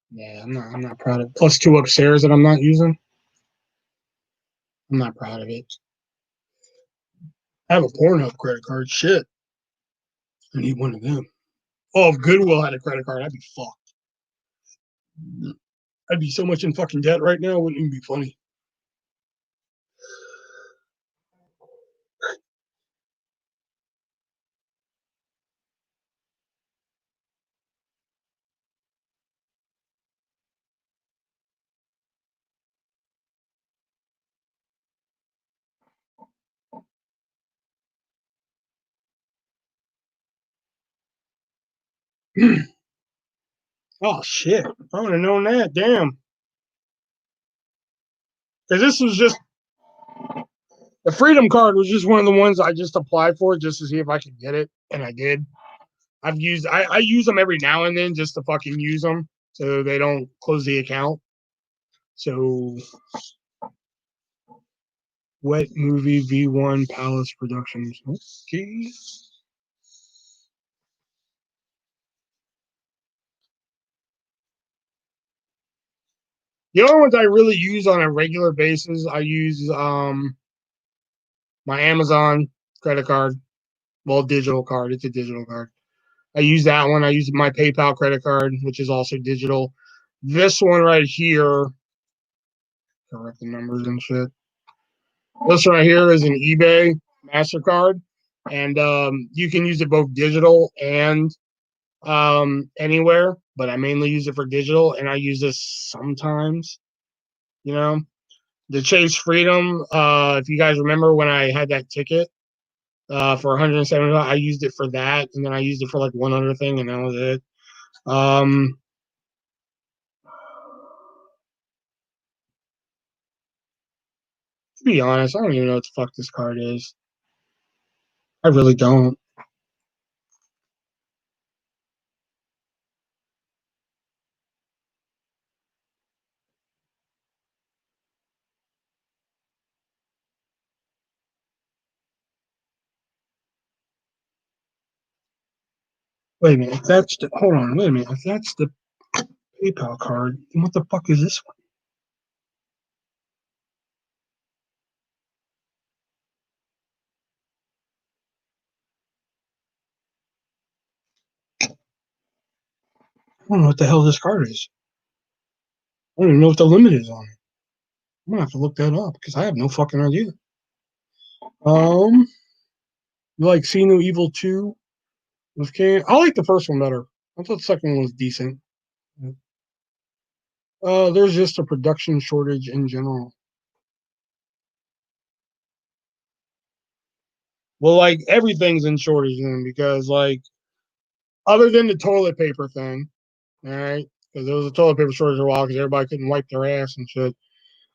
Yeah, I'm not proud of it. Plus two upstairs that I'm not using. I'm not proud of it. I have a Pornhub credit card. Shit, I need one of them. Oh, if Goodwill had a credit card, I'd be fucked. I'd be so much in fucking debt right now. It wouldn't even be funny. Oh shit! I would have known that. Damn. Because this was just the Freedom card was just one of the ones I just applied for just to see if I could get it, and I did. I use them every now and then just to fucking use them so they don't close the account. So Wet Movie V1 Palace Productions. Okay. The only ones I really use on a regular basis, I use my Amazon credit card. Well, digital card. It's a digital card. I use that one. I use my PayPal credit card, which is also digital. This one right here, correct the numbers and shit. This one right here is an eBay MasterCard, and you can use it both digital and anywhere. But I mainly use it for digital, and I use this sometimes. You know, the Chase Freedom. If you guys remember when I had that ticket for 170, I used it for that, and then I used it for like one other thing, and that was it. Um, to be honest, I don't even know what the fuck this card is. I really don't. Wait a minute. If that's the hold on. Wait a minute. If that's the PayPal card, then what the fuck is this one? I don't know what the hell this card is. I don't even know what the limit is on it. I'm gonna have to look that up because I have no fucking idea. Um, you like See No Evil 2 with Kane? I like the first one better. I thought the second one was decent. There's just a production shortage in general. Well, like everything's in shortage then because like other than the toilet paper thing, all right, because there was a toilet paper shortage for a while because everybody couldn't wipe their ass and shit.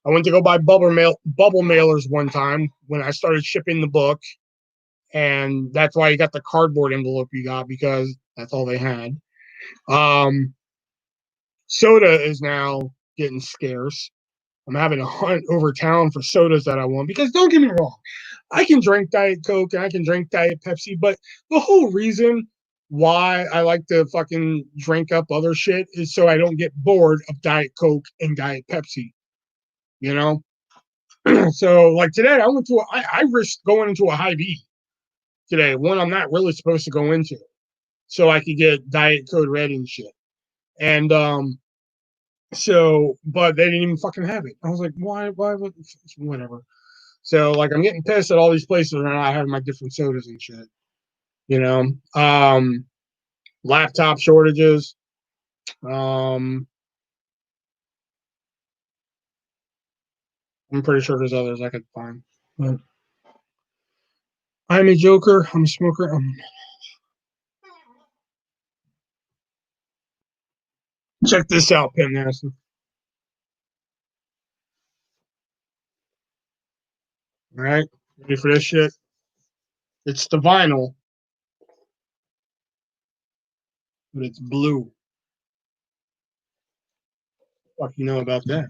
I went to go buy bubble mailers one time when I started shipping the book, and that's why you got the cardboard envelope you got because that's all they had. Um, Soda is now getting scarce. I'm having a hunt over town for sodas that I want because don't get me wrong, I can drink Diet Coke and I can drink Diet Pepsi, but the whole reason why I like to fucking drink up other shit is so I don't get bored of Diet Coke and Diet Pepsi. You know, so like today, I risked going into a high B today, one I'm not really supposed to go into, so I could get Diet Code Red and shit. And so, but they didn't even fucking have it. I was like, why, whatever. So like, I'm getting pissed at all these places where I have my different sodas and shit. You know, laptop shortages. Um, I'm pretty sure there's others I could find. But I'm a joker. I'm a smoker. Check this out, Pim Nasty. All right, ready for this shit? It's the vinyl, but it's blue. What do you know about that?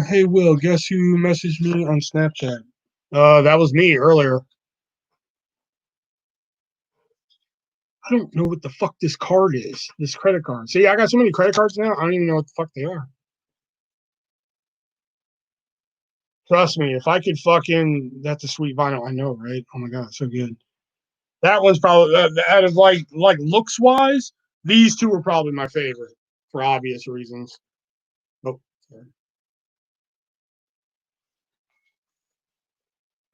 Hey Will, guess who messaged me on Snapchat? That was me earlier. I don't know what the fuck this card is. This credit card. See, I got so many credit cards now. I don't even know what the fuck they are. Trust me, if I could fucking, that's a sweet vinyl. I know, right? Oh my god, so good. That one's probably out of like looks wise. These two are probably my favorite for obvious reasons. Oh, sorry.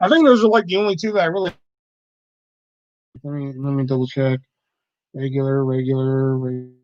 I think those are like the only two that I really. Let me double check. Regular, regular, regular.